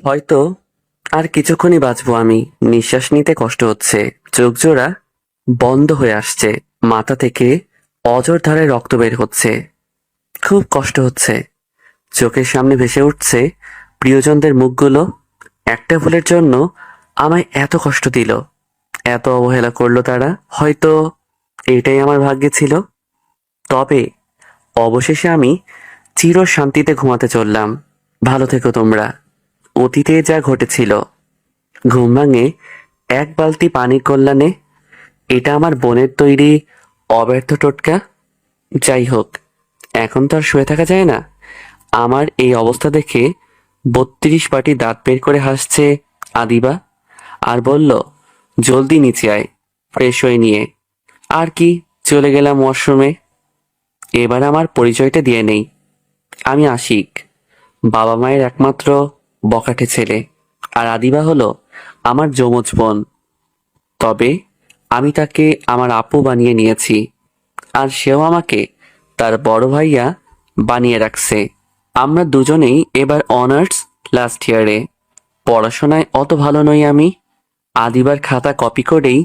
হয়তো আর কিছুক্ষণই বাঁচবো আমি। নিঃশ্বাস নিতে কষ্ট হচ্ছে। চোখ জোড়া বন্ধ হয়ে আসছে। মাথা থেকে অঝোর ধারায় রক্ত বের হচ্ছে। খুব কষ্ট হচ্ছে। চোখের সামনে ভেসে উঠছে প্রিয়জনদের মুখগুলো। একটা ভুলের জন্য আমায় এত কষ্ট দিল, এত অবহেলা করলো তারা। হয়তো এটাই আমার ভাগ্যে ছিল। তবে অবশেষে আমি চির শান্তিতে ঘুমাতে চললাম। ভালো থেকো তোমরা। অতীতে যা ঘটেছিল, ঘুম ভাঙে এক বালতি পানির কল্যাণে, এটা আমার বোনের তৈরি অব্যর্থ টোটকা। যাই হোক, এখন তো আর শুয়ে থাকা যায় না। আমার এই অবস্থা দেখে ৩২ পাটি দাঁত বের করে হাসছে আদিবা, আর বলল, জলদি নিচে আয়, ফ্রেশ হয়ে নিয়ে। আর কি, চলে গেলাম ওয়াশরুমে। এবার আমার পরিচয়টা দিয়ে নেই। আমি আশিক, বাবা মায়ের একমাত্র বখাটে ছেলে। আর আদিবা হলো আমার যমজ বোন। তবে আমি তাকে আমার আপু বানিয়ে নিয়েছি, আর সেও আমাকে তার বড় ভাইয়া বানিয়ে রাখছে। আমরা দুজনেই এবার অনার্স লাস্ট ইয়ারে। পড়াশোনায় অত ভালো নই আমি। আদিবার খাতা কপি করেই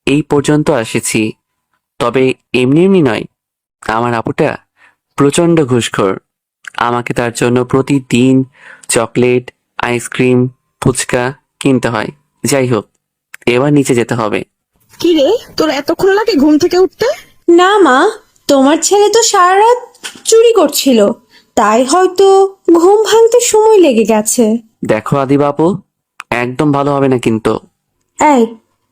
এই পর্যন্ত এসেছি। তবে এমনি এমনি নয়, আমার আপুটা প্রচণ্ড ঘুষখোর। আমাকে তার জন্য প্রতিদিন চকলেট, আইসক্রিম, ফুচকা কিনতে হয়। যাই হোক, এবার নিচে যেতে হবে। কি রে, তোর এতক্ষণ লাগে ঘুম থেকে উঠতে? না মা, তোমার ছেলে তো সারা রাত চুরি করছিল, তাই হয়তো ঘুম ভাঙতে সময় লেগে গেছে। দেখো আদি বাপু, একদম ভালো হবে না কিন্তু। এই,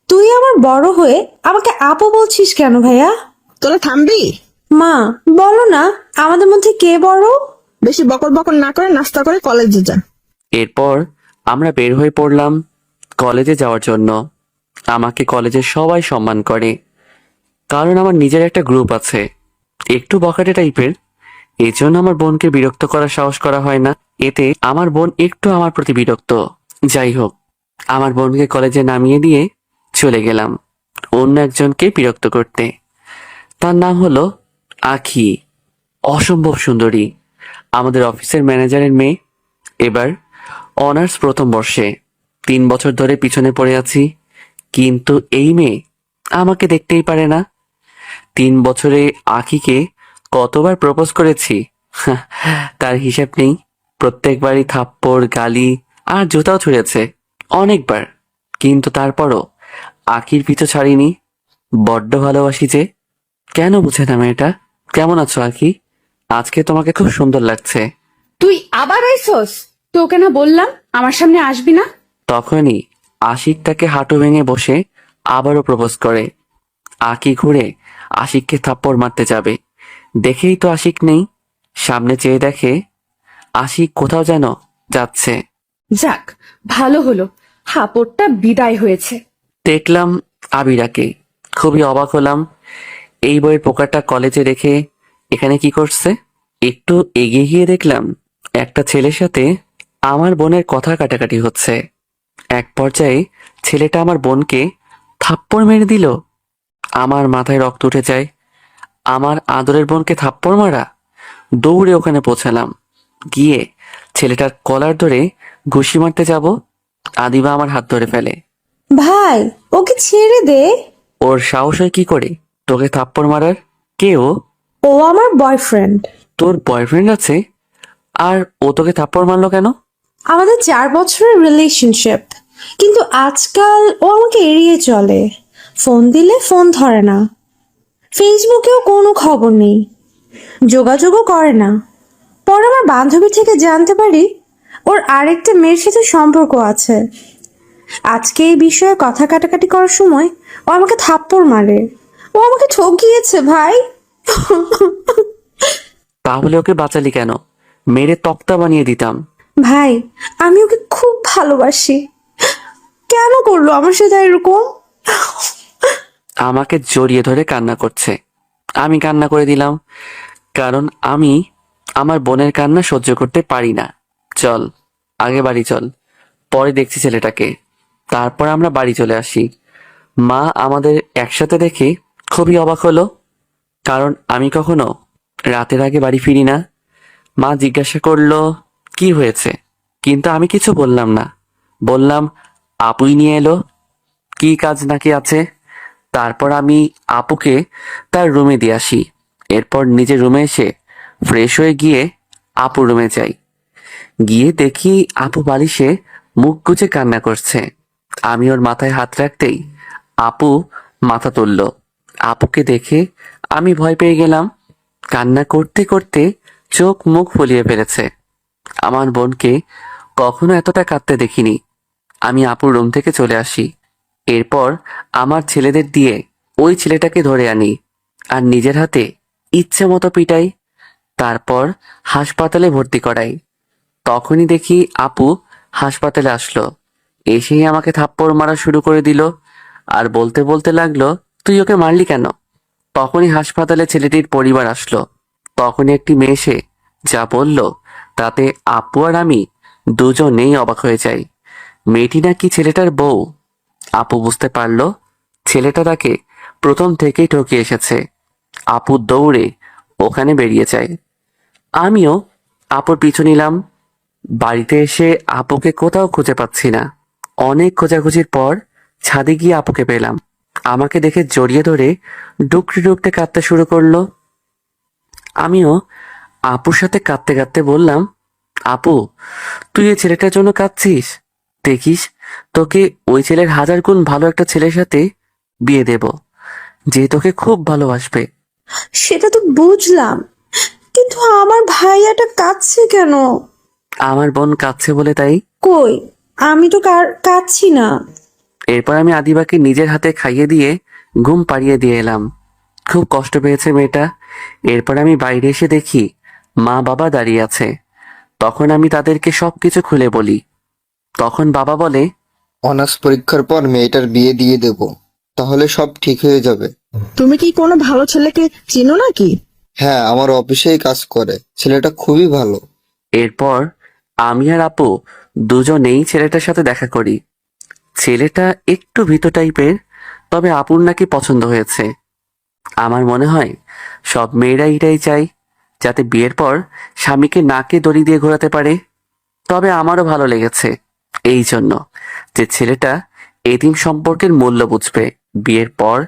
তুই আমার বড় হয়ে আমাকে আপু বলছিস কেন ভাইয়া? তোরা থামবি? মা, বলো না, আমাদের মধ্যে কে বড়? বেশি বকর বকর না করে নাস্তা করে কলেজে যা। এরপর আমরা বের হয়ে পড়লাম কলেজে যাওয়ার জন্য। আমাকে কলেজের সবাই সম্মান করে, কারণ আমার নিজের একটা গ্রুপ আছে, একটু বখাটে টাইপের। এই জন্য আমার বোনকে বিরক্ত করার সাহস করা হয় না। এতে আমার বোন একটু আমার প্রতি বিরক্ত। যাই হোক, আমার বোনকে কলেজে নামিয়ে দিয়ে চলে গেলাম অন্য একজনকে বিরক্ত করতে। তার নাম হলো আখি। অসম্ভব সুন্দরী, আমাদের অফিসের ম্যানেজারের মেয়ে। এবার অনার্স প্রথম বর্ষে। 3 বছর ধরে পিছনে পড়ে আছি, কিন্তু এই মেয়ে আমাকে দেখতেই পারে না। 3 বছরে আখিকে কতবার প্রপোজ করেছি তার হিসেব নেই। প্রত্যেকবারই থাপ্পড়, গালি আর জুতাও ছুঁড়েছে অনেকবার। কিন্তু তারপরও আখির পিছু ছাড়িনি। বড্ড ভালোবাসি যে। কেন বুঝে না মেয়েটা? কেমন আছো আখি? আজকে তোমাকে খুব সুন্দর লাগছে। তুই আবার আইসস? তোকে না বললাম আমার সামনে আসবি না? তখনই আশিক তাকে হাঁটু ভেঙে বসে আবারও প্রপোজ করে। আকি ঘুরে আশিককে থাপ্পড় মারতে যাবে, দেখেই তো আশিক নেই। সামনে চেয়ে দেখে আশিক কোথাও যেন যাচ্ছে। যাক, ভালো হলো, হাপড়টা বিদায় হয়েছে। দেখলাম আবিরাকে। খুবই অবাক হলাম। এই বইয়ের পোকাটা কলেজে রেখে এখানে কি করছে? একটু এগিয়ে গিয়ে দেখলাম একটা ছেলের সাথে আমার বোনের কথা কাটাকাটি হচ্ছে। এক পর্যায়ে ছেলেটা আমার বোনকে থাপ্পড় মেরে দিল। আমার মাথায় রক্ত উঠে যায়। আমার আদরের বোনকে থাপ্পড় মারা! দৌড়ে ওখানে পৌঁছালাম। গিয়ে ছেলেটার কলার ধরে ঘুষি মারতে যাব, আদিবা আমার হাত ধরে ফেলে। ভাই, ওকে ছেড়ে দে। ওর সাহস হয় কি করে তোকে থাপ্পড় মারার? কে ও? ও আমার বয়ফ্রেন্ড। তোর বয়ফ্রেন্ড আছে? আর ও তোকে থাপ্পড় মারলো কেন? আমাদের 4 বছরের রিলেশনশিপ, কিন্তু আজকাল ও আমাকে এড়িয়ে চলে। ফোন দিলে ফোন ধরে না, ফেসবুকেও কোনো খবর নেই, যোগাযোগও করে না। পরে আমার বান্ধবী থেকে জানতে পারি ওর আরেকটা মেয়ের সাথে সম্পর্ক আছে। আজকে এই বিষয়ে কথা কাটাকাটি করার সময় ও আমাকে থাপ্পড় মারে। ও আমাকে ঠকিয়েছে ভাই। তাহলে ওকে বাঁচালি কেন? মেরে তক্তা বানিয়ে দিতাম। ভাই, আমি ওকে খুব ভালোবাসি। কেন করলো আমার সাথে এরকম? আমাকে জড়িয়ে ধরে কান্না করছে। আমি কান্না করে দিলাম, কারণ আমি আমার বোনের কান্না সহ্য করতে পারি না। চল, আগে বাড়ি চল, পরে দেখছি ছেলেটাকে। তারপর আমরা বাড়ি চলে আসি। মা আমাদের একসাথে দেখে খুবই অবাক হলো, কারণ আমি কখনো রাতের আগে বাড়ি ফিরি না। মা জিজ্ঞাসা করলো কি হয়েছে, কিন্তু আমি কিছু বললাম না। বললাম, আপুই নিয়ে এলো, কি কাজ নাকি আছে। তারপর আমি আপুকে তার রুমে দিয়ে আসি। এরপর নিজের রুমে এসে ফ্রেশ হয়ে গিয়ে আপুর রুমে যাই। গিয়ে দেখি আপু বালিশে মুখ গুজে কান্না করছে। আমি ওর মাথায় হাত রাখতেই আপু মাথা তুলল। আপুকে দেখে আমি ভয় পেয়ে গেলাম। কান্না করতে করতে চোখ মুখ ফুলিয়ে ফেলেছে। আমার বোনকে কখনো এতটা কাঁদতে দেখিনি। আমি আপুর রুম থেকে চলে আসি। এরপর আমার ছেলেদের দিয়ে ওই ছেলেটাকে ধরে আনি আর নিজের হাতে ইচ্ছে মতো পিটাই। তারপর হাসপাতালে ভর্তি করাই। তখনই দেখি আপু হাসপাতালে আসলো। এসেই আমাকে থাপ্পড় মারা শুরু করে দিল আর বলতে বলতে লাগলো, তুই ওকে মারলি কেন? তখনই হাসপাতালে ছেলেটির পরিবার আসলো। তখনই একটি মেয়ে এসে যা বলল তাতে আপু আর আমি দুজনেই অবাক হয়ে যাই। মেয়েটি নাকি ছেলেটার বউ। আপু বুঝতে পারলো ছেলেটা তাকে প্রথম থেকেই ঠকিয়ে এসেছে। আপু দৌড়ে ওখানে বেরিয়ে যায়। আমিও আপুর পিছু নিলাম। বাড়িতে এসে আপুকে কোথাও খুঁজে পাচ্ছি না। অনেক খোঁজাখুঁজির পর ছাদে গিয়ে আপুকে পেলাম। আমাকে দেখে জড়িয়ে ধরে ডুকরে ডুকরে কাঁদতে শুরু করলো। আমিও আপুর সাথে কাঁদতে কাঁদতে বললাম, আপু, তুই এই ছেলেটার জন্য কাঁদছিস? দেখিস, তোকে ওই ছেলের 1000 গুণ ভালো একটা ছেলের সাথে বিয়ে দেব, যে তোকে খুব ভালোবাসবে। সেটা তো বুঝলাম, কিন্তু আমার ভাইয়াটা কাঁদছে কেন? আমার বোন কাঁদছে বলে তাই। কই, আমি তো কাঁদছি না। এরপর আমি আদিবাকে নিজের হাতে খাইয়ে দিয়ে ঘুম পাড়িয়ে দিয়ে এলাম। খুব কষ্ট পেয়েছে মেয়েটা। এরপর আমি বাইরে এসে দেখি মা বাবা দাঁড়িয়ে আছে। তখন আমি তাদেরকে সবকিছু খুলে বলি। তখন বাবা বলে, অনার্স পরীক্ষার পর মেয়েটার বিয়ে দিয়ে দেব, তাহলে সব ঠিক হয়ে যাবে। তুমি কি কোনো ভালো ছেলেকে চিনো নাকি? হ্যাঁ, আমার অফিসেই কাজ করে, ছেলেটা খুবই ভালো। এরপর আমি আর আপু দুজনেই ছেলেটার সাথে দেখা করি। ছেলেটা একটু ভীত টাইপের, তবে আপুর নাকি পছন্দ হয়েছে। আমার মনে হয় সব মেয়েরা এটাই চায়, যাতে বিয়ের পর স্বামীকে নাকে দড়ি দিয়ে ঘোরাতে পারে। তবে আমারও ভালো লেগেছে এই জন্য যে ছেলেটা এতিম সম্পর্কের মূল্য বুঝবে। বিয়ের পর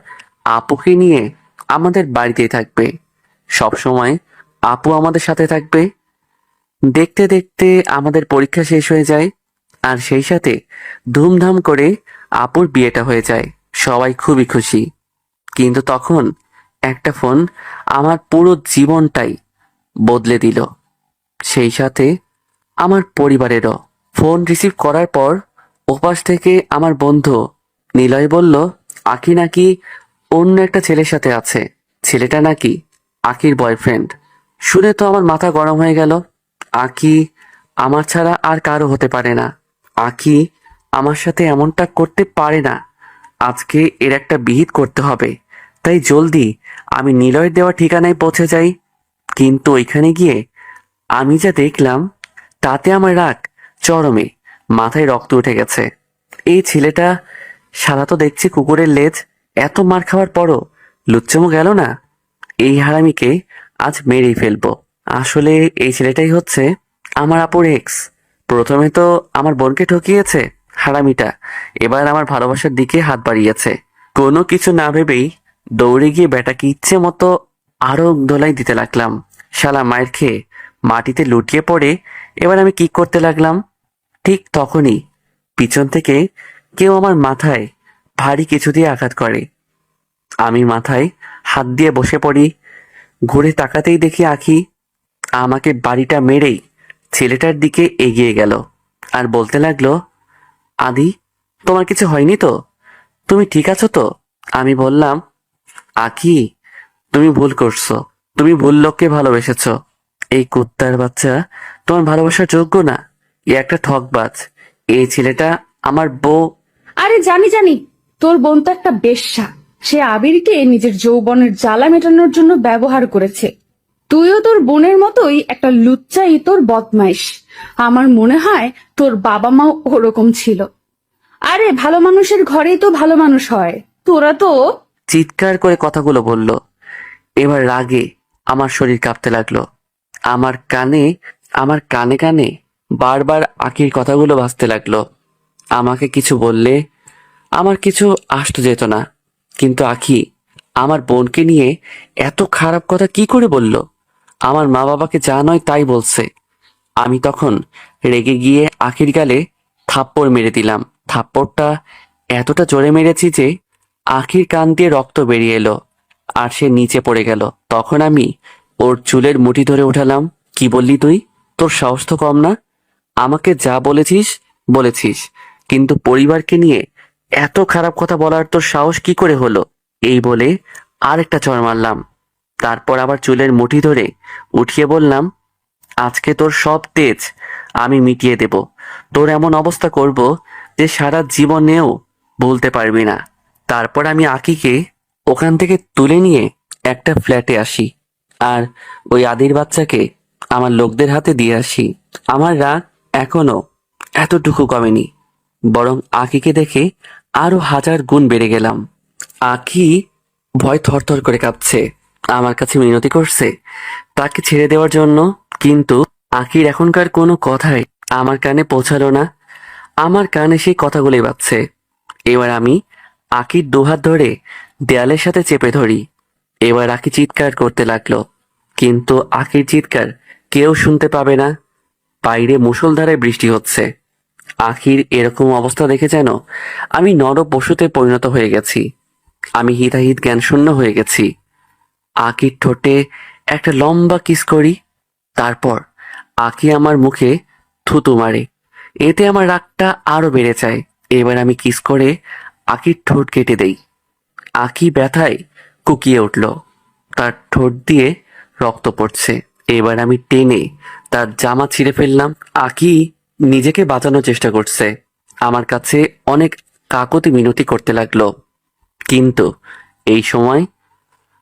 আপুকে নিয়ে আমাদের বাড়িতেই থাকবে, সব সময় আপু আমাদের সাথে থাকবে। দেখতে দেখতে আমাদের পরীক্ষা শেষ হয়ে যায় আর সেই সাথে ধুমধাম করে আপুর বিয়েটা হয়ে যায়। সবাই খুবই খুশি। কিন্তু তখন একটা ফোন আমার পুরো জীবনটাই বদলে দিল, সেই সাথে আমার পরিবারেরও। ফোন রিসিভ করার পর ওপাশ থেকে আমার বন্ধু নিলয় বলল, আকি নাকি অন্য একটা ছেলের সাথে আছে। ছেলেটা নাকি আকির বয়ফ্রেন্ড। শুনে তো আমার মাথা গরম হয়ে গেল। আকি আমার ছাড়া আর কারো হতে পারে না। আকি আমার সাথে এমনটা করতে পারে না। আজকে এর একটা বিহিত করতে হবে। তাই জলদি আমি নিলয়ের দেওয়া ঠিকানায় পৌঁছে যাই। কিন্তু ওইখানে গিয়ে আমি যা দেখলাম তাতে আমার রাগ চরমে। মাথায় রক্ত উঠে গেছে। এই ছেলেটা সারা তো দেখছি কুকুরের লেজ। এত মার খাওয়ার পরও লুচ্চমো গেল না। এই হারামিকে আজ মেরেই ফেলবো। আসলে এই ছেলেটাই হচ্ছে আমার আপুর এক্স। প্রথমে তো আমার বোনকে ঠকিয়েছে হারামিটা, এবার আমার ভালোবাসার দিকে হাত বাড়িয়েছে। কোনো কিছু না ভেবেই দৌড়ে গিয়ে বেটাকে ইচ্ছে মতো আরো দোলাই দিতে লাগলাম। শালা মায়ের খেয়ে মাটিতে লুটিয়ে পড়ে এবার আমি কি করতে লাগলাম, ঠিক তখনই পিছন থেকে কেউ আমার মাথায় ভারী কিছু দিয়ে আঘাত করে। আমি মাথায় হাত দিয়ে বসে পড়ি। ঘুরে তাকাতেই দেখি আখি আমাকে বাড়িটা মেরেই ছেলেটার দিকে এগিয়ে গেল আর বলতে লাগলো, আদি, তোমার কিছু হয়নি তো? তুমি ঠিক আছো তো? আমি বললাম, আখি, তুমি ভুল করছো। তুমি ভুল লোককে ভালোবেসেছো। এই কুত্তার বাচ্চা তোমার ভালোবাসার যোগ্য না। এ একটা ঠকবাজ। এই ছেলেটা আমার বউ। আরে জানি জানি, তোর বোন তো একটা বেশ্যা। সে আবিরকে নিজের যৌবনের জ্বালা মেটানোর জন্য ব্যবহার করেছে। তুইও তোর বোনের মতোই একটা লুচ্চা ইতর বদমাইশ। আমার মনে হয় তোর বাবা মাও ওরকম ছিল। আরে ভালো মানুষের ঘরেই তো ভালো মানুষ হয়। তোরা তো চিৎকার করে কথাগুলো বলল। এবার রাগে আমার শরীর কাঁপতে লাগলো। আমার কানে কানে বারবার আখির কথাগুলো ভাসতে লাগলো। আমাকে কিছু বললে আমার কিছু আসতে যেত না, কিন্তু আখি আমার বোনকে নিয়ে এত খারাপ কথা কি করে বলল? আমার মা বাবাকে যা নয় তাই বলছে। আমি তখন রেগে গিয়ে আখির গালে থাপ্পড় মেরে দিলাম। থাপ্পড়টা এতটা জোরে মেরেছি যে আখির কান দিয়ে রক্ত বেরিয়ে এলো আর সে নিচে পড়ে গেল। তখন আমি ওর চুলের মুঠি ধরে উঠালাম। কি বললি তুই? তোর সাহস তো কম না? আমাকে যা বলেছিস বলেছিস, কিন্তু পরিবারকে নিয়ে এত খারাপ কথা বলার তোর সাহস কি করে হলো? এই বলে আরেকটা চড় মারলাম। তারপর আবার চুলের মুঠি ধরে উঠিয়ে বললাম, আজকে তোর সব তেজ আমি মিটিয়ে দেব। তোর এমন অবস্থা করব যে সারা জীবনেও ভুলতে পারবি না। তারপর আমি আকিকে ওখান থেকে তুলে নিয়ে একটা ফ্ল্যাটে আসি আর ওই আদির বাচ্চাকে আমার লোকদের হাতে দিয়ে আসি। আমার রাগ এখনো এতটুকু কমেনি, বরং আকিকে দেখে আরো 1000 গুণ বেড়ে গেলাম। আকি ভয় থরথর করে কাঁপছে, আমার কাছে মিনতি করছে তাকে ছেড়ে দেওয়ার জন্য। কিন্তু আকির এখনকার কোনো কথাই আমার কানে পৌঁছালো না। আমার কানে সেই কথাগুলোই বাজছে। এবার আমি আকির দুহাত ধরে দেয়ালের সাথে চেপে ধরি। এবার আকি চিৎকার করতে লাগলো, কিন্তু আকির চিৎকার কেউ শুনতে পাবে না। বাইরে মুষলধারে বৃষ্টি হচ্ছে। আখির এরকম অবস্থা দেখে যেন আমি নর পশুতে পরিণত হয়ে গেছি। আমি হিতাহিত জ্ঞানশূন্য হয়ে গেছি। আকির ঠোঁটে একটা লম্বা কিস করি। তারপর আকি আমার মুখে থুতু মারে। এতে আমার রাগটা আরো বেড়ে যায়। এবার আমি কিস করে আকির ঠোঁট কেটে দেই। আকি ব্যথায় কুকিয়ে উঠল, তার ঠোঁট দিয়ে রক্ত পড়ছে। এবার আমি টেনে তার জামা ছিঁড়ে ফেললাম। আকি নিজেকে বাঁচানোর চেষ্টা করছে, আমার কাছে অনেক কাকুতি মিনতি করতে লাগলো, কিন্তু এই সময়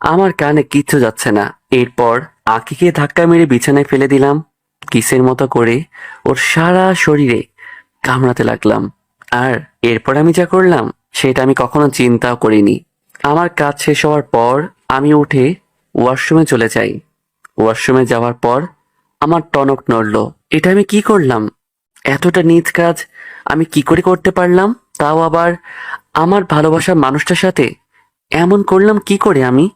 আমার কানে কিচ্ছু যাচ্ছে না। এরপর আকিকে ধাক্কা মেরে বিছানায় ফেলে দিলাম। কিসের মতো করে ওর সারা শরীরে কামড়াতে লাগলাম। আর এরপর আমি যা করলাম সেটা আমি কখনো চিন্তাও করিনি। আমার কাজ শেষ হওয়ার পর আমি উঠে ওয়াশরুমে চলে যাই। ওয়াশরুমে যাওয়ার পর আমার টনক নড়ল। এটা আমি কি করলাম? এতটা নীচ কাজ আমি কি করে করতে পারলাম? তাও আবার আমার ভালোবাসার মানুষটার সাথে এমন করলাম কি করে? আমি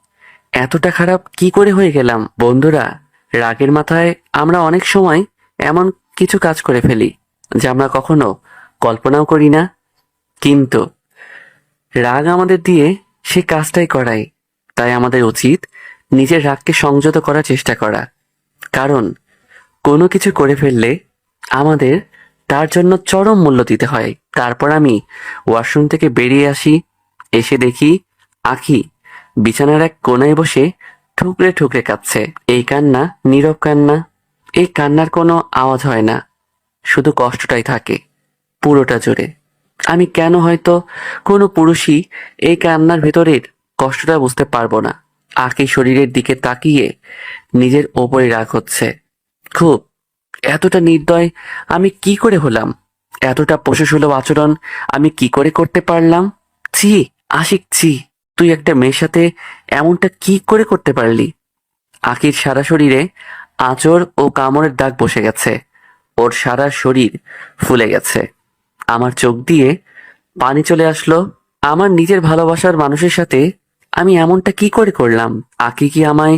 এতটা খারাপ কি করে হয়ে গেলাম? বন্ধুরা, রাগের মাথায় আমরা অনেক সময় এমন কিছু কাজ করে ফেলি যা আমরা কখনো কল্পনাও করি না, কিন্তু রাগ আমাদের দিয়ে সে কাজটাই করায়। তাই আমাদের উচিত নিজের রাগকে সংযত করার চেষ্টা করা, কারণ কোনো কিছু করে ফেললে আমাদের তার জন্য চরম মূল্য দিতে হয়। তারপর আমি ওয়াশরুম থেকে বেরিয়ে আসি। এসে দেখি আখি বিছানার এক কোনায় বসে ঠুকরে ঠুকরে কাঁদছে। এই কান্না নীরব কান্না। এই কান্নার কোনো আওয়াজ হয় না, শুধু কষ্টটাই থাকে পুরোটা জুড়ে। আমি কেন হয়তো কোনো পুরুষই এই কান্নার ভেতরের কষ্টটা বুঝতে পারবো না। আকি শরীরের দিকে তাকিয়ে নিজের ওপরে রাগ হচ্ছে খুব। এতটা নির্দয় আমি কি করে হলাম? এতটা পশুসুলভ আচরণ আমি কি করে করতে পারলাম? ছি, আশিক ছি, তুই একটা মেয়ের সাথে এমনটা কি করে করতে পারলি? আকির সারা শরীরে আঁচড় ও কামড়ের দাগ বসে গেছে। ওর সারা শরীর ফুলে গেছে। আমার চোখ দিয়ে পানি চলে আসলো। আমার নিজের ভালোবাসার মানুষের সাথে আমি এমনটা কি করে করলাম? আকি কি আমায়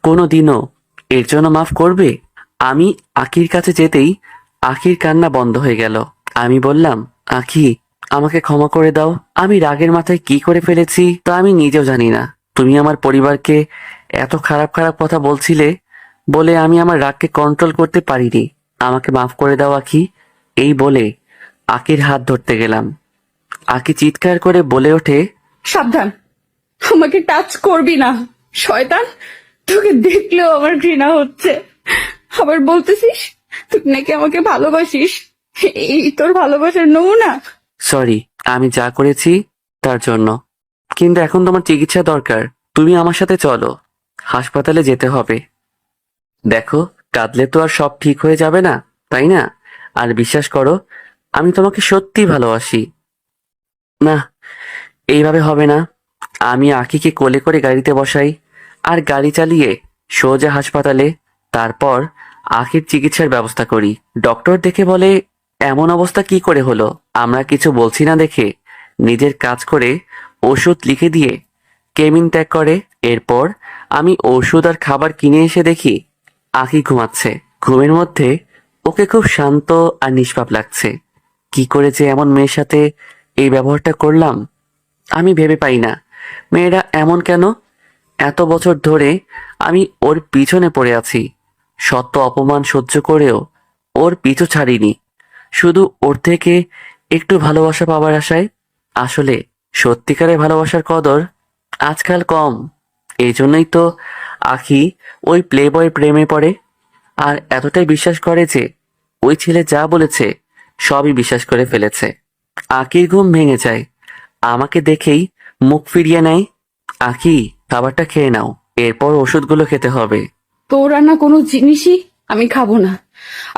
কোনো দিনও এর জন্য মাফ করবে? আমি আকির কাছে যেতেই আখির কান্না বন্ধ হয়ে গেল। আমি বললাম, আখি, আমাকে ক্ষমা করে দাও। আমি রাগের মাথায় কি করে ফেলেছি তা আমি নিজেও জানি না। তুমি আমার পরিবারকে এত খারাপ খারাপ কথা বলছিলে বলে আমি আমার রাগকে কন্ট্রোল করতে পারিনি। আমাকে মাফ করে দাও আখি। এই বলে আকির হাত ধরতে গেলাম। আকি চিৎকার করে বলে ওঠে, সাবধান, আমাকে টাচ করবি না শয়তান। তোকে দেখলেও আমার ঘৃণা হচ্ছে। আবার বলতেছিস তুই নাকি আমাকে ভালোবাসিস। এই তোর ভালোবাসার নমুনা? সরি আমি যা করেছি তার জন্য, কিন্তু এখন তোমার চিকিৎসা দরকার। তুমি আমার সাথে চলো, হাসপাতালে যেতে হবে। দেখো, কাঁদলে তো আর সব ঠিক হয়ে যাবে না, তাই না? আর বিশ্বাস করো, আমি তোমাকে সত্যি ভালোবাসি। না, এইভাবে হবে না। আমি আকিকে কোলে করে গাড়িতে বসাই আর গাড়ি চালিয়ে সোজা হাসপাতালে। তারপর আখির চিকিৎসার ব্যবস্থা করি। ডক্টর দেখে বলে, এমন অবস্থা কি করে হলো? আমরা কিছু বলছি না দেখে নিজের কাজ করে ওষুধ লিখে দিয়ে কেবিন ত্যাগ করে। এরপর আমি ওষুধ আর খাবার কিনে এসে দেখি আঁখি ঘুমাচ্ছে। ঘুমের মধ্যে ওকে খুব শান্ত আর নিষ্পাপ লাগছে। কি করে যে এমন মেয়ের সাথে এই ব্যবহারটা করলাম আমি ভেবে পাই না। মেয়েরা এমন কেন? এত বছর ধরে আমি ওর পিছনে পড়ে আছি, শত অপমান সহ্য করেও ওর পিছু ছাড়িনি, শুধু ওর থেকে একটু ভালোবাসা পাওয়ার আশায়। আসলে সত্যিকারের ভালোবাসার কদর আজকাল কম। এই জন্যই তো আখি ওই প্লে বয় প্রেমে পড়ে আর এতটাই বিশ্বাস করে যে ওই ছেলে যা বলেছে সবই বিশ্বাস করে ফেলেছে। আখির ঘুম ভেঙে যায়, আমাকে দেখেই মুখ ফিরিয়ে নেয়। আখি, খাবারটা খেয়ে নাও, এরপর ওষুধগুলো খেতে হবে। তোর রান্না কোনো জিনিসই আমি খাবো না।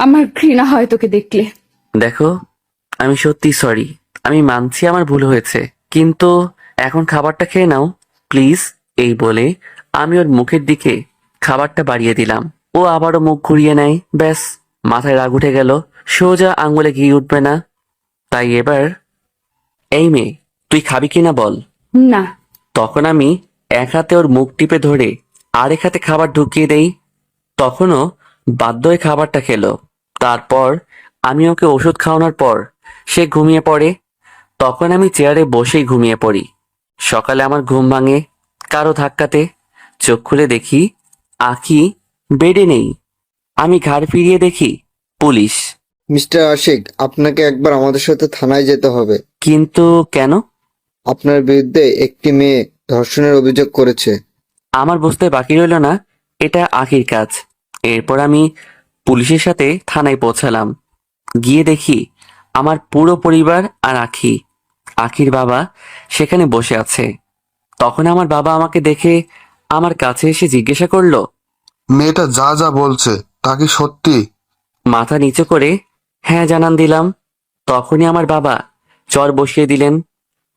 আমার ঘৃণা হয় তোকে দেখলে। দেখো, আমি সত্যি সরি, আমি মানছি আমার ভুল হয়েছে, কিন্তু এখন খাবারটা খেয়ে নাও প্লিজ। এই বলে আমি ওর মুখের দিকে খাবারটা বাড়িয়ে দিলাম। ও আবারও মুখ ঘুরিয়ে নেয়। ব্যাস, মাথায় রাগ উঠে গেল। সোজা আঙ্গুলে ঘি উঠবে না। তাই এবার, এই মেয়ে, তুই খাবি কিনা বল। না। তখন আমি এক হাতে ওর মুখ টিপে ধরে আরেক হাতে খাবার ঢুকিয়ে দেই। তখনও বাধ্য হয়ে খাবারটা খেলো। তারপর আমি ওকে ওষুধ খাওয়ানোর পর সে ঘুমিয়ে পড়ে। তখন আমি চেয়ারে বসেই ঘুমিয়ে পড়ি। সকালে আমার ঘুম ভাঙে কারো ধাক্কাতে। চোখ খুলে দেখি আঁখি বেডে নেই। আমি ঘাড় ফিরিয়ে দেখি পুলিশ। মিস্টার আশিক, আপনাকে একবার আমাদের সাথে থানায় যেতে হবে। কিন্তু কেন? আপনার বিরুদ্ধে একটি মেয়ে ধর্ষণের অভিযোগ করেছে। আমার বুঝতে বাকি রইল না এটা আঁখির কাজ। এরপর আমি পুলিশের সাথে থানায় পৌঁছালাম। গিয়ে দেখি আমার পুরো পরিবার আর আঁখি। আঁখির বাবা সেখানে বসে আছে। তখন আমার বাবা আমাকে দেখে আমার কাছে এসে জিজ্ঞাসা করলো, মেয়েটা যা যা বলছে তা কি সত্যি? মাথা নিচু করে হ্যাঁ জানান দিলাম। তখনই আমার বাবা চর বসিয়ে দিলেন।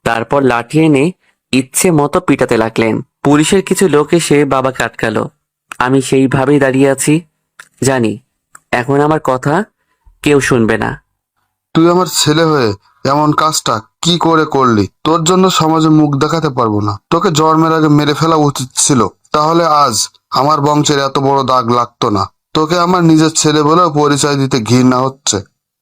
তারপর লাঠি এনে ইচ্ছে মতো পিটাতে লাগলেন। পুলিশের কিছু লোক এসে বাবাকে আটকালো। আমি সেইভাবেই দাঁড়িয়ে আছি। জানি এখন আমার কথা কেউ শুনবে না। তুই আমার ছেলে হয়ে এমন কাজটা কি করে করলি? তোর জন্য সমাজে মুখ দেখাতে পারবো না। তোকে জন্মের আগে মেরে ফেলা উচিত ছিল, তাহলে আজ আমার বংশের এত বড় দাগ লাগতো না। তোকে আমার নিজের ছেলে বলেও পরিচয় দিতে ঘৃণা হচ্ছে।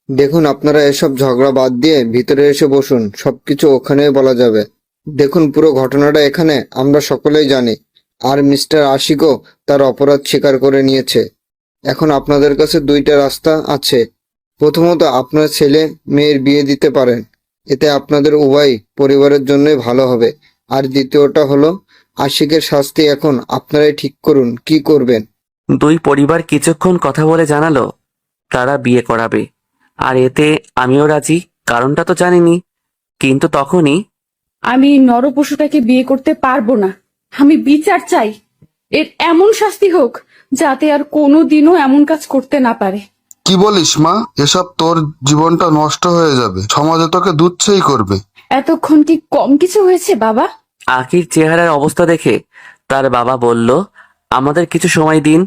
দেখুন, আপনারা এসব ঝগড়া বাদ দিয়ে ভিতরে এসে বসুন, সবকিছু ওখানেই বলা যাবে। দেখুন, পুরো ঘটনাটা এখানে আমরা সকলেই জানি, আর মিস্টার আশিকও তার অপরাধ স্বীকার করে নিয়েছে। এখন আপনাদের কাছে দুইটা রাস্তা আছে। প্রথমত, আপনার ছেলে মেয়ের বিয়ে দিতে পারেন, এতে আপনাদের উভয় পরিবারের জন্যই ভালো হবে। আর দ্বিতীয়টা হলো, আশিকের শাস্তি এখন আপনারাই ঠিক করুন, কি করবেন। দুই পরিবার কিছুক্ষণ কথা বলে জানালো তারা বিয়ে করাবে, আর এতে আমিও রাজি। কারণটা তো জানিনি, কিন্তু তখনই আমি এই নরপশুটাকে বিয়ে করতে পারবো না। আমি বিচার চাই। এর এমন শাস্তি হোক যাতে আর কোনোদিনও এমন কাজ করতে না পারে। কি বলিস মা? এসব তোর জীবনটা নষ্ট হয়ে যাবে, সমাজে তোকে দুচ্ছেই করবে। এতক্ষণ কি কম কিছু হয়েছে বাবা? আখির চেহারার অবস্থা দেখে তার বাবা বলল, আমাদের কিছু সময় দিন,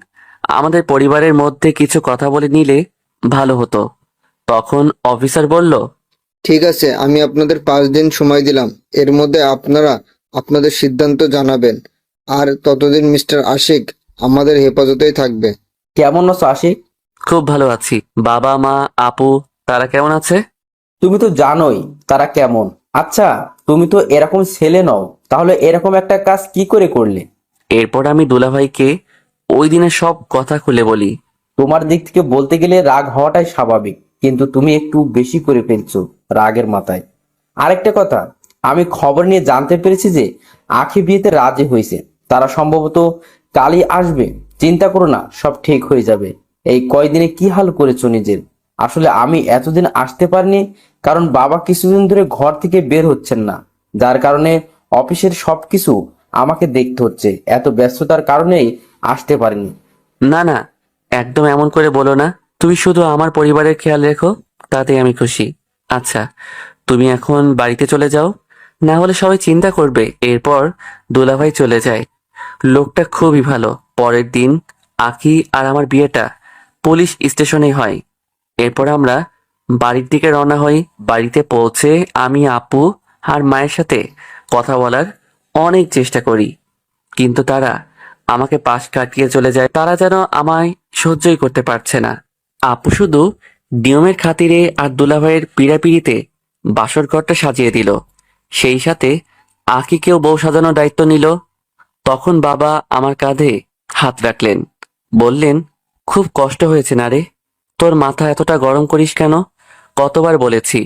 আমাদের পরিবারের মধ্যে কিছু কথা বলে নিলে ভালো হতো। তখন অফিসার বলল, ঠিক আছে, আমি আপনাদের 5 দিন সময় দিলাম। এর মধ্যে আপনারা আপনাদের সিদ্ধান্ত জানাবেন। আর ততদিন মিস্টার আশিক আমাদের হেফাজতেই থাকবে। কেমন আছো আশিক? খুব ভালো আছি। বাবা মা আপু তারা কেমন আছে? তুমি তো জানোই তারা কেমন। আচ্ছা, তুমি তো এরকম ছেলে নও, তাহলে এরকম একটা কাজ কি করে করলে? এরপর আমি দুলাভাইকে ওই দিনের সব কথা খুলে বলি। তোমার দিক থেকে বলতে গেলে রাগ হওয়াটাই স্বাভাবিক, কিন্তু তুমি একটু বেশি করে ফেলছো রাগের মাথায়। আরেকটা কথা, আমি খবর নিয়ে জানতে পেরেছি যে আখি বিয়েতে রাজি হয়েছে। তারা সম্ভবত কালই আসবে। চিন্তা করো না, সব ঠিক হয়ে যাবে। এই কয়দিনে কি হাল করেছো নিজের? আসলে আমি এতদিন আসতে পারিনি কারণ বাবা কিছুদিন ধরে ঘর থেকে বের হচ্ছেন না, যার কারণে অফিসের সবকিছু আমাকে দেখতে হচ্ছে। এত ব্যস্ততার কারণেই আসতে পারিনি। না না, একদম এমন করে বলো না। তুমি শুধু আমার পরিবারের খেয়াল রেখো, তাতেই আমি খুশি। আচ্ছা, তুমি এখন বাড়িতে চলে যাও, না হলে সবাই চিন্তা করবে। এরপর দুলাভাই চলে যায়। লোকটা খুবই ভালো। পরের দিন আখি আর আমার বিয়েটা পুলিশ স্টেশনে হয়। এরপর আমরা বাড়ির দিকে রওনা হই। বাড়িতে পৌঁছে আমি আপু আর মায়ের সাথে কথা বলার অনেক চেষ্টা করি, কিন্তু তারা আমাকে পাশ কাটিয়ে চলে যায়। তারা যেন আমায় সহ্যই করতে পারছে না। আপু শুধু নিয়মের খাতিরে আর দুলাভাইয়ের পীড়াপিড়িতে বাসর ঘরটা সাজিয়ে দিল, সেই সাথে আকিকেও বউ সাজানোর দায়িত্ব নিল। তখন বাবা আমার কাঁধে হাত রাখলেন, বললেন, খুব কষ্ট হয়েছে না রে? তোর মাথা এতটা গরম করিস কেন? কতবার বলেছি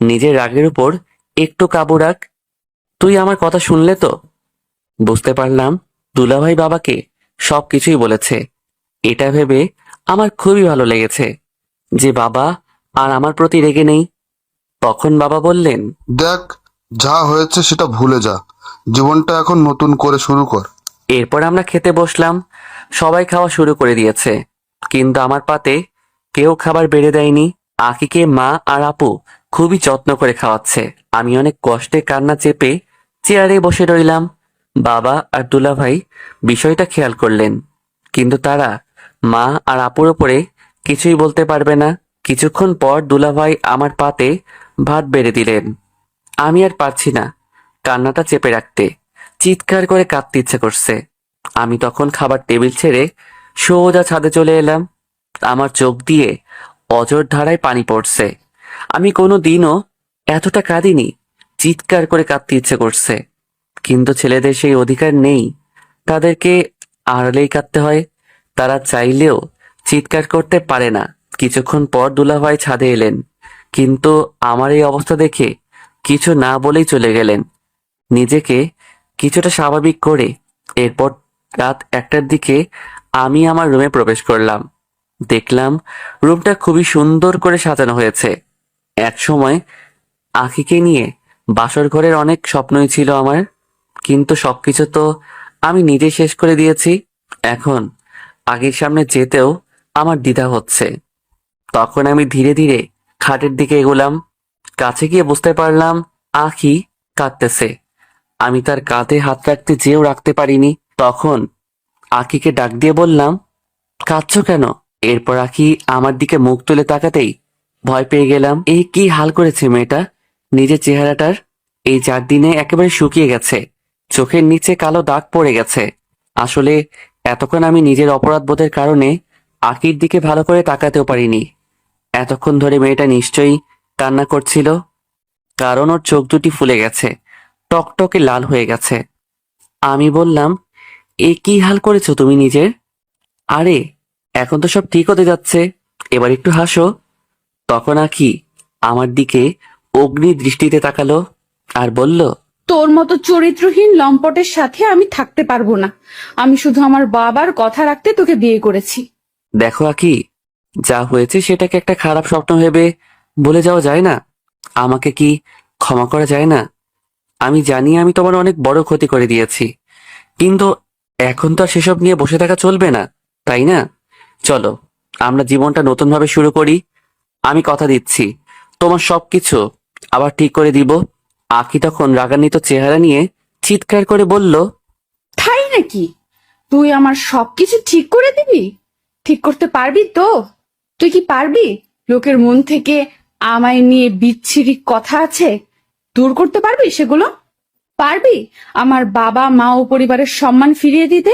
নিজের রাগের উপর একটু কাবু রাখ। তুই আমার কথা শুনলে তো? বুঝতে পারলাম দুলাভাই বাবাকে সবকিছুই বলেছে। এটা ভেবে আমার খুবই ভালো লেগেছে যে বাবা আর আমার প্রতি রেগে নেই। তখন বাবা বললেন, দেখ, যা হয়েছে সেটা ভুলে যা, জীবনটা এখন নতুন করে শুরু কর। এরপর আমরা খেতে বসলাম। সবাই খাওয়া শুরু করে দিয়েছে, কিন্তু আমার পাতে কেউ খাবার বেড়ে দেয়নি। আকিকে মা আর আপু খুবই যত্ন করে খাওয়াচ্ছে। আমি অনেক কষ্টে কান্না চেপে চেয়ারে বসে রইলাম। বাবা আর দুলাভাই বিষয়টা খেয়াল করলেন, কিন্তু তারা মা আর আপুর ওপরে কিছুই বলতে পারবে না। কিছুক্ষণ পর দুলাভাই আমার পাতে ভাত বেড়ে দিলেন। আমি আর পারছি না কান্নাটা চেপে রাখতে, চিৎকার করে কাঁদতে ইচ্ছে করছে। আমি তখন খাবার টেবিল ছেড়ে সোজা ছাদে চলে এলাম। আমার চোখ দিয়ে অঝোর ধারায় পানি পড়ছে। আমি কোনো দিনও এতটা কাঁদিনি। চিৎকার করে কাঁদতে ইচ্ছে করছে, কিন্তু ছেলেদের সেই অধিকার নেই। তাদেরকে আড়ালেই কাঁদতে হয়। তারা চাইলেও চিৎকার করতে পারে না। কিছুক্ষণ পর দুলাভাই ছাদে এলেন, কিন্তু আমার এই অবস্থা দেখে কিছু না বলেই চলে গেলেন, নিজেকে কিছুটা স্বাভাবিক করে। এরপর রাত 1টার দিকে আমি আমার রুমে প্রবেশ করলাম। দেখলাম রুমটা খুবই সুন্দর করে সাজানো হয়েছে। এক সময় আখিকে নিয়ে বাসর ঘরের অনেক স্বপ্নই ছিল আমার, কিন্তু সবকিছু তো আমি নিজে শেষ করে দিয়েছি। এখন আগের সামনে যেতেও আমার দ্বিধা হচ্ছে। তখন আমি ধীরে ধীরে খাটের দিকে এগোলাম। কাছে গিয়ে বুঝতে পারলাম আখি কাঁদতেছে। আমি তার কাঁধে হাত রাখতে যেও রাখতে পারিনি। তখন আখিকে ডাক দিয়ে বললাম, কাঁদছো কেন? এরপর আখি আমার দিকে মুখ তুলে তাকাতেই ভয় পেয়ে গেলাম। এই কি হাল করেছে মেয়েটা নিজের চেহারাটার! এই 4 দিনে একেবারে শুকিয়ে গেছে, চোখের নিচে কালো দাগ পড়ে গেছে। আসলে এতক্ষণ আমি নিজের অপরাধ বোধের কারণে আখির দিকে ভালো করে তাকাতেও পারিনি। এতক্ষণ ধরে মেয়েটা নিশ্চয়ই কান্না করছিল, কারণ ওর চোখ দুটি ফুলে গেছে, টকটকে লাল হয়ে গেছে। আমি বললাম, এ কি হাল করেছো তুমি নিজের? আরে এখন তো সব ঠিক হতে যাচ্ছে, এবার একটু হাসো। তখন আখি আমার দিকে অগ্নি দৃষ্টিতে তাকালো আর বলল, তোর মতো চরিত্রহীন লম্পটের সাথে আমি থাকতে পারবো না। আমি শুধু আমার বাবার কথা রাখতে তোকে বিয়ে করেছি। দেখো আখি, যা হয়েছে সেটাকে একটা খারাপ স্বপ্ন ভেবে ভুলে যাওয়া যায় না? আমাকে কি ক্ষমা করা যায় না? আমি জানি আমি তোমার অনেক বড় ক্ষতি করে দিয়েছি, কিন্তু এখন তো আর সেসব নিয়ে বসে থাকা চলবে না, তাই না? চলো আমরা জীবনটা নতুনভাবে শুরু করি। আমি কথা দিচ্ছি তোমার সবকিছু আবার ঠিক করে দিব। আখি তখন রাগান্বিত চেহারা নিয়ে চিৎকার করে বলল, তাই নাকি? তুই আমার সবকিছু ঠিক করে দিবি? ঠিক করতে পারবি তো? তুই কি পারবি লোকের মন থেকে আমায় নিয়ে বিচ্ছিরি কথা আছে দূর করতে পারবি সেগুলো? পারবি আমার বাবা মা ও পরিবারের সম্মান ফিরিয়ে দিতে?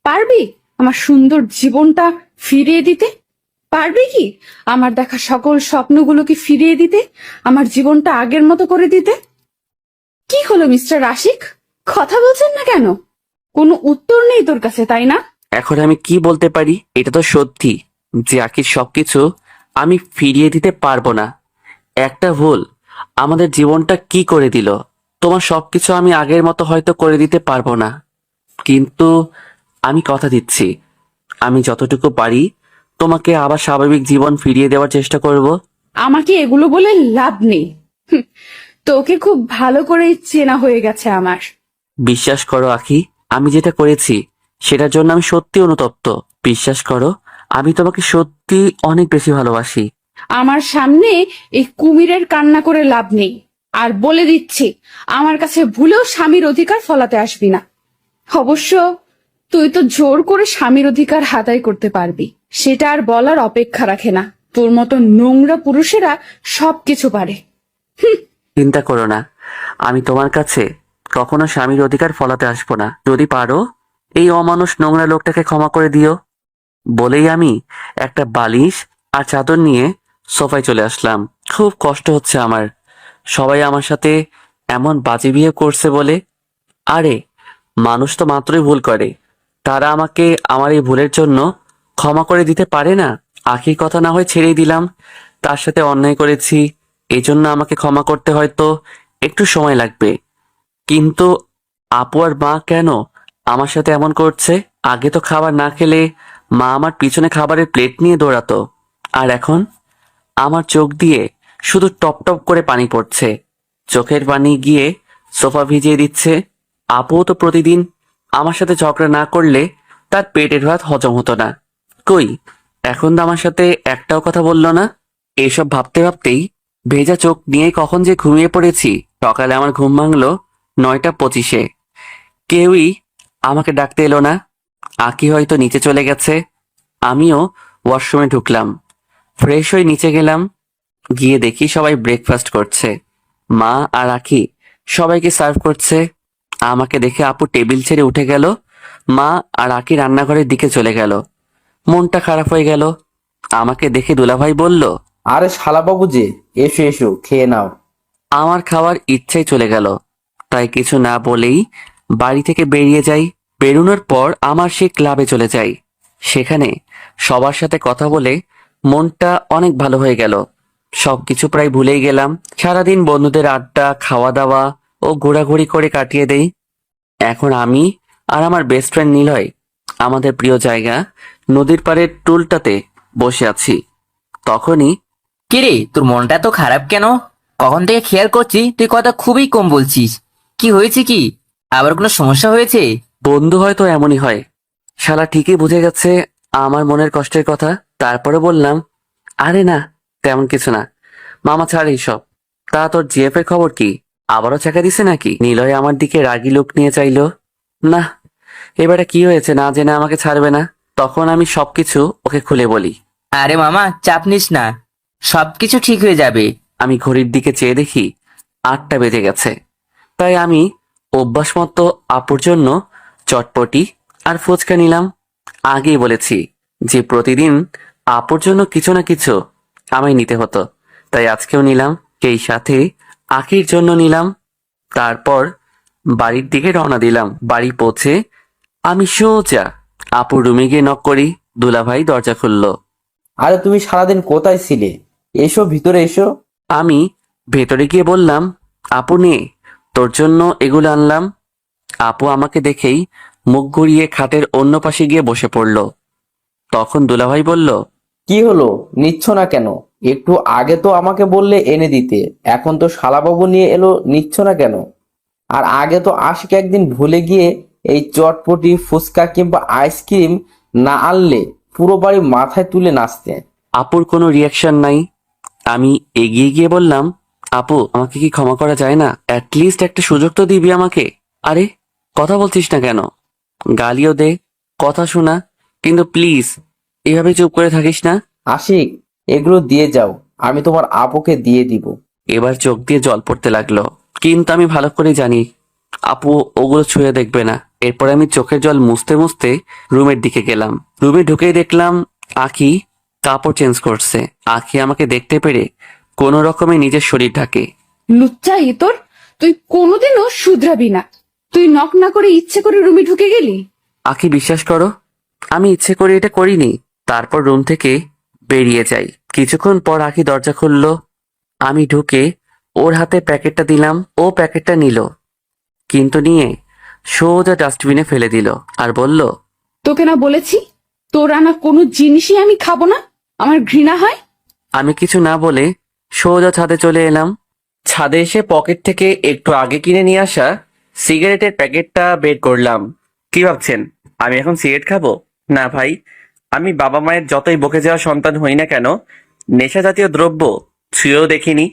পারবি আমার সুন্দর জীবনটা ফিরিয়ে দিতে? পারবি কি আমার দেখা সকল স্বপ্নগুলোকে ফিরিয়ে দিতে, আমার জীবনটা আগের মতো করে দিতে? কি হলো মিস্টার আশিক, কথা বলছেন না কেন? কোনো উত্তর নেই তোর কাছে, তাই না? এখন আমি কি বলতে পারি? এটা তো সত্যি যে আখির সবকিছু আমি ফিরিয়ে দিতে পারবো না। একটা ভুল আমাদের জীবনটা কি করে দিল। তোমার সবকিছু আমি আগের মতো হয়তো করে দিতে পারবো না, কিন্তু আমি কথা দিচ্ছি আমি যতটুকু পারি তোমাকে আবার স্বাভাবিক জীবন ফিরিয়ে দেওয়ার চেষ্টা করব। আমাকে এগুলো বলে লাভ নেই। হুঁ, তোকে খুব ভালো করেই চেনা হয়ে গেছে আমার। বিশ্বাস করো আখি, আমি যেটা করেছি সেটার জন্য আমি সত্যি অনুতপ্ত। বিশ্বাস করো, আমি তোমাকে সত্যি অনেক বেশি ভালোবাসি। আমার সামনে এই কুমিরের কান্না করে লাভ নেই। আর বলে দিচ্ছি, আমার কাছে ভুলেও স্বামীর অধিকার ফলাতে আসবি না। অবশ্য তুই তো জোর করে স্বামীর অধিকার আদায় করতে পারবি, সেটা আর বলার অপেক্ষা রাখে না। তোর মতো নোংরা পুরুষেরা সবকিছু পারে। চিন্তা করো না, আমি তোমার কাছে কখনো স্বামীর অধিকার ফলাতে আসবো না। যদি পারো এই অমানুষ নোংরা লোকটাকে ক্ষমা করে দিও। বলেই আমি একটা বালিশ আর চাদর নিয়ে সোফায় চলে আসলাম। খুব কষ্ট হচ্ছে আমার, সবাই আমার সাথে এমন বাজে বিহেভ করছে বলে। আরে মানুষ তো মাত্রই ভুল করে, তারা আমাকে আমার এই ভুলের জন্য ক্ষমা করে দিতে পারে না? আখির কথা না হয় ছেড়েই দিলাম, তার সাথে অন্যায় করেছি, এই জন্য আমাকে ক্ষমা করতে হয়তো একটু সময় লাগবে। কিন্তু আপু আর মা কেন আমার সাথে এমন করছে? আগে তো খাবার না খেলে মা আমার পিছনে খাবারের প্লেট নিয়ে দৌড়াতো, আর এখন আমার চোখ দিয়ে শুধু টপ টপ করে পানি পড়ছে। চোখের পানি গিয়ে সোফা ভিজিয়ে দিচ্ছে। আপুও তো প্রতিদিন আমার সাথে ঝগড়া না করলে তার পেটের ভাত হজম হতো না। কই, এখন তো আমার সাথে একটাও কথা বললো না। এইসব ভাবতে ভাবতেই ভেজা চোখ নিয়ে কখন যে ঘুমিয়ে পড়েছি। সকালে আমার ঘুম ভাঙলো 9টা 25-এ। কেউই আমাকে ডাকতে এলো না। আকি হয়তো নিচে চলে গেছে। আমিও ওয়াশরুমে ঢুকলাম, ফ্রেশ হয়ে নিচে গেলাম। গিয়ে দেখি সবাই ব্রেকফাস্ট করছে। মা আর আখি সবাইকে সার্ভ করছে। আমাকে দেখে আপু টেবিল ছেড়ে উঠে গেল। মা আর আখি রান্নাঘরের দিকে চলে গেল। মনটা খারাপ হয়ে গেল। আমাকে দেখে দুলাভাই বলল, আরে শালাবাবু যে, এসো এসো খেয়ে নাও। আমার খাওয়ার ইচ্ছাই চলে গেল। তাই কিছু না বলেই বাড়ি থেকে বেরিয়ে যাই। বেরোনোর পর আমার সেই ক্লাবে চলে যাই। সেখানে সবার সাথে কথা বলে মনটা অনেক ভালো হয়ে গেল। সবকিছু প্রায় ভুলেই গেলাম। সারাদিন বন্ধুদের আড্ডা, খাওয়া দাওয়া ও ঘোরাঘুরি করে কাটিয়ে দেই। এখন আমি আর আমার বেস্ট ফ্রেন্ড নিলয় আমাদের প্রিয় জায়গা নদীর পাড়ের টুলটাতে বসে আছি। তখনই কিরে, তোর মনটা তো খারাপ কেন? কখন থেকে খেয়াল করছি তুই কথা খুবই কম বলছিস। কি হয়েছে কি? আবার কোনো সমস্যা হয়েছে? বন্ধু হয়তো এমনই হয়, শালা ঠিকই বুঝে গেছে আমার মনের কষ্টের কথা। তারপরে বললাম, আরে না, তেমন কিছু না মামা, ছাড় এইসব। তা তোর জিএফ এর খবর কি? আবারও চাকা দিছে নাকি? নিলয় আমার দিকে রাগী লোক নিয়ে চাইলো। না, এবারে কি হয়েছে না জেনে আমাকে ছাড়বে না। তখন আমি সবকিছু ওকে খুলে বলি। আরে মামা, চাপ নিস না, সবকিছু ঠিক হয়ে যাবে। আমি ঘড়ির দিকে চেয়ে দেখি 8টা বেজে গেছে। তাই আমি অভ্যাস মতো আপুর জন্য চটপটি আর ফুচকা নিলাম। আগেই বলেছি যে প্রতিদিন আপুর জন্য কিছু না কিছু আমায় নিতে হতো, তাই আজকেও নিলাম। সেই সাথে আখির জন্য নিলাম। তারপর বাড়ির দিকে রওনা দিলাম। বাড়ি পৌঁছে আমি সোজা আপুর রুমে গিয়ে নক করি। দুলাভাই দরজা খুললো। আরে তুমি সারাদিন কোথায় ছিলে? এসো ভিতরে এসো। আমি ভেতরে গিয়ে বললাম, আপু নে, তোর জন্য এগুলো আনলাম। আপু আমাকে দেখেই মুখ ঘুরিয়ে খাটের অন্য পাশে গিয়ে বসে পড়ল। তখন দুলাভাই বলল, কি হলো, নিচ্ছ না কেন? একটু আগে তো আমাকে বললে এনে দিতে, এখন তো শালাবাবু নিয়ে এলো, নিচ্ছ না কেন? আর আগে তো আশিক একদিন ভুলে গিয়ে এই চটপটি ফুচকা কিংবা আইসক্রিম না আনলে পুরো বাড়ি মাথায় তুলে নাচতে। আপুর কোনো রিয়াকশন নাই। আমি এগিয়ে গিয়ে বললাম, আপু আমাকে কি ক্ষমা করা যায় না? অ্যাটলিস্ট একটা সুযোগ তো দিবি আমাকে। আরে কথা বলছিস না কেন? গালিও দে, কথা শোনা, কিন্তু প্লিজ এভাবে চুপ করে থাকিস না। আশিক, এগুলো দিয়ে যাও, আমি তোমার আপুকে দিয়ে দিব। এবার চোখ দিয়ে জল পড়তে লাগলো, কিন্তু আমি ভালো করে জানি আপু ওগুলো ছুঁয়ে দেখবে না। এরপর আমি চোখের জল মুছতে মুছতে রুমের দিকে গেলাম। রুমে ঢুকেই দেখলাম আখি কাপড় চেঞ্জ করছে। আখি আমাকে দেখতে পেরে কোনো রকমে নিজের শরীর ঢাকে। লুচ্চা ইতর, তুই কোনোদিনও শুধরাবি না। তুই নক না করে ইচ্ছে করে রুমে ঢুকে গেলি। আখি বিশ্বাস করো, আমি ইচ্ছে করে এটা করিনি। তারপর রুম থেকে বেরিয়ে যাই। কিছুক্ষণ পর আখি দরজা খুললো। আমি ঢুকে ওর হাতে প্যাকেটটা দিলাম। ও প্যাকেটটা নিল, কিন্তু নিয়ে সোজা ডাস্টবিনে ফেলে দিল আর বলল, তোকে না বলেছি তোর আনা কোনো জিনিসই আমি খাবো না, আমার ঘৃণা হয়। আমি কিছু না বলে সোজা ছাদে চলে এলাম। ছাদে এসে পকেট থেকে একটু আগে কিনে নিয়ে আসা সিগারেটের প্যাকেটটা বের করলাম। কি ভাবছেন আমি এখন সিগারেট খাবো? না ভাই, আমি বাবা মায়ের যতই বকে যাওয়া সন্তান হই না কেন, নেশা জাতীয় দ্রব্য ছুঁয়েও দেখিনি।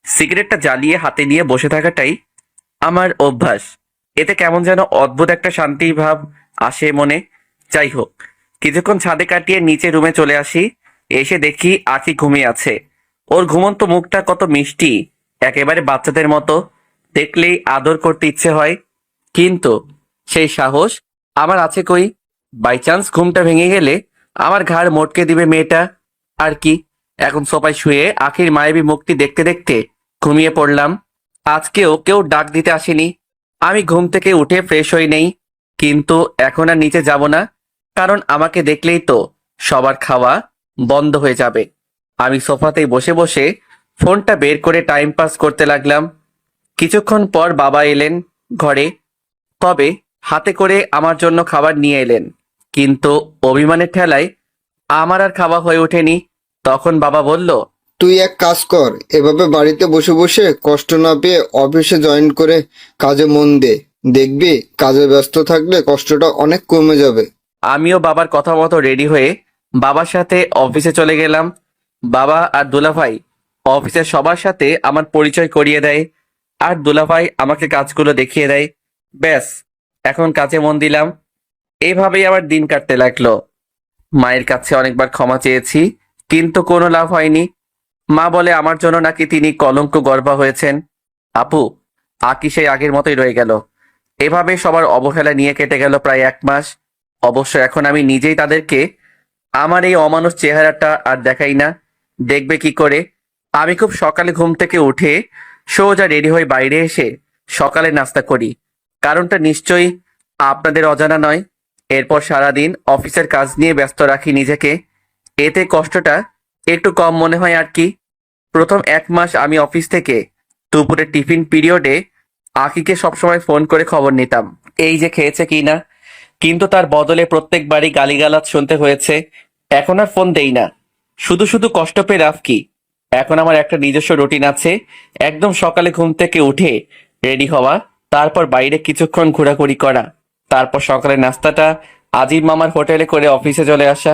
সিগারেটটা জ্বালিয়ে হাতে নিয়ে বসে থাকাটাই আমার অভ্যাস। এতে কেমন যেন অদ্ভুত একটা শান্তির ভাব আসে মনে। যাই হোক, কিছুক্ষণ ছাদে কাটিয়ে নিচে রুমে চলে আসি। এসে দেখি আখি ঘুমিয়ে আছে। ওর ঘুমন্ত মুখটা কত মিষ্টি, একেবারে বাচ্চাদের মতো, দেখলেই আদর করতে ইচ্ছে হয়। কিন্তু সেই সাহস আমার আছে কই? বাই চান্স ঘুমটা ভেঙে গেলে আমার ঘাড় মটকে দিবে মেয়েটা। আর কি, এখন সোফায় শুয়ে আখির মায়াবী মুখটি দেখতে দেখতে ঘুমিয়ে পড়লাম। আজকেও কেউ ডাক দিতে আসেনি। আমি ঘুম থেকে উঠে ফ্রেশ হই নেই, কিন্তু এখন আর নিচে যাব না, কারণ আমাকে দেখলেই তো সবার খাওয়া বন্ধ হয়ে যাবে। আমি সোফাতেই বসে বসে ফোনটা বের করে টাইম পাস করতে লাগলাম। কিছুক্ষণ পর বাবা এলেন ঘরে, তবে হাতে করে আমার জন্য খাবার নিয়ে এলেন, কিন্তু অভিমানের ঠেলায় আমার আর খাওয়া হয়ে ওঠেনি। তখন বাবা বলল, তুই এক কাজ কর, এভাবে বাড়িতে বসে বসে কষ্ট না পেয়ে অফিসে জয়েন করে কাজে মন দে। দেখবি কাজে ব্যস্ত থাকলে কষ্টটা অনেক কমে যাবে। আমিও বাবার কথা মতো রেডি হয়ে বাবার সাথে অফিসে চলে গেলাম। বাবা আর দুলাভাই অফিসের সবার সাথে আমার পরিচয় করিয়ে দেয়, আর দুলাভাই আমাকে কাজগুলো দেখিয়ে দেয়। ব্যাস, এখন কাজে মন দিলাম। এইভাবেই আমার দিন কাটতে লাগলো। মায়ের কাছে অনেকবার ক্ষমা চেয়েছি, কিন্তু কোনো লাভ হয়নি। মা বলে আমার জন্য নাকি তিনি কলঙ্ক গর্ভা হয়েছেন। আপু, আকি সেই আগের মতোই রয়ে গেল। এভাবে সবার অবহেলা নিয়ে কেটে গেল প্রায় 1 মাস। অবশ্য এখন আমি নিজেই তাদেরকে আমার এই অমানুষ চেহারাটা আর দেখাই না। দেখবে কি করে? আমি খুব সকালে ঘুম থেকে উঠে সোজা রেডি হয়ে বাইরে এসে সকালে নাস্তা করি। কারণটা নিশ্চয়ই আপনাদের অজানা নয়। এরপর সারাদিন অফিসের কাজ নিয়ে ব্যস্ত রাখি নিজেকে, এতে কষ্টটা একটু কম মনে হয় আর কি। প্রথম 1 মাস আমি অফিস থেকে দুপুরে টিফিন পিরিয়ডে আকিকে সবসময় ফোন করে খবর নিতাম, এই যে খেয়েছে কিনা, কিন্তু তার বদলে প্রত্যেকবারই গালিগালাজ শুনতে হয়েছে। এখন আর ফোন দেই না, শুধু শুধু কষ্ট পেয়ে লাভ কি? এখন আমার একটা নিজস্ব রুটিন আছে। একদম সকালে ঘুম থেকে উঠে রেডি হওয়া, তারপর বাইরে কিছুক্ষণ ঘোরাঘুরি করা, তারপর সকালে নাস্তাটা আজিম মামার হোটেলে করে অফিসে চলে আসা,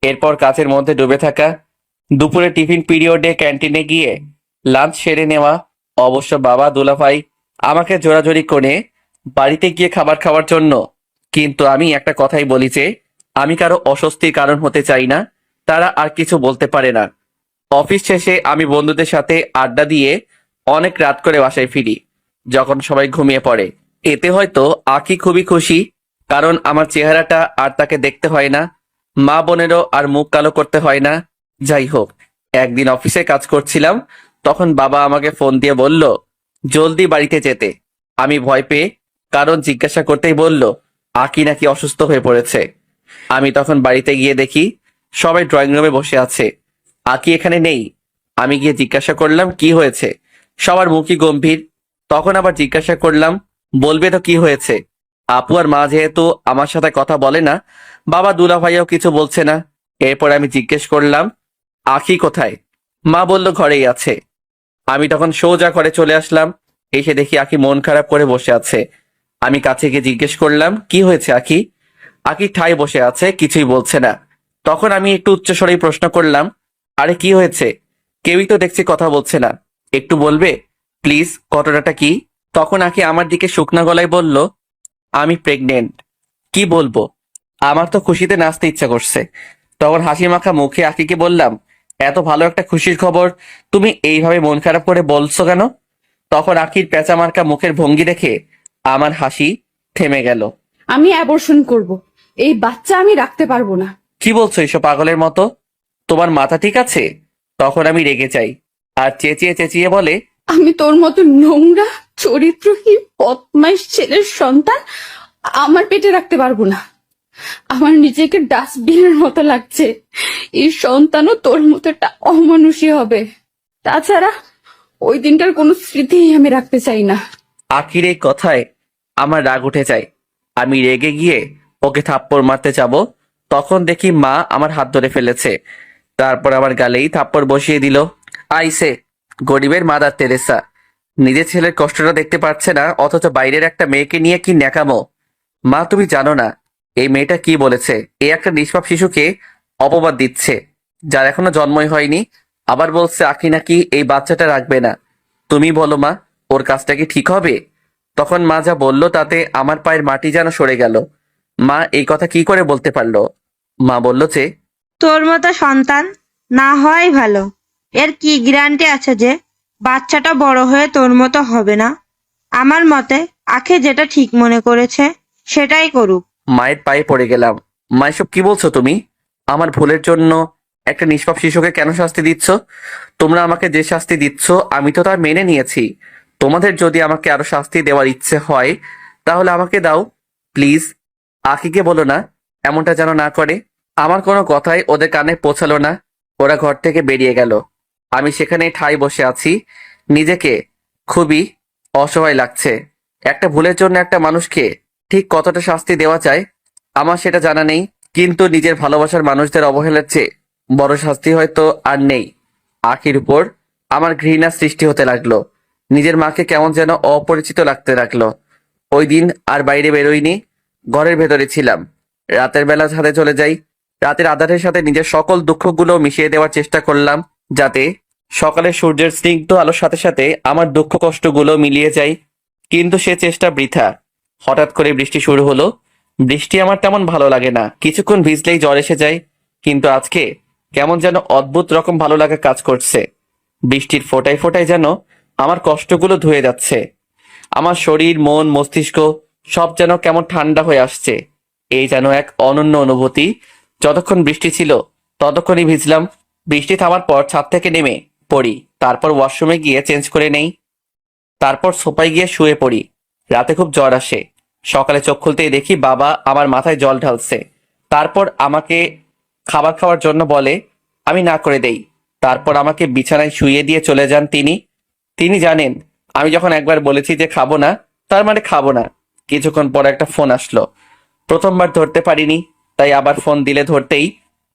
এরপর কাজের মধ্যে ডুবে থাকা, দুপুরে টিফিন পিরিয়ডে ক্যান্টিনে গিয়ে লাঞ্চ সেরে নেওয়া। অবশ্য বাবা দুলাভাই আমাকে জোরাজোরি করে বাড়িতে গিয়ে খাবার খাওয়ার জন্য, কিন্তু আমি একটা কথাই বলি যে আমি কারো অস্বস্তির কারণ হতে চাই না। তারা আর কিছু বলতে পারে না। অফিস শেষে আমি বন্ধুদের সাথে আড্ডা দিয়ে অনেক রাত করে বাসায় ফিরি, যখন সবাই ঘুমিয়ে পড়ে। এতে হয়তো আঁখি খুবই খুশি, কারণ আমার চেহারাটা আর তাকে দেখতে হয় না, মা বোনেরও আর মুখ কালো করতে হয় না। যাই হোক, একদিন অফিসে কাজ করছিলাম, তখন বাবা আমাকে ফোন দিয়ে বলল জলদি বাড়িতে যেতে। আমি ভয় পেয়ে কারণ জিজ্ঞাসা করতেই বলল আঁকি নাকি অসুস্থ হয়ে পড়েছে। আমি তখন বাড়িতে গিয়ে দেখি সবাই ড্রয়িং রুমে বসে আছে, আঁকি এখানে নেই। আমি গিয়ে জিজ্ঞাসা করলাম কি হয়েছে, সবার মুখই গম্ভীর। তখন আবার জিজ্ঞাসা করলাম বলবে তো কি হয়েছে। আপু আর মা যেহেতু আমার সাথে কথা বলে না, বাবা দুলা ভাইয়াও কিছু বলছে না। এরপর আমি জিজ্ঞেস করলাম আঁকি কোথায়? মা বলল ঘরেই আছে। আমি তখন সোজা ঘরে চলে আসলাম। এসে দেখি আঁকি মন খারাপ করে বসে আছে। আমি কাছে গিয়ে জিজ্ঞেস করলাম কি হয়েছে আঁকি? আঁকি ঠায় বসে আছে, কিছুই বলছে না। তখন আমি একটু উচ্চস্বরেই প্রশ্ন করলাম আরে কি হয়েছে? কেউই তো দেখছি কথা বলছে না, একটু বলবে প্লিজ ঘটনাটা কি? তখন আঁকি আমার দিকে শুকনা গলায় বলল আমি প্রেগনেন্ট। কি বলবো, আমার তো খুশিতে নাচতে ইচ্ছা করছে। তখন হাসি মাখা মুখে আঁকিকে বললাম এত ভালো একটা খুশির খবর তুমি এইভাবে মন খারাপ করে বলছো কেন? তখন আঁকির পেঁচা মার্কা মুখের ভঙ্গি দেখে আমার হাসি থেমে গেল। আমি অ্যাবর্শন করব। এই বাচ্চা আমি রাখতে পারবো না। কি বলছো এইসব পাগলের মতো? তোমার মাথা ঠিক আছে? তখন আমি রেগে যাই আর চেঁচিয়ে চেঁচিয়ে বলে আমি তোর মতো নোংরা চরিত্রহীন বদমাইশ ছেলের সন্তান আমার পেটে রাখতে পারবো না। আমার নিজেকে ডাস্টবিনের মতো লাগছে। এই সন্তানও তোর মতো একটা অমানুষই হবে। তাছাড়া ওই দিনটার কোনো স্মৃতিই আমি রাখতে চাই না। আখির এই কথায় আমার রাগ উঠে যায়। আমি রেগে গিয়ে ওকে থাপ্পড় মারতে যাব, তখন দেখি মা আমার হাত ধরে ফেলেছে। তারপর আমার গালেই থাপ্পড় বসিয়ে দিল। আইসে গরিবের মাদার তেরেসা, নিজের ছেলের কষ্টটা দেখতে পাচ্ছে না, অথচ বাইরের একটা মেয়েকে নিয়ে কি ন্যাকামো। মা তুমি জানো না এই মেয়েটা কি বলেছে? এই একটা নিষ্পাপ শিশুকে অপবাদ দিচ্ছে, যার এখনো জন্মই হয়নি। আবার বলছে আখি নাকি এই বাচ্চাটা রাখবে না। তুমি বলো মা, ওর কাজটা কি ঠিক হবে? তখন মা যা বলল তাতে আমার পায়ের মাটি যেন সরে গেল। মা এই কথা কি করে বলতে পারলো? মা বলল যে তোর মতো সন্তান না হয় ভালো। এর কি গ্যারান্টি আছে যে বাচ্চাটা বড় হয়ে তোর মতো হবে না? আমার মতে আখে যেটা ঠিক মনে করেছে সেটাই করুক। মায়ের পায়ে পড়ে গেলাম। মা, এসব কি বলছো তুমি? আমার ভুলের জন্য একটা নিষ্পাপ শিশুকে কেন শাস্তি দিচ্ছ? তোমরা আমাকে যে শাস্তি দিচ্ছ আমি তো তার মেনে নিয়েছি। তোমাদের যদি আমাকে আরো শাস্তি দেওয়ার ইচ্ছে হয় তাহলে আমাকে দাও, প্লিজ। আখিকে বলো না এমনটা যেন না করে। আমার কোনো কথাই ওদের কানে পৌঁছালো না। ওরা ঘর থেকে বেরিয়ে গেল। আমি সেখানে ঠাই বসে আছি। নিজেকে খুবই অসহায় লাগছে। একটা ভুলের জন্য একটা মানুষকে ঠিক কতটা শাস্তি দেওয়া যায় আমার সেটা জানা নেই, কিন্তু নিজের ভালোবাসার মানুষদের অবহেলার চেয়ে বড় শাস্তি হয়তো আর নেই। আখির উপর আমার ঘৃণা সৃষ্টি হতে লাগলো। নিজের মাকে কেমন যেন অপরিচিত লাগতে লাগলো। ওই দিন আর বাইরে বেরোইনি, ঘরের ভেতরে ছিলাম। রাতের বেলা ছাদে চলে যাই। রাতের আঁধারের সাথে নিজের সকল দুঃখগুলো মিশিয়ে দেওয়ার চেষ্টা করলাম, যাতে সকালে সূর্যের স্নিগ্ধ আলোর সাথে সাথে আমার দুঃখ কষ্টগুলো মিলিয়ে যায়। কিন্তু সে চেষ্টা বৃথা। হঠাৎ করে বৃষ্টি শুরু হলো। বৃষ্টি আমার তেমন ভালো লাগে না, কিছুক্ষণ ভিজলেই জ্বর এসে যায়। কিন্তু আজকে কেমন যেন অদ্ভুত রকম ভালো লাগা কাজ করছে। বৃষ্টির ফোঁটায় ফোঁটায় যেন আমার কষ্টগুলো ধুয়ে যাচ্ছে। আমার শরীর, মন, মস্তিষ্ক সব যেন কেমন ঠান্ডা হয়ে আসছে। এই যেন এক অনন্য অনুভূতি। যতক্ষণ বৃষ্টি ছিল ততক্ষণই ভিজলাম। বৃষ্টি থামার পর ছাদ থেকে নেমে পড়ি, তারপর ওয়াশরুমে গিয়ে চেঞ্জ করে নেই, তারপর সোফায় গিয়ে শুয়ে পড়ি। রাতে খুব জ্বর আসে। সকালে চোখ খুলতেই দেখি বাবা আমার মাথায় জল ঢালছে। তারপর আমাকে খাবার খাওয়ার জন্য বলে, আমি না করে দেই। তারপর আমাকে বিছানায় শুইয়ে দিয়ে চলে যান তিনি। তিনি জানেন আমি যখন একবার বলেছি যে খাবো না, তার মানে খাবো না। কিছুক্ষণ পর একটা ফোন আসলো। প্রথমবার ধরতে পারিনি, তাই আবার ফোন দিলে ধরতেই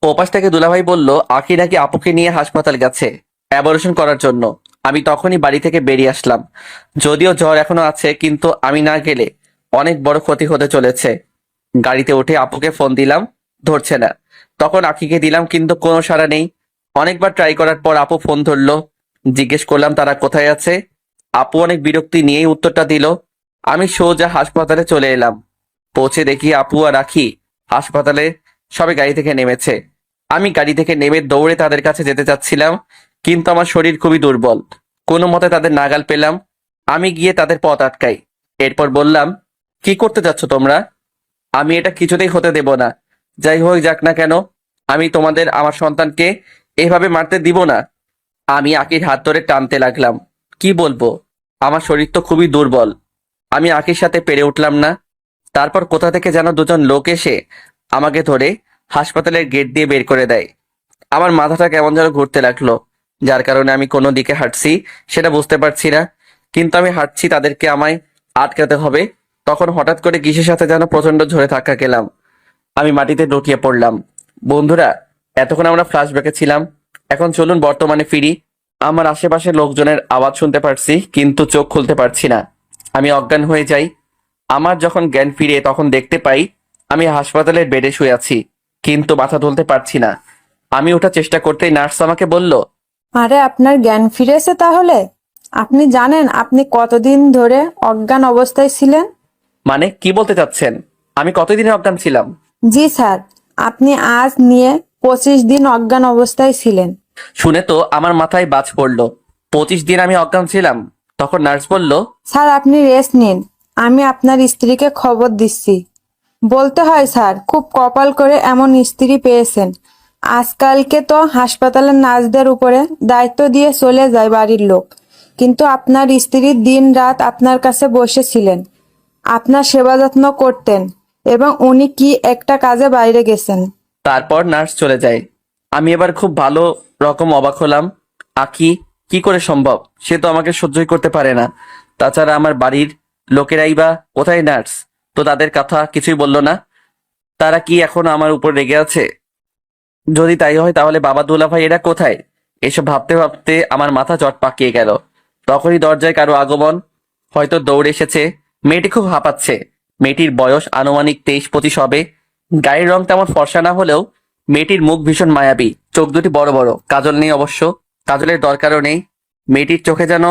ওপাশ থেকে দুলাভাই বলল আখি নাকি আপুকে নিয়ে হাসপাতাল গেছে অ্যাবর্শন করার জন্য। আমি তখনই বাড়ি থেকে বেরিয়ে আসলাম। যদিও জ্বর এখনো আছে, কিন্তু আমি না গেলে অনেক বড় ক্ষতি হতে চলেছে। গাড়িতে উঠে আপুকে ফোন দিলাম, ধরছে না। তখন আখিকে দিলাম, কিন্তু কোনো সাড়া নেই। অনেকবার ট্রাই করার পর আপু ফোন ধরলো। জিজ্ঞেস করলাম তারা কোথায় আছে। আপু অনেক বিরক্তি নিয়েই উত্তরটা দিল। আমি সোজা হাসপাতালে চলে এলাম। পৌঁছে দেখি আপু আর আখি হাসপাতালে সবে গাড়ি থেকে নেমেছে। আমি গাড়ি থেকে নেমে দৌড়ে তাদের কাছে যেতে চাচ্ছিলাম, কিন্তু আমার শরীর খুবই দুর্বল। কোনো মতে তাদের নাগাল পেলাম। আমি গিয়ে তাদের পথ আটকাই। এরপর বললাম, কি করতে যাচ্ছ তোমরা? আমি এটা কিছুতেই হতে দেব না। যাই হোক যাক না কেন, আমি তোমাদের আমার সন্তানকে এভাবে মারতে দিব না। আমি আকির হাত ধরে টানতে লাগলাম। কি বলবো, আমার শরীর তো খুবই দুর্বল। আমি আকির সাথে পেরে উঠলাম না। তারপর কোথা থেকে যেন দুজন লোক এসে আমাকে ধরে হাসপাতালের গেট দিয়ে বের করে দেয়। আমার মাথাটা কেমন যেন ঘুরতে লাগলো, যার কারণে আমি কোনো দিকে হাঁটছি সেটা বুঝতে পারছি না। কিন্তু আমি হাঁটছি, তাদেরকে আমায় আটকাতে হবে। তখন হঠাৎ করে কিসের সাথে যেন প্রচন্ড ঝরে ধাক্কা খেলাম। আমি মাটিতে লুটিয়ে পড়লাম। বন্ধুরা, এতক্ষণ আমরা ফ্ল্যাশব্যাকে ছিলাম, এখন চলুন বর্তমানে ফিরি। আমার আশেপাশে লোকজনের আওয়াজ শুনতে পারছি, কিন্তু চোখ খুলতে পারছি না। আমি অজ্ঞান হয়ে যাই। আমার যখন জ্ঞান ফিরে তখন দেখতে পাই আমি হাসপাতালের বেডে শুয়ে আছি, কিন্তু মাথা তুলতে পারছি না। আমি ওঠার চেষ্টা করতেই নার্স আমাকে বলল, আরে আপনার জ্ঞান ফিরেছে তাহলে? আপনি জানেন আপনি কতদিন ধরে অজ্ঞান অবস্থায় ছিলেন? মানে কি বলতে চাচ্ছেন? আমি কতদিনে অজ্ঞান ছিলাম? জি স্যার, আপনি আজ নিয়ে 25 দিন অজ্ঞান অবস্থায় ছিলেন। শুনে তো আমার মাথায় বাজ পড়লো। 25 দিন আমি অজ্ঞান ছিলাম? তখন নার্স বলল, স্যার আপনি রেস্ট নিন, আমি আপনার স্ত্রীকে খবর দিচ্ছি। বলতে হয় স্যার, খুব কপাল করে এমন স্ত্রী পেয়েছেন। আজকালকে তো হাসপাতালের নার্সদের উপরে দায়িত্ব দিয়ে চলে যায় বাড়ির লোক, কিন্তু আপনার স্ত্রী দিন রাত আপনার কাছে বসেছিলেন, আপনার সেবা যত্ন করতেন, এবং উনি কি একটা কাজে বাইরে গেছেন। তারপর নার্স চলে যায়। আমি এবার খুব ভালো রকম অবাক হলাম। আখি কি করে সম্ভব? সে তো আমাকে সহ্যই করতে পারে না। তাছাড়া আমার বাড়ির লোকেরাই বা কোথায়? নার্স তো তাদের কথা কিছুই বলল না। তারা কি এখন আমার উপর রেগে আছে? যদি তাই হয় তাহলে বাবা, দুলা ভাই এরা কোথায়? এসব ভাবতে ভাবতে আমার মাথা চট পাকিয়ে গেল। তখনই দরজায় কারো আগমন। হয়তো দৌড়ে এসেছে। মেয়েটি খুব হাঁপাচ্ছে। মেয়েটির বয়স আনুমানিক 23-25 হবে। গায়ের রং তেমন ফর্সা না হলেও মেয়েটির মুখ ভীষণ মায়াবী, চোখ দুটি বড় বড়। কাজল নেই অবশ্য, কাজলের দরকারও নেই। মেয়েটির চোখে যেন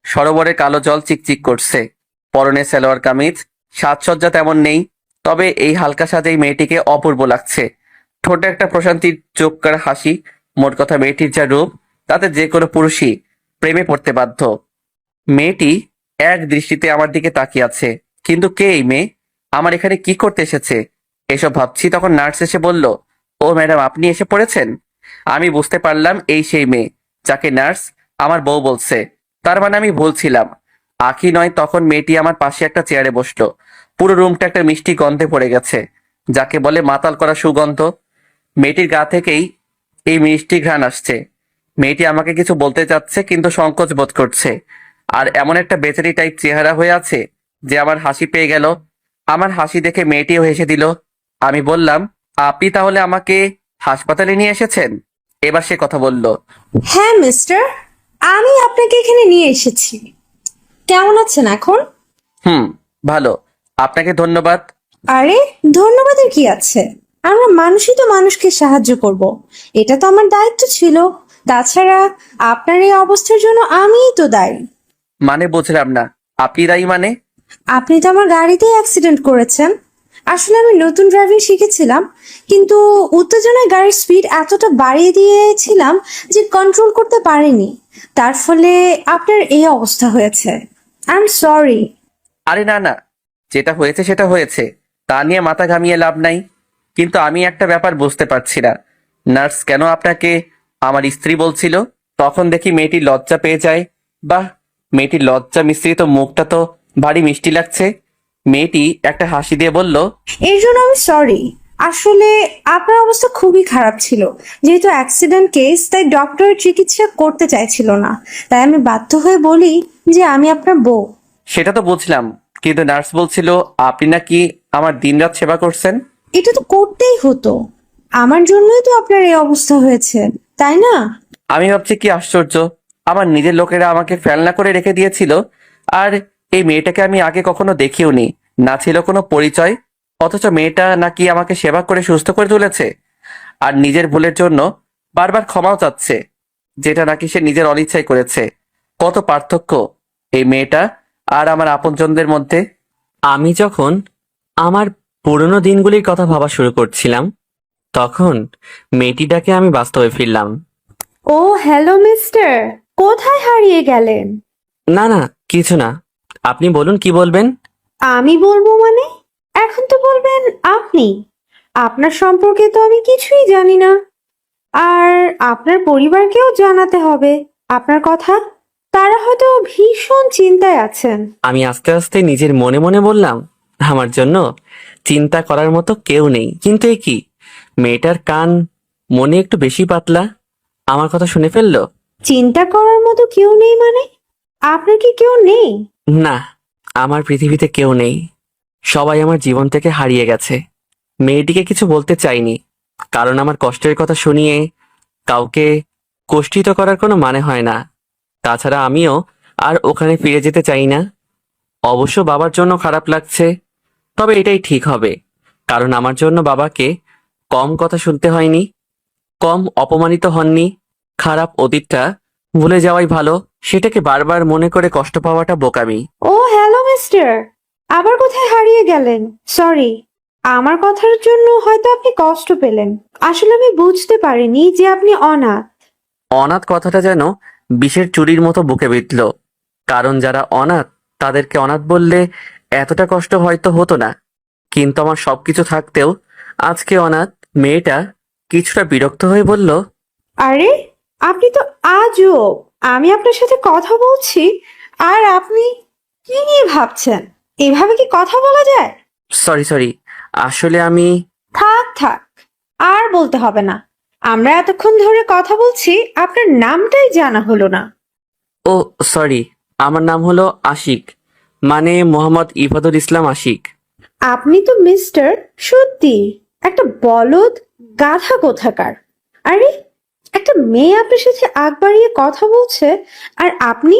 সরোবরে কালো জল চিকচিক করছে। পরনে সালোয়ার কামিজ, সাজসজ্জা তেমন নেই, তবে এই হালকা সাজেই মেয়েটিকে অপূর্ব লাগছে। ঠোঁটে একটা প্রশান্তির চোখকার হাসি, মোট কথা মেয়েটির যা রূপ, তাতে যে কোনো পুরুষই প্রেমে পড়তে বাধ্য। মেয়েটি এক দৃষ্টিতে আমার দিকে তাকিয়ে আছে। কিন্তু কে এই মেয়ে? আমার এখানে কি করতে এসেছে? এসব ভাবছি, তখন নার্স এসে বলল, ও ম্যাডাম, আপনি এসে পড়েছেন। আমি বুঝতে পারলাম এই সেই মেয়ে যাকে নার্স আমার বউ বলছে। তার মানে আমি ভুল ছিলাম, আঁখি নয়। তখন মেয়েটি আমার পাশে একটা চেয়ারে বসলো। পুরো রুমটা একটা মিষ্টি গন্ধে পড়ে গেছে, যাকে বলে মাতাল করা সুগন্ধ। মেয়েটির গা থেকেই এই মিষ্টি ঘ্রাণ আসছে। মেয়েটি আমাকে কিছু বলতে চাচ্ছে, কিন্তু সংকোচ বোধ করছে। আর এমন একটা বেচারি টাইপ চেহারা হয়ে আছে যে আমার হাসি পেয়ে গেল। আমার হাসি দেখে মেয়েটিও হেসে দিল। আমি বললাম, আপনি তাহলে আমাকে হাসপাতালে নিয়ে এসেছেন? এবার সে কথা বলল। হ্যাঁ মিস্টার, আমি আপনাকে এখানে নিয়ে এসেছি। কেমন আছেন এখন? ভালো, আপনাকে ধন্যবাদ। আরে ধন্যবাদের কি আছে? আমরা মানুষই তো মানুষকে সাহায্য করব, এটা তো আমার দায়িত্ব ছিল। তাছাড়া আপনার এই অবস্থার জন্য আমিই তো দায়ী। মানে বুঝলাম না, আপনি দায়ী মানে? আপনি তো আমার গাড়িতেই অ্যাক্সিডেন্ট করেছেন। আসলে আমি নতুন ড্রাইভিং শিখেছিলাম, কিন্তু উত্তেজনায় গাড়ির স্পিড এতটা বাড়িয়ে দিয়েছিলাম যে কন্ট্রোল করতে পারিনি। তার ফলে আপনার এই অবস্থা হয়েছে। I am sorry. আরে না না, যেটা হয়েছে সেটা হয়েছে, তা নিয়ে মাথা ঘামিয়ে লাভ নাই। কিন্তু আমি একটা ব্যাপার বুঝতে পারছি না, নার্স কেন আপনাকে আমার স্ত্রী বলছিল? তখন দেখি মেয়েটি লজ্জা পেয়ে যায়। বাহ, মেয়েটির লজ্জা মিশ্রিত মুখটা তো ভারী মিষ্টি লাগছে। মেয়েটি একটা হাসি দিয়ে বলল, এর জন্য আমি সরি। আসলে আপনার অবস্থা খুবই খারাপ ছিল। যেহেতু অ্যাক্সিডেন্ট কেস, তাই ডক্টর চিকিৎসা করতে চাইছিল না। তাই আমি বাধ্য হয়ে বলি যে আমি আপনার বউ। সেটা তো বুঝলাম, কিন্তু নার্স বলছিল আপনি নাকি আমার দিনরাত সেবা করছেন। এটা তো করতেই হতো, আমার জন্যই তো আপনার এই অবস্থা হয়েছে, তাই না? আমি ভাবছি কি আশ্চর্য, আমার নিজের লোকেরা আমাকে ফেলনা করে রেখে দিয়েছিল। আর এই মেয়েটাকে আমি আগে কখনো দেখিও নি, না ছিল কোনো পরিচয়। অথচ মেয়েটা নাকি আমাকে সেবা করে সুস্থ করে তুলেছে, আর নিজের ভুলের জন্য বারবার ক্ষমাও চাচ্ছে, যেটা নাকি সে নিজের অনিচ্ছায় করেছে। কত পার্থক্য এই মেয়েটা আর আমার আপনজনদের মধ্যে। আমি যখন আমার পুরনো দিনগুলির কথা ভাবা শুরু করছিলাম, তখন মেয়েটিটাকে আমি বাস্তবে ফিরলাম। ও হ্যালো মিস্টার, কোথায় হারিয়ে গেলেন? না না, কিছু না, আপনি বলুন কি বলবেন। আমি বলবো মানে? এখন তো বলবেন আপনি। আপনার সম্পর্কে তো আমি কিছুই জানি না। আর আপনার পরিবারকেও জানাতে হবে আপনার কথা। তারা হয়তো ভীষণ চিন্তায় আছেন। আমি আস্তে আস্তে নিজের মনে মনে বললাম, আমার জন্য চিন্তা করার মতো কেউ নেই। কিন্তু এ কি, মেয়েটার কান মনে একটু বেশি পাতলা, আমার কথা শুনে ফেললো। চিন্তা করার মতো কেউ নেই মানে? আপনার কি কেউ নেই? না, আমার পৃথিবীতে কেউ নেই, সবাই আমার জীবন থেকে হারিয়ে গেছে। মেয়েটিকে কিছু বলতে চাইনি, কারণ আমার কষ্টের কথা শুনিয়ে কাউকে কষ্টিত করার কোনো মানে হয় না। তাছাড়া আমিও আর ওখানে ফিরে যেতে চাই না। অবশ্য বাবার জন্য খারাপ লাগছে, তবে এটাই ঠিক হবে, কারণ আমার জন্য বাবাকে কম কথা শুনতে হয়নি, কম অপমানিত হননি। খারাপ অতীতটা ভুলে যাওয়াই ভালো, সেটাকে বারবার মনে করে কষ্ট পাওয়াটা বোকামি। ও হ্যালো মিস্টার, আবার কোথায় হারিয়ে গেলেন? সরি, আমার কথার জন্য হয়তো আপনি কষ্ট পেলেন। আসলে আমি বুঝতে পারিনি যে আপনি অনাথ। অনাথ কথাটা যেন বিষের চুরির মতো বুকে বিঁধল, কারণ যারা অনাথ তাদেরকে অনাথ বললে এতটা কষ্ট হয়তো হতো না। কিন্তু আমার সবকিছু থাকতেও আজকে অনাথ। মেয়েটা কিছুটা বিরক্ত হয়ে বলল, আরে আপনি তো আজব। আমি আপনার সাথে কথা বলছি আর আপনি কি নিয়ে ভাবছেন? এভাবে কি কথা বলা যায়? সরি সরি, আসলে আমি। থাক থাক, আর বলতে হবে না। আমরা এতক্ষণ ধরে কথা বলছি, আপনার নামটাই জানা হলো না। ও সরি, আমার নাম হলো আশিক, মানে মোহাম্মদ ইফাদুল ইসলাম আশিক। আপনি তো মিস্টার সত্যি একটা বলদ গাধা কোথাকার। আরে একটা মেয়ে আপনার সাথে আগ বাড়িয়ে কথা বলছে আর আপনি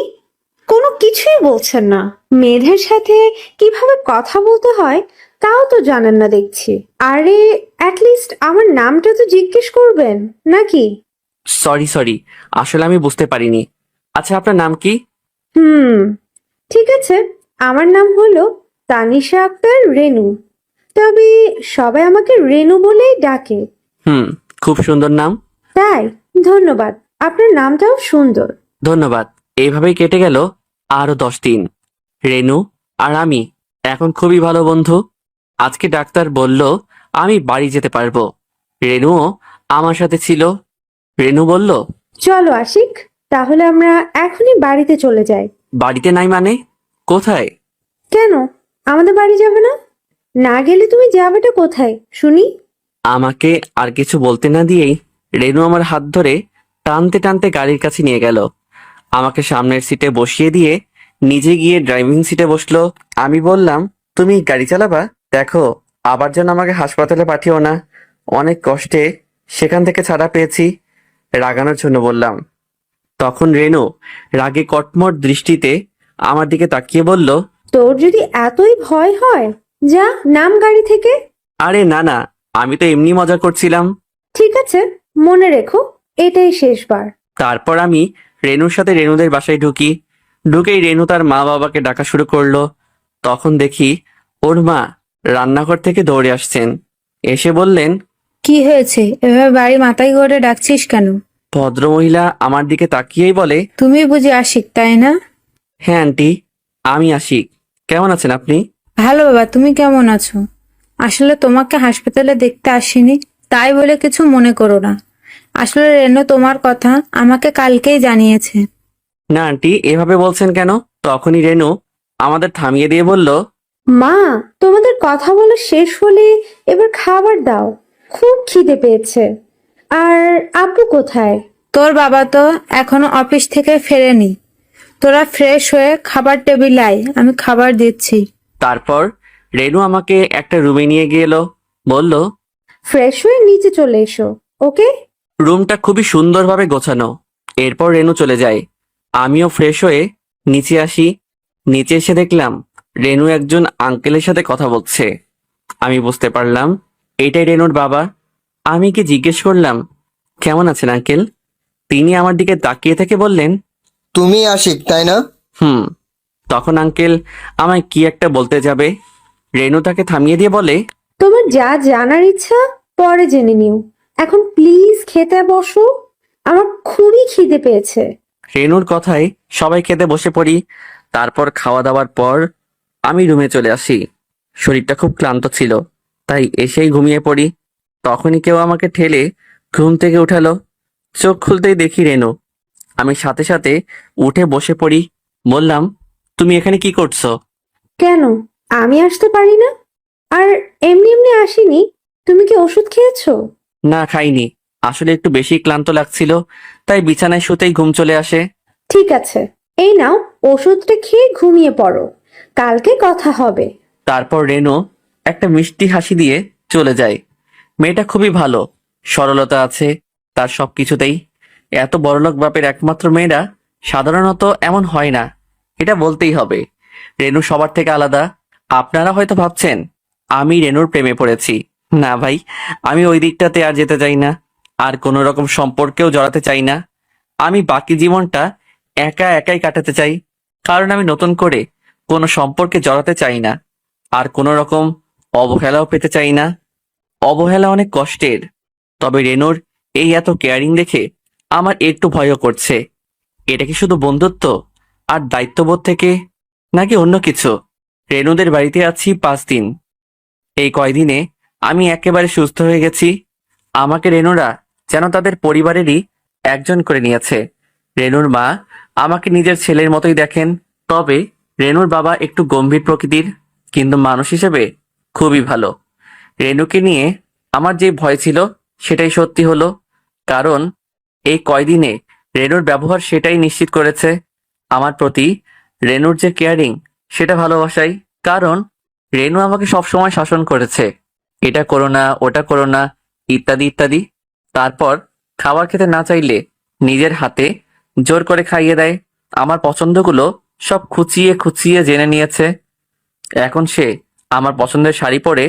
কোনো কিছুই বলছেন না। মেয়েদের সাথে কিভাবে কথা বলতে হয় তাও তো জানেন না দেখছি। আরে অ্যাটলিস্ট আমার নামটা তো জিজ্ঞেস করবেন নাকি? সরি সরি, আসলে আমি বুঝতে পারিনি। আচ্ছা, আপনার নাম কি? হুম, ঠিক আছে। আমার নাম হলো তানিশা আক্তার রেনু, তবে সবাই আমাকে রেনু বলেই ডাকে। খুব সুন্দর নাম। তাই ধন্যবাদ, আপনার নামটাও সুন্দর। ধন্যবাদ। এইভাবেই কেটে গেল আরো 10 দিন। রেনু আর আমি এখন খুবই ভালো বন্ধু। আজকে ডাক্তার বলল আমি বাড়ি যেতে পারবো। রেনুও আমার সাথে ছিল। রেনু বলল, চলো আশিক, তাহলে আমরা এখনই বাড়িতে চলে যাই। বাড়িতে নাই মানে? কোথায়? কেন, আমাদের বাড়ি যাবে না? না গেলে তুমি যাবেটা কোথায় শুনি? আমাকে আর কিছু বলতে না দিয়েই রেনু আমার হাত ধরে টানতে টানতে গাড়ির কাছে নিয়ে গেল। আমাকে সামনের সিটে বসিয়ে দিয়ে নিজে গিয়ে ড্রাইভিং সিটে বসলো। আমি বললাম, তুমি গাড়ি চালাবা? দেখো, আবার যেন আমাকে হাসপাতালে পাঠিও না। অনেক কষ্টে সেখান থেকে ছাড়া পেয়েছি। রাগানোর জন্য বললাম। তখন রেনু রাগে কটমট দৃষ্টিতে আমার দিকে তাকিয়ে বলল, তোর যদি এতই ভয় হয়, যা নাম গাড়ি থেকে। আরে না না, আমি তো এমনি মজা করছিলাম। ঠিক আছে, মনে রেখো এটাই শেষবার। তারপর আমি রেনুর সাথে রেনুদের বাসায় ঢুকি। ঢুকেই রেনু তার মা বাবাকে ডাকা শুরু করলো। তখন দেখি ওর মা রান্নাঘর থেকে দৌড়ে আসছেন। এসে বললেন, কি হয়েছে, এভাবে বাড়ি মাথায় করে ডাকছিস কেন? ভদ্রমহিলা আমার দিকে তাকিয়েই বলে, তুমি বুঝি আশিক, তাই না? হ্যাঁ আন্টি, আমি আশিক। কেমন আছেন আপনি? ভালো বাবা, তুমি কেমন আছো? আসলে তোমাকে হাসপাতালে দেখতে আসিনি, তাই বলে কিছু মনে করো না। আসলে রেনু তোমার কথা আমাকে কালকেই জানিয়েছে। না আন্টি, এভাবে বলছেন কেন? তখনই রেনু আমাদের থামিয়ে দিয়ে বলল, মা, তোমাদের কথা বলা শেষ হলে এবার খাবার দাও, খুব খিদে পেয়েছে। আর আব্বু কোথায়? তোর বাবা তো এখনো অফিস থেকে ফেরেনি। তোরা ফ্রেশ হয়ে খাবার টেবিলে আয়, আমি খাবার দিচ্ছি। তারপর রেনু আমাকে একটা রুমে নিয়ে গেল। বলল, ফ্রেশ হয়ে নিচে চলে এসো, ওকে? রুমটা খুবই সুন্দরভাবে গোছানো। এরপর রেনু চলে যায়। আমিও ফ্রেশ হয়ে নিচে আসি। নিচে এসে দেখলাম রেনু একজন আঙ্কেলের সাথে কথা বলছে। আমি বুঝতে পারলাম এটাই রেনুর বাবা। আমি কি জিজ্ঞেস করলাম, কেমন আছেন আঙ্কেল? তিনি আমার দিকে তাকিয়ে থেকে বললেন, তুমি আশিক, তাই না? হুম। তখন আঙ্কেল আমায় কি একটা বলতে যাবে, রেনু তাকে থামিয়ে দিয়ে বলে, তোমার যা জানার ইচ্ছা পরে জেনে নিও, এখন প্লিজ খেতে বসো, আমার খুবই খিদে পেয়েছে। রেনুর কথায় সবাই খেতে বসে পড়ি। তারপর খাওয়া দাওয়ার পর আমি রুমে চলে আসি। শরীরটা খুব ক্লান্ত ছিল, তাই এসেই ঘুমিয়ে পড়ি। তখনই কেউ আমাকে ঠেলে ঘুম থেকে উঠালো। চোখ খুলতেই দেখি রেনু। আমি সাথে সাথে উঠে বসে পড়ি। বললাম, তুমি এখানে কি করছো? কেন, আমি আসতে পারি না? আর এমনি এমনি আসিনি, তুমি কি ওষুধ খেয়েছো? না, খাইনি। আসলে একটু বেশি ক্লান্ত লাগছিল, তাই বিছানায় শুতেই ঘুম চলে আসে। ঠিক আছে, এই নাও, ওষুধটা খেয়ে ঘুমিয়ে পড়ো, কালকে কথা হবে। তারপর রেনু একটা মিষ্টি হাসি দিয়ে চলে যায়। মেয়েটা খুবই ভালো, সরলতা আছে তার সবকিছুতেই। এত বড়লোক বাপের একমাত্র মেয়েরা সাধারণত এমন হয় না, এটা বলতেই হবে। রেনু সবার থেকে আলাদা। আপনারা হয়তো ভাবছেন আমি রেনুর প্রেমে পড়েছি। না ভাই, আমি ওই দিকটাতে আর যেতে চাই না, আর কোনো রকম সম্পর্কেও জড়াতে চাই না। আমি বাকি জীবনটা একা একাই কাটাতে চাই, কারণ আমি নতুন করে কোনো সম্পর্কে জড়াতে চাই না, আর কোনো রকম অবহেলাও পেতে চাই না। অবহেলা অনেক কষ্টের। তবে রেনুর এই এত কেয়ারিং দেখে আমার একটু ভয়ও করছে। এটা কি শুধু বন্ধুত্ব আর দায়িত্ববোধ থেকে, নাকি অন্য কিছু? রেনুদের বাড়িতে আছি 5 দিন। এই কয়দিনে আমি একেবারে সুস্থ হয়ে গেছি। আমাকে রেনুরা যেন তাদের পরিবারেরই একজন করে নিয়েছে। রেনুর মা আমাকে নিজের ছেলের মতোই দেখেন। তবে রেনুর বাবা একটু গম্ভীর প্রকৃতির, কিন্তু মানুষ হিসেবে খুবই ভালো। রেনুকে নিয়ে আমার যে ভয় ছিল সেটাই সত্যি হলো, কারণ এই কয়দিনে রেনুর ব্যবহার সেটাই নিশ্চিত করেছে। আমার প্রতি রেনুর যে কেয়ারিং, সেটা ভালোবাসাই। কারণ রেনু আমাকে সবসময় শাসন করেছে, এটা করো না, ওটা করো না, ইত্যাদি ইত্যাদি। তারপর খাবার খেতে না চাইলে নিজের হাতে জোর করে খাইয়ে দেয়। আমার পছন্দগুলো সব খুঁচিয়ে খুঁচিয়ে জেনে নিয়েছে। এখন সে আমার পছন্দের শাড়ি পরে,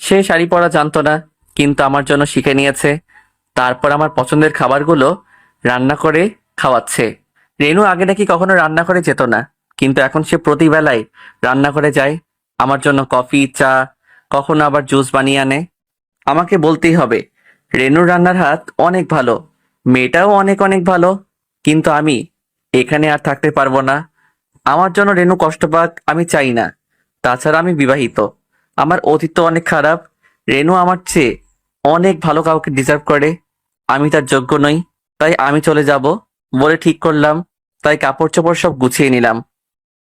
সে শাড়ি পরা জানতো না, কিন্তু আমার জন্য শিখে নিয়েছে। তারপর আমার পছন্দের খাবারগুলো রান্না করে খাওয়াচ্ছে। রেনু আগে নাকি কখনো রান্না করে যেত না, কিন্তু এখন সে প্রতিবেলায় রান্না করে যায়। আমার জন্য কফি, চা, কখনো আবার জুস বানিয়ে আনে। আমাকে বলতেই হবে, রেনুর রান্নার হাত অনেক ভালো। মেয়েটাও অনেক অনেক ভালো, কিন্তু আমি এখানে আর থাকতে পারবো না। আমার জন্য রেনু কষ্ট পাক আমি চাই না। তাছাড়া আমি বিবাহিত, আমার অতীত তো অনেক খারাপ। রেনু আমার চেয়ে অনেক ভালো কাউকে ডিজার্ভ করে, আমি তার যোগ্য নই। তাই আমি চলে যাব বলে ঠিক করলাম। তাই কাপড় চোপড় সব গুছিয়ে নিলাম।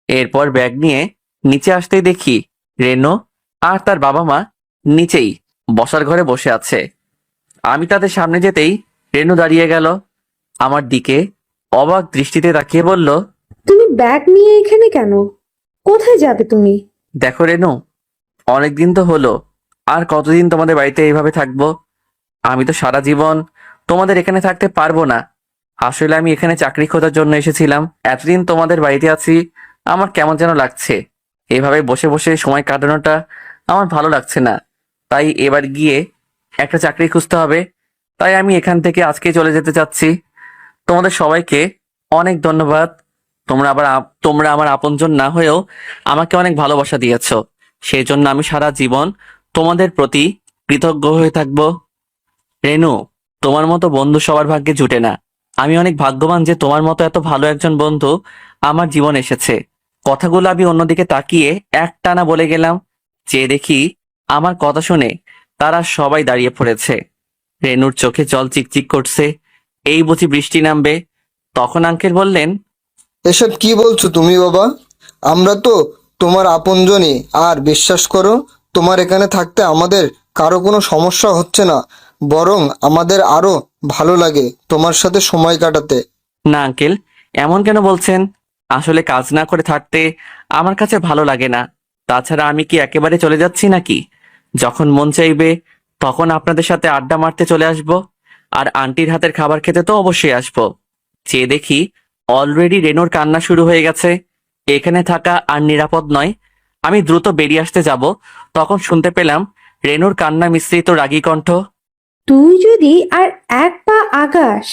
এরপর ব্যাগ নিয়ে নিচে আসতেই দেখি রেনু আর তার বাবা মা নিচেই বসার ঘরে বসে আছে। আমি তাদের সামনে যেতেই রেনু দাঁড়িয়ে গেল, আমার দিকে অবাক দৃষ্টিতে তাকিয়ে বলল, তুমি ব্যাগ নিয়ে এখানে কেন? কোথায় যাবে তুমি? দেখো রেনু, অনেকদিন তো হলো, আর কতদিন তোমাদের বাড়িতে এইভাবে থাকবো? আমি তো সারা জীবন তোমাদের এখানে থাকতে পারবো না। আসলে আমি এখানে চাকরি খোঁজার জন্য এসেছিলাম। এতদিন তোমাদের বাড়িতে আছি, আমার কেমন যেন লাগছে। এভাবে বসে বসে সময় কাটানোটা আমার ভালো লাগছে না। তাই এবার গিয়ে একটা চাকরি খুঁজতে হবে। তাই আমি এখান থেকে আজকে চলে যেতে চাচ্ছি। তোমাদের সবাইকে অনেক ধন্যবাদ। তোমরা আমার আপনজন না হয়েও আমাকে অনেক ভালোবাসা দিয়েছো। সেই জন্য আমি সারা জীবন তোমাদের প্রতি কৃতজ্ঞ হয়ে থাকবো। রেনু, তোমার মতো বন্ধু সবার ভাগ্যে জুটে না। আমি অনেক ভাগ্যবান যে তোমার মতো এত ভালো একজন বন্ধু আমার জীবন এসেছে। কথাগুলো আমি অন্যদিকে তাকিয়ে একটানা বলে গেলাম। চেয়ে দেখি আমার কথা শুনে তারা সবাই দাঁড়িয়ে পড়েছে। রেনুর চোখে জল চিকচিক করছে। এই বুঝি বৃষ্টি নামবে। তখন আঙ্কেল বললেন, এসব কি বলছো তুমি বাবা? আমরা তো তোমার আপনজনই। আর বিশ্বাস করো, তোমার এখানে থাকতে আমাদের কারো কোনো সমস্যা হচ্ছে না, বরং আমাদের আরো ভালো লাগে তোমার সাথে সময় কাটাতে। না আঙ্কেল, এমন কেন বলছেন? আসলে কাজ না করে থাকতে আমার কাছে ভালো লাগে না। তাছাড়া আমি কি একেবারে চলে যাচ্ছি নাকি? যখন মন চাইবে তখন আপনাদের সাথে আড্ডা মারতে চলে আসব। আর আন্টির হাতের খাবার খেতে তো অবশ্যই আসবো। চেয়ে দেখি অলরেডি রেনুর কান্না শুরু হয়ে গেছে। এখানে থাকা আর নিরাপদ নয়। আমি দ্রুত বেরিয়ে আসতে যাব, তখন শুনতে পেলাম রেনুর কান্না মিশ্রিত রাগী কণ্ঠ। তুই যদি আর এক পা আগাস,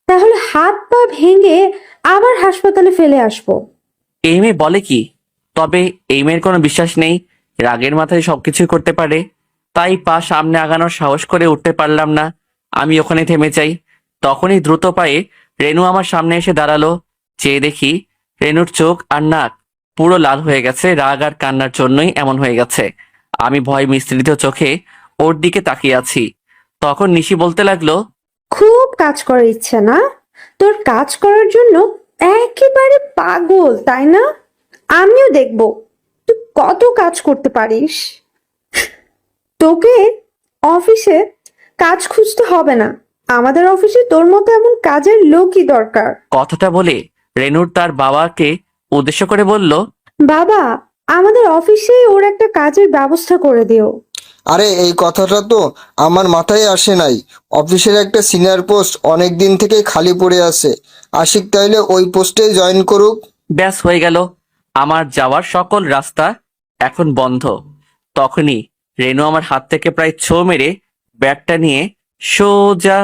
তাহলে হাত পা ভেঙে আবার হাসপাতালে ফেলে আসবো। এই মেয়ে বলে কি? তবে এই মেয়ের কোনো বিশ্বাস নেই, রাগের মাথায় সবকিছুই করতে পারে। তাই পা সামনে আগানোর সাহস করে উঠতে পারলাম না। আমি ওখানে থেমে যাই। তখনই দ্রুত পায়ে রেনু আমার সামনে এসে দাঁড়ালো। চেয়ে দেখি রেনুর চোখ আর নাক পুরো লাল হয়ে গেছে। রাগ আর কান্নার জন্যই এমন হয়ে গেছে। আমি ভয় মিশ্রিত চোখে ওর দিকে তাকিয়ে আছি। তখন নিশি বলতে লাগলো, খুব কাজ করার ইচ্ছে না তোর? কাজ করার জন্য একেবারে পাগল, তাই না? আমিও দেখবো তুই কত কাজ করতে পারিস। তোকে অফিসে কাজ খুঁজতে হবে না, আমাদের অফিসে তোর মতো এমন কাজের লোকই দরকার। কথাটা বলে রেনুর তার বাবাকে উদ্দেশ্য করে বলল, বাবা, আমাদের অফিসে ওর একটা কাজের ব্যবস্থা করে দিও। আরে এই কথাটা তো আমার মাথায় আসে নাই। অফিসের একটা সিনিয়র পোস্ট অনেক দিন থেকেই খালি পড়ে আছে, আশিক তাইলে ওই পোস্টেই জয়েন করুক। ব্যাস হয়ে গেল। আমার যাওয়ার সকল রাস্তা এখন বন্ধ। তখনই রেনু আমার হাত থেকে প্রায় ছো মেরে ব্যাগটা নিয়ে সোজা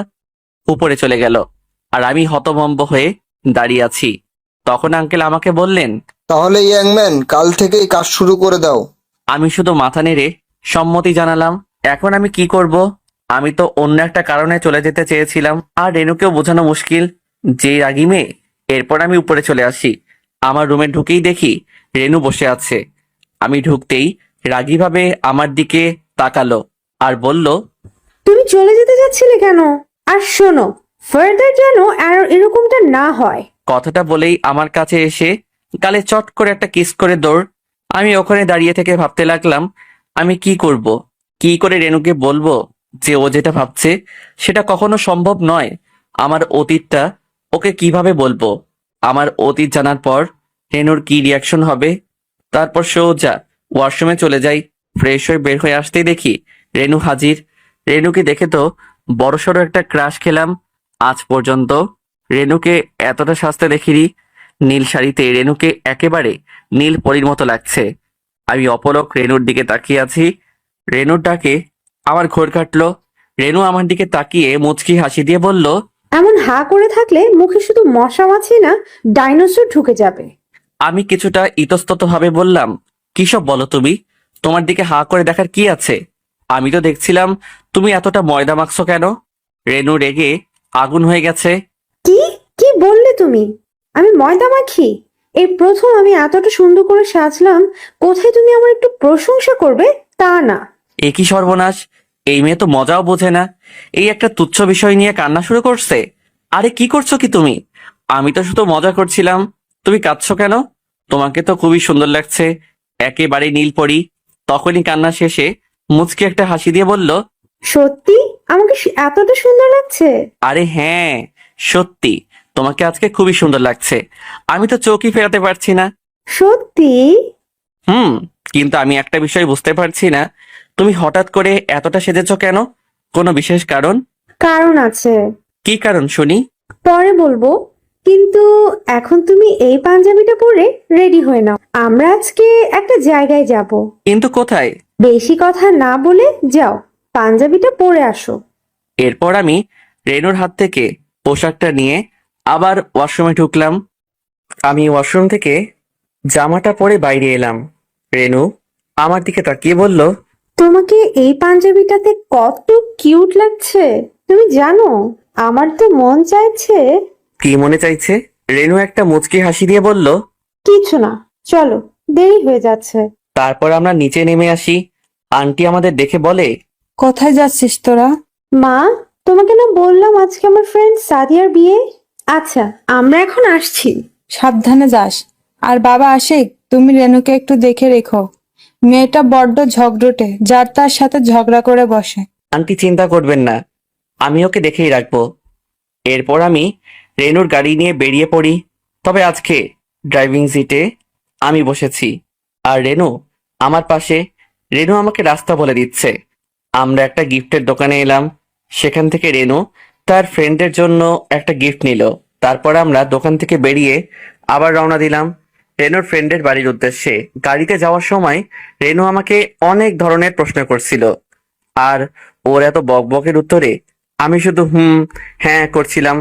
উপরে চলে গেল। আর আমি হতভম্ব হয়ে দাঁড়িয়ে আছি। তখন আঙ্কেল আমাকে বললেন, তাহলে ইয়াংম্যান, কাল থেকেই কাজ শুরু করে দাও। আমি শুধু মাথা নেড়ে সম্মতি জানালাম। এখন আমি কি করব? আমি তো অন্য একটা কারণে চলে যেতে চেয়েছিলাম, আর রেনুকেও বোঝানো মুশকিল, যে রাগী মেয়ে। এরপর আমি উপরে চলে আসি। আমার রুমে ঢুকেই দেখি রেনু বসে আছে। আমি ঢুকতেই রাগীভাবে আমার দিকে তাকালো আর বলল, তুমি চলে যেতে যাচ্ছিলে কেন? আর শোনো, ফার্দার যেন আর এরকমটা না হয়। কথাটা বলেই আমার কাছে এসে গালে চট করে একটা কিস করে দৌড়। আমি ওখানে দাঁড়িয়ে থেকে ভাবতে লাগলাম, আমি কি করব? কি করে রেনুকে বলবো যে ও যেটা ভাবছে সেটা কখনো সম্ভব নয়? আমার অতীতটা ওকে কিভাবে বলবো? আমার অতীত জানার পর রেনুর কি রিয়াকশন হবে? তারপর সোজা ওয়াশরুমে চলে যাই। ফ্রেশ হয়ে বের হয়ে আসতেই দেখি রেনু হাজির। রেনুকে দেখে তো বড়সড় একটা ক্রাশ খেলাম। আজ পর্যন্ত রেনুকে এতটা সাজতে দেখিনি। নীল শাড়িতে রেনুকে একেবারে নীল পরীর মতো লাগছে। আমি অপলক রেনুর দিকে তাকিয়ে আছি। রেনুর ডাকে আমার ঘোর কাটলো। রেনু আমার দিকে তাকিয়ে মুচকি হাসি দিয়ে বলল, এমন হা করে থাকলে মুখে শুধু মশা মাছি না, ডাইনোসর ঢুকে যাবে। আমি কিছুটা ইতস্তত ভাবে বললাম, কিসব বলো তুমি? তোমার দিকে হা করে দেখার কি আছে? আমি তো দেখছিলাম তুমি এতটা ময়দা মাখছো কেন? রেনু রেগে আগুন হয়ে গেছে। কি কি বললে তুমি? আমি ময়দা মাখি? এই প্রথম আমি এতটা সুন্দর করে সাজলাম, কোথায় তুমি আমার একটু প্রশংসা করবে তা না। এ কি সর্বনাশ! এই মেয়ে তো মজাও বোঝে না, এই একটা তুচ্ছ বিষয় নিয়ে কান্না শুরু করছে। আরে কি করছো কি তুমি? আমি তো শুধু মজা করছিলাম, তুমি কাঁদছো কেন? তোমাকে তো খুবই সুন্দর লাগছে, একেবারে নীলপরি। তখনই কান্না শেষে মুচকি একটা হাসি দিয়ে বলল, সত্যি আমাকে এতটা সুন্দর লাগছে? আরে হ্যাঁ, সত্যি তোমাকে আজকে খুবই সুন্দর লাগছে। আমি তো চোখই ফেরাতে পারছি না। সত্যি? হুম। কিন্তু আমি একটা বিষয় বুঝতে পারছি না, তুমি হঠাৎ করে এতটা সেজেছো কেন? কোনো বিশেষ কারণ? কারণ আছে, কি কারণ শুনি? পরে বলবো। কিন্তু এখন তুমি এই পাঞ্জাবিটা পরে রেডি হয়ে নাও, আমরা আজকে একটা জায়গায় যাব। কিন্তু কোথায়? বেশি কথা না বলে যাও, পাঞ্জাবিটা পরে আসো। এরপর আমি রেনুর হাত থেকে পোশাকটা নিয়ে আবার ওয়াশরুমে ঢুকলাম। আমি ওয়াশরুম থেকে জামাটা পরে বাইরে এলাম। রেনু আমার দিকে তাকিয়ে বলল, তোমাকে এই পাঞ্জাবিটাতে কত কিউট লাগছে তুমি জানো? আমার তো মন চাইছে। কি মনে চাইছে? রেনু একটা মুচকি হাসি দিয়ে বলল। কিছু না, চলো, দেরি হয়ে যাচ্ছে। তারপর আমরা নিচে নেমে আসি। আন্টি আমাদের দেখে বলে, কোথায় যাচ্ছিস তোরা? মা, তোমাকে না বললাম আজকে আমার ফ্রেন্ড সাদিয়ার বিয়ে? আচ্ছা, আমরা এখন আসছি। সাবধানে যাস। আর বাবা আশিক, তুমি রেনুকে একটু দেখে রেখো। মেয়েটা বড্ড ঝগড়টে, যার তার সাথে ঝগড়া করে বসে। আন্টি চিন্তা করবেন না, আমি ওকে দেখেই রাখবো। এরপর আমি রেনুর গাড়ি নিয়ে বেরিয়ে পড়ি। তবে আজকে ড্রাইভিং সিটে আমি বসেছি, আর রেনু আমার পাশে। রেনু আমাকে রাস্তা বলে দিচ্ছে। আমরা একটা গিফটের দোকানে এলাম। সেখান থেকে রেনু তার ফ্রেন্ডের জন্য একটা গিফট নিল। তারপর আমরা দোকান থেকে বেরিয়ে আবার রওনা দিলাম রেনুর ফ্রেন্ডের বাড়ির উদ্দেশ্যে। গাড়িতে যাওয়ার সময় রেনু আমাকে অনেক ধরনের প্রশ্ন করছিল, আর ওর এত বকবকের উত্তরে আমি শুধু হুম হ্যাঁ করছিলাম।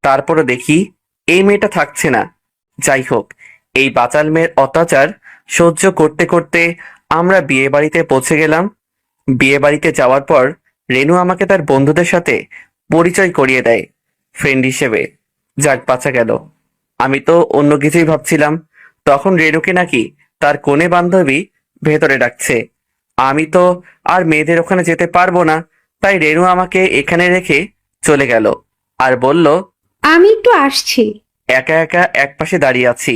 তারপরে দেখি এই মেয়েটা থাকছে না। যাই হোক, এই বাচাল মেয়ের অত্যাচার সহ্য করতে করতে আমরা বিয়ে বাড়িতে পৌঁছে গেলাম। বিয়ে বাড়িতে যাওয়ার পর রেনু আমাকে তার বন্ধুদের সাথে পরিচয় করিয়ে দেয় ফ্রেন্ড হিসেবে। যাক, বাঁচা গেল। আমি তো অন্য কিছুই ভাবছিলাম। তখন রেনুকে নাকি তার কোনে বান্ধবী ভেতরে ডাকছে। আমি তো আর মেয়েদের ওখানে যেতে পারবো না, তাই রেনু আমাকে এখানে রেখে চলে গেল আর বলল, আমি একটু আসছি। একা একা একপাশে দাঁড়িয়ে আছি,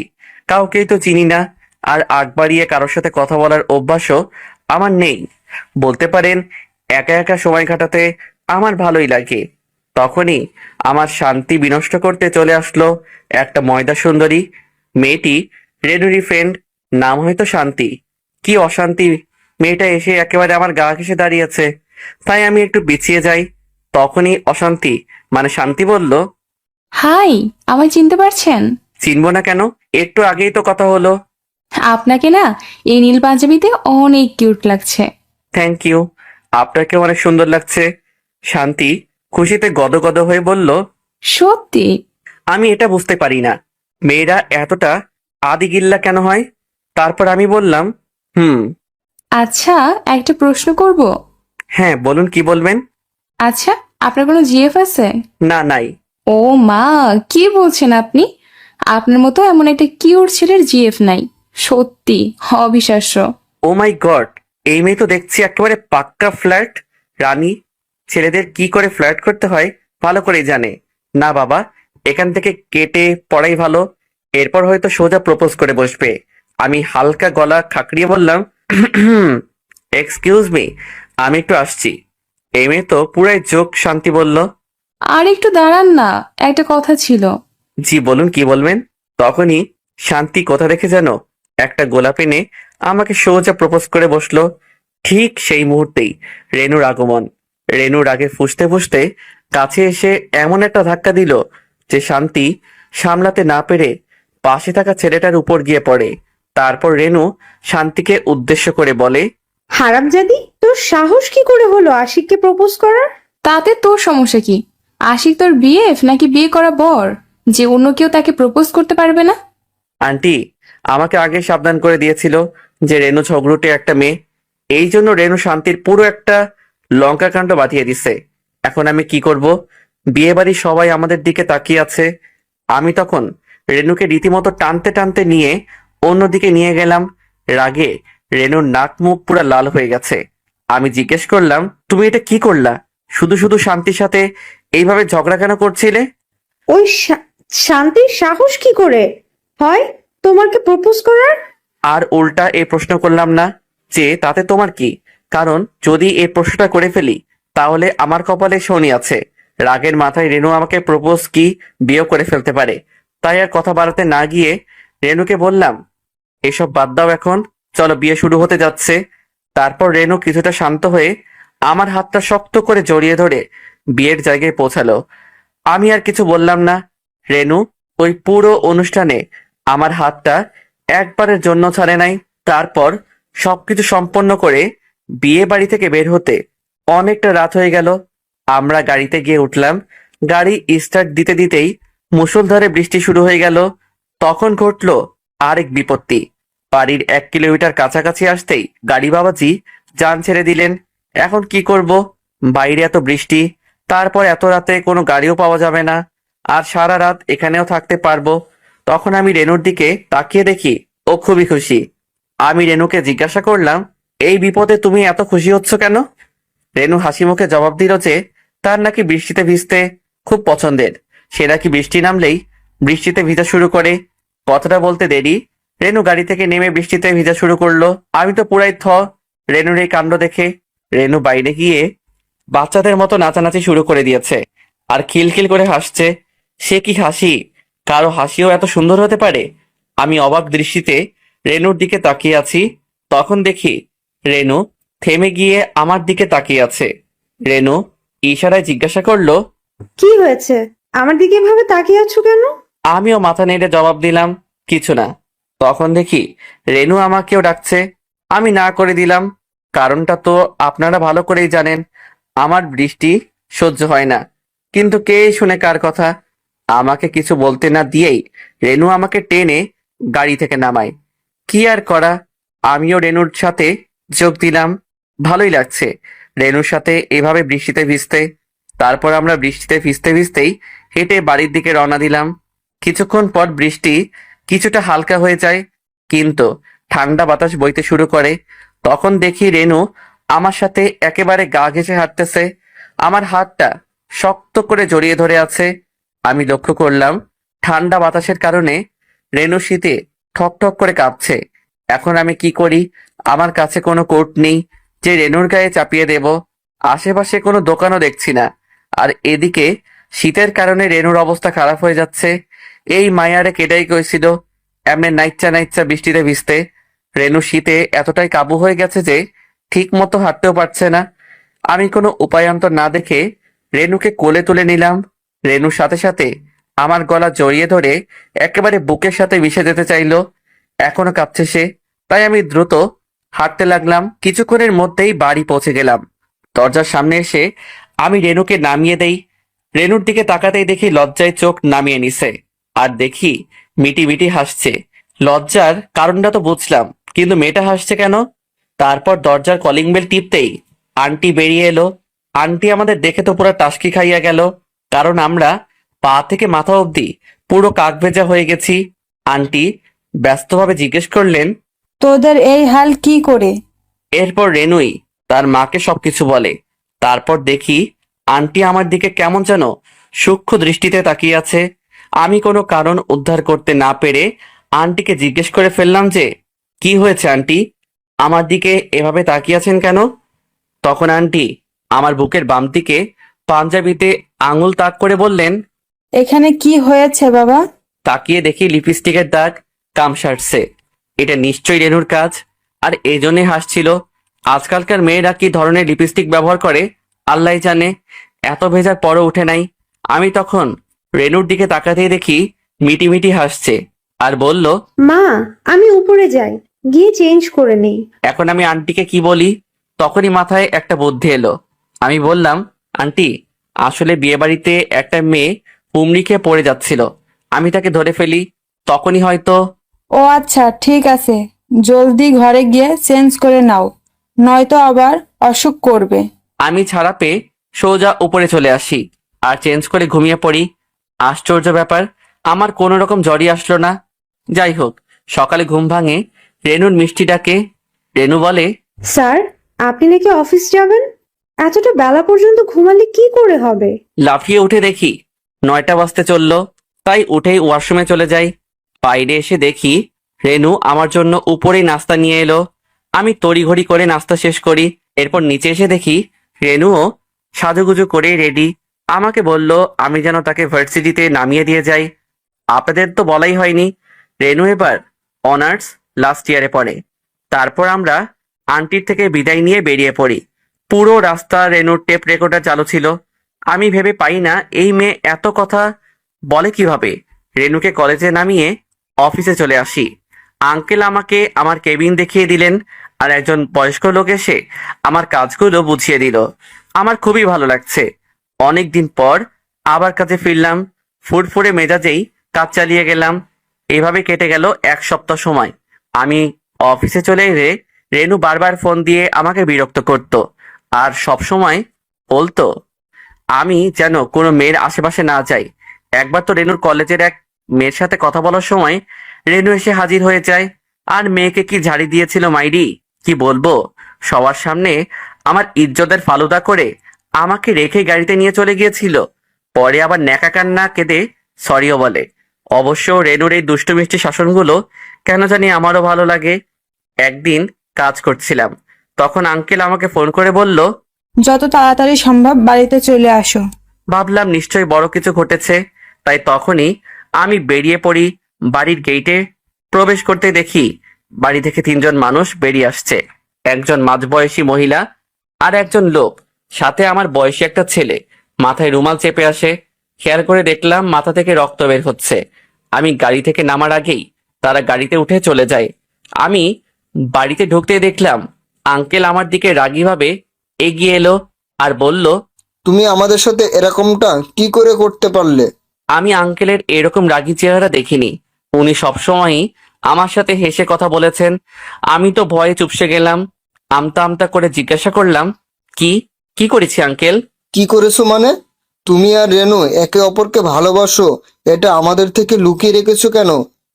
কাউকেই তো চিনি না, আর আগ বাড়িয়ে কারোর সাথে কথা বলার অভ্যাসও আমার নেই। বলতে পারেন একা একা সময় কাটাতে আমার ভালোই লাগে। তখনই আমার শান্তি বিনষ্ট করতে চলে আসলো একটা ময়দা সুন্দরী। মেয়েটি রেনুরি ফ্রেন্ড, নাম হয়তো শান্তি। কি অশান্তি! মেয়েটা এসে একেবারে আমার গা ঘেঁষে দাঁড়িয়েছে। তাই আমি একটু পিছিয়ে যাই। তখনই অশান্তি মানে শান্তি বলল, হাই, আমায় চিনতে পারছেন? চিনবো না কেন? একটু আগেই তো কথা হলো। আপনাকে না এই নীল পাঞ্জাবিতে অনেক কিউট লাগছে। থ্যাংক ইউ, আপনাকে অনেক সুন্দর লাগছে। শান্তি খুশিতে গদগদ হয়ে বলল। সত্যি? আমি এটা বুঝতে পারি না, মেয়েরা এতটা আদিগিল্লা কেন হয়? তারপর আমি বললাম, হুম। আচ্ছা, একটা প্রশ্ন করব? হ্যাঁ বলুন, কি বলবেন? আচ্ছা, আপনার কোনো জিএফ আছে? না, নাই। ও মা, কি বলছেন আপনি? আপনার মতো এমন একটা কিউট ছেলের জিএফ নাই। সত্যি অবিশ্বাস্য। ও মাই গড, এই মেয়ে তো দেখছি একেবারে পাক্কা ফ্ল্যাট রানী। ছেলেদের কি করে ফ্ল্যাট করতে হয় ভালো করেই জানে। না বাবা, এখান থেকে কেটে পড়াই ভালো। এরপর হয়তো সোজা প্রপোজ করে বসবে। আমি হালকা গলা খাকড়িয়ে বললাম, এক্সকিউজ মি, আমি একটু আসছি। এই মেয়ে তো পুরাই জোক। শান্তি বলল, আর একটু দাঁড়ান না, একটা কথা ছিল। জি বলুন, কি বলবেন? তখনই শান্তি কোথা দেখে যেন একটা গোলাপ এনে আমাকে সোজা প্রপোজ করে বসলো। ঠিক সেই মুহূর্তেই রেনুর আগমন। রেনুর আগে ফুঁসতে ফুঁসতে কাছে এসে এমন একটা ধাক্কা দিল যে শান্তি সামলাতে না পেরে পাশে থাকা ছেলেটার উপর গিয়ে পড়ে। তারপর রেনু শান্তিকে উদ্দেশ্য করে বলে, হারামজাদি, তোর সাহস কি করে হলো আশিককে প্রপোজ করার? তাতে তোর সমস্যা কি? আশিক তোর বিএফ নাকি বিয়ে করা বর যে অন্য কেউ তাকে প্রপোজ করতে পারবে না? আন্টি আমাকে আগে সাবধান করে দিয়েছিল যে রেনু ঝগড়ুটে একটা মেয়ে। এই জন্য রেনু শান্তির পুরো একটা লঙ্কা কাণ্ড বাঁধিয়ে দিছে। এখন আমি কি করব? বিয়ে বাড়ির সবাই আমাদের দিকে তাকিয়ে আছে। আমি তখন রেনুকে রীতিমতো টানতে টানতে নিয়ে অন্যদিকে নিয়ে গেলাম। রাগে রেনুর নাক মুখ পুরো লাল হয়ে গেছে। আমি জিজ্ঞেস করলাম, তুমি এটা কি করলা? শুধু শুধু শান্তির সাথে এইভাবে ঝগড়া কেন করছিলে? ওই শান্তির সাহস কি করে হয় তোমাকে প্রপোজ করার? আর উল্টা এই প্রশ্ন করলাম না যে তাতে তোমার কি, কারণ যদি এই প্রশ্নটা করে ফেলি তাহলে আমার কপালে শনি আছে। রাগের মাথায় রেনু আমাকে প্রপোজ কি বিয়ে করে ফেলতে পারে। তাই আর কথা বাড়াতে না গিয়ে রেনুকে বললাম, এসব বাদ দাও, এখন চলো, বিয়ে শুরু হতে যাচ্ছে। তারপর রেনু কিছুটা শান্ত হয়ে আমার হাতটা শক্ত করে জড়িয়ে ধরে বিয়ের জায়গায় পৌঁছালো। আমি আর কিছু বললাম না। রেনু ওই পুরো অনুষ্ঠানে আমার হাতটা একবারের জন্য ছাড়ে নাই। তারপর সবকিছু সম্পন্ন করে বিয়ে বাড়ি থেকে বের হতে অনেকটা রাত হয়ে গেল। আমরা গাড়িতে গিয়ে উঠলাম। গাড়ি স্টার্ট দিতে দিতেই মুষলধারে বৃষ্টি শুরু হয়ে গেল। তখন ঘটলো আরেক বিপত্তি। বাড়ির 1 কিলোমিটার কাছাকাছি আসতেই গাড়ি বাবাজি যান ছেড়ে দিলেন। এখন কি করব? বাইরে এত বৃষ্টি, তারপর এত রাতে কোনো গাড়িও পাওয়া যাবে না, আর সারা রাত এখানেও থাকতে পারবো। তখন আমি রেনুর দিকে তাকিয়ে দেখি ও খুবই খুশি। আমি রেনুকে জিজ্ঞাসা করলাম, এই বিপদে তুমি এত খুশি হচ্ছ কেন? রেনু হাসি মুখে জবাব দিল যে তার নাকি বৃষ্টিতে ভিজতে খুব পছন্দের। সে নাকি বৃষ্টি নামলেই বৃষ্টিতে ভিজা শুরু করে। কথাটা বলতে দেরি রেনু গাড়ি থেকে নেমে বৃষ্টিতে ভিজা শুরু করলো। আমি তো পুরাই রেনুর এই কাণ্ড দেখে। রেনু বাইরে গিয়ে বাচ্চাদের মতো নাচানাচি শুরু করে দিয়েছে আর খিলখিল করে হাসছে। সে কি হাসি! কারো হাসিও এত সুন্দর হতে পারে? আমি অবাক দৃষ্টিতে রেনুর দিকে তাকিয়ে আছি। তখন দেখি রেনু থেমে গিয়ে আমার দিকে তাকিয়ে আছে। রেনু ইশারায় জিজ্ঞাসা করলো, কি হয়েছে? আমার দিকে এভাবে তাকিয়ে আছো কেন? আমিও মাথা নেড়ে জবাব দিলাম, কিছু না। তখন দেখি রেনু আমাকেও ডাকছে। আমি না করে দিলাম। কারণটা তো আপনারা ভালো করেই জানেন, আমার বৃষ্টি সহ্য হয় না। কিন্তু কে শুনে কার কথা? আমাকে কিছু বলতে না দিয়েই রেনু আমাকে টেনে গাড়ি থেকে নামায়। কি আর করা, আমিও রেনুর সাথে যোগ দিলাম। ভালোই লাগছে রেনুর সাথে এভাবে বৃষ্টিতে ভিজতে। তারপর আমরা বৃষ্টিতে ভিজতে ভিজতেই হেঁটে বাড়ির দিকে রওনা দিলাম। কিছুক্ষণ পর বৃষ্টি কিছুটা হালকা হয়ে যায়, কিন্তু ঠান্ডা বাতাস বইতে শুরু করে। তখন দেখি রেনু আমার সাথে একেবারে গা ঘেঁষে হাঁটতেছে। আমার হাতটা শক্ত করে জড়িয়ে ধরে আছে। আমি লক্ষ্য করলাম ঠান্ডা বাতাসের কারণে রেনু শীতে ঠক ঠক করে কাঁপছে। এখন আমি কি করি? আমার কাছে কোনো কোট নেই যে রেনুর গায়ে চাপিয়ে দেব। আশেপাশে কোনো দোকানও দেখছি না। আর এদিকে শীতের কারণে রেনুর অবস্থা খারাপ হয়ে যাচ্ছে। এই মায়ারে কেটাই কইছিল এমনি নাইচ্চা নাইচ্চা বৃষ্টিতে ভিজতে। রেনু শীতে এতটাই কাবু হয়ে গেছে যে ঠিক মতো হাঁটতেও পারছে না। আমি কোনো উপায়ান্তর না দেখে রেনুকে কোলে তুলে নিলাম। রেনুর সাথে সাথে আমার গলা জড়িয়ে ধরে একেবারে বুকের সাথে মিশে যেতে চাইলো। এখনো কাঁপছে সে, তাই আমি দ্রুত হাঁটতে লাগলাম। কিছুক্ষণের মধ্যেই বাড়ি পৌঁছে গেলাম। দরজার সামনে এসে আমি রেনুকে নামিয়ে দেই। রেনুর দিকে তাকাতেই দেখি লজ্জায় চোখ নামিয়ে নিছে, আর দেখি মিটি মিটি হাসছে। লজ্জার কারণটা তো বুঝলাম, কিন্তু মেয়েটা হাসছে কেন? তারপর দরজার কলিং বেল টিপতেই আন্টি বেরিয়ে এলো। আন্টি আমাদের দেখে তো পুরো টাসকি খাইয়া গেল, কারণ আমরা পা থেকে মাথা অবধি পুরো কাক ভেজা হয়ে গেছি। আন্টি ব্যস্তভাবে জিজ্ঞেস করলেন, তোদের এই হাল কি করে? এরপর রেনুই তার মাকে সবকিছু বলে। তারপর দেখি আন্টি আমার দিকে কেমন যেন সূক্ষ্ম দৃষ্টিতে তাকিয়ে আছে। আমি কোনো কারণ উদ্ধার করতে না পেরে আন্টিকে জিজ্ঞেস করে ফেললাম যে, কি হয়েছে আন্টি, আমার দিকে এভাবে তাকিয়ে আছেন কেন? তখন আন্টি আমার বুকের বাম দিকে পাঞ্জাবিতে আঙুল তাক করে বললেন, এখানে কি হয়েছে বাবা? তাকিয়ে দেখি লিপস্টিকের দাগ কাম সারছে। এটা নিশ্চয়ই রেনুর কাজ, আর এজন্যই হাসছিল। আজকালকার মেয়েরা কি ধরনের লিপস্টিক ব্যবহার করে আল্লাহ জানে, এত ভেজার পরও উঠে নাই। আমি তখন রেনুর দিকে তাকাতেই দেখি মিটি মিটি হাসছে আর বলল, মা, আমি উপরে যাই, গিয়ে চেঞ্জ করে নেই। এখন আমি আন্টিকে কি বলি? তখনই মাথায় একটা বুদ্ধি এলো। আমি বললাম, আন্টি, আসলে বিয়েবাড়িতে একটা মেয়ে হুমড়ি খেয়ে পড়ে যাচ্ছিল, আমি তাকে ধরে ফেলি, তখনই হয়তো। ও আচ্ছা, ঠিক আছে, জলদি ঘরে গিয়ে চেঞ্জ করে নাও, নয়তো আবার অসুখ করবে। আমি ছাড়া পেয়ে সোজা উপরে চলে আসি। আর চেঞ্জ করে ঘুমিয়ে পড়ি। আশ্চর্য ব্যাপার, আমার কোনো রকম জ্বরই আসলো না। যাই হোক, সকালে ঘুম ভাঙে রেনুর মিষ্টি ডাকে। রেনু বলে, স্যার, আপনি নাকি অফিস যাবেন? এতটা বেলা পর্যন্ত ঘুমালে কি করে হবে? লাফিয়ে উঠে দেখি 9টা বাজতে চললো। তাই উঠেই ওয়াশরুমে চলে যাই। বাইরে এসে দেখি রেনু আমার জন্য উপরেই নাস্তা নিয়ে এলো। আমি তড়িঘড়ি করে নাস্তা শেষ করি। এরপর নিচে এসে দেখি রেনুও সাজুগুজু করে রেডি। আমাকে বলল আমি যেন তাকে ভার্সিটিতে নামিয়ে দিয়ে যাই। আপনাদের তো বলাই হয়নি, রেনু এবার অনার্স লাস্ট ইয়ারে পড়ে। তারপর আমরা আন্টির থেকে বিদায় নিয়ে বেরিয়ে পড়ি। পুরো রাস্তা রেনুর টেপ রেকর্ডার চালু ছিল। আমি ভেবে পাই না এই মেয়ে এত কথা বলে কিভাবে। রেনুকে কলেজে নামিয়ে অফিসে চলে আসি। আঙ্কেল আমাকে আমার কেবিন দেখিয়ে দিলেন, আর একজন বয়স্ক লোক এসে আমার কাজগুলো বুঝিয়ে দিল। আমার খুবই ভালো লাগছে। অনেক দিন পর আবার কাজে ফিরলাম। ফুরফুরে মেজাজেই কাজ চালিয়ে গেলাম। এভাবে কেটে গেল 1 সপ্তাহ সময়। আমি অফিসে চলে এলে রেনু বারবার ফোন দিয়ে আমাকে বিরক্ত করত, আর সব সময় বলতো আমি যেন কোনো মেয়ের আশেপাশে না যাই। একবার তো রেনুর কলেজের এক মেয়ের সাথে কথা বলার সময় রেনু এসে হাজির হয়ে যায়। আর মেয়েকে কি ঝাড়ি দিয়েছিল মাইরি, কি বলবো। সবার সামনে আমার ইজ্জতের ফালুদা করে আমাকে রেখে গাড়িতে নিয়ে চলে গিয়েছিল। পরে আবার ন্যাকা কান্না কেঁদে সরিও বলে। অবশ্য রেনুর এই দুষ্টু মিষ্টি শাসনগুলো কেন জানি আমারও ভালো লাগে। একদিন কাজ করছিলাম, তখন আঙ্কেল আমাকে ফোন করে বলল, যত তাড়াতাড়ি সম্ভব বাড়িতে চলে আসো। ভাবলাম নিশ্চয়ই বড় কিছু ঘটেছে। তাই তখনই আমি বেরিয়ে পড়ি। বাড়ির গেটে প্রবেশ করতে দেখি বাড়ি থেকে 3জন মানুষ বেরিয়ে আসছে। একজন মাঝবয়সী মহিলা আর একজন লোক, সাথে আমার বয়সী একটা ছেলে। মাথায় রুমাল চেপে আসে। খেয়াল করে দেখলাম মাথা থেকে রক্ত বের হচ্ছে। আমি গাড়ি থেকে নামার আগেই তারা গাড়িতে উঠে চলে যায়। আমি বাড়িতে ঢুকতে দেখলাম আঙ্কেল আমার দিকে রাগীভাবে এগিয়ে এলো আর বলল, তুমি আমাদের সাথে এরকমটা কি করে করতে পারলে? আমি আঙ্কেলের এরকম রাগী চেহারা দেখিনি। উনি সবসময়ই আমার সাথে হেসে কথা বলেছেন। আমি তো ভয়ে চুপসে গেলাম। আমতা আমতা করে জিজ্ঞাসা করলাম, কি কি করেছি আঙ্কেল? কি করেছো মানে? তুমি আর রেনু একে অপরকে ভালোবাসো, এটা আমাদের থেকে লুকিয়ে রেখেছো কেন?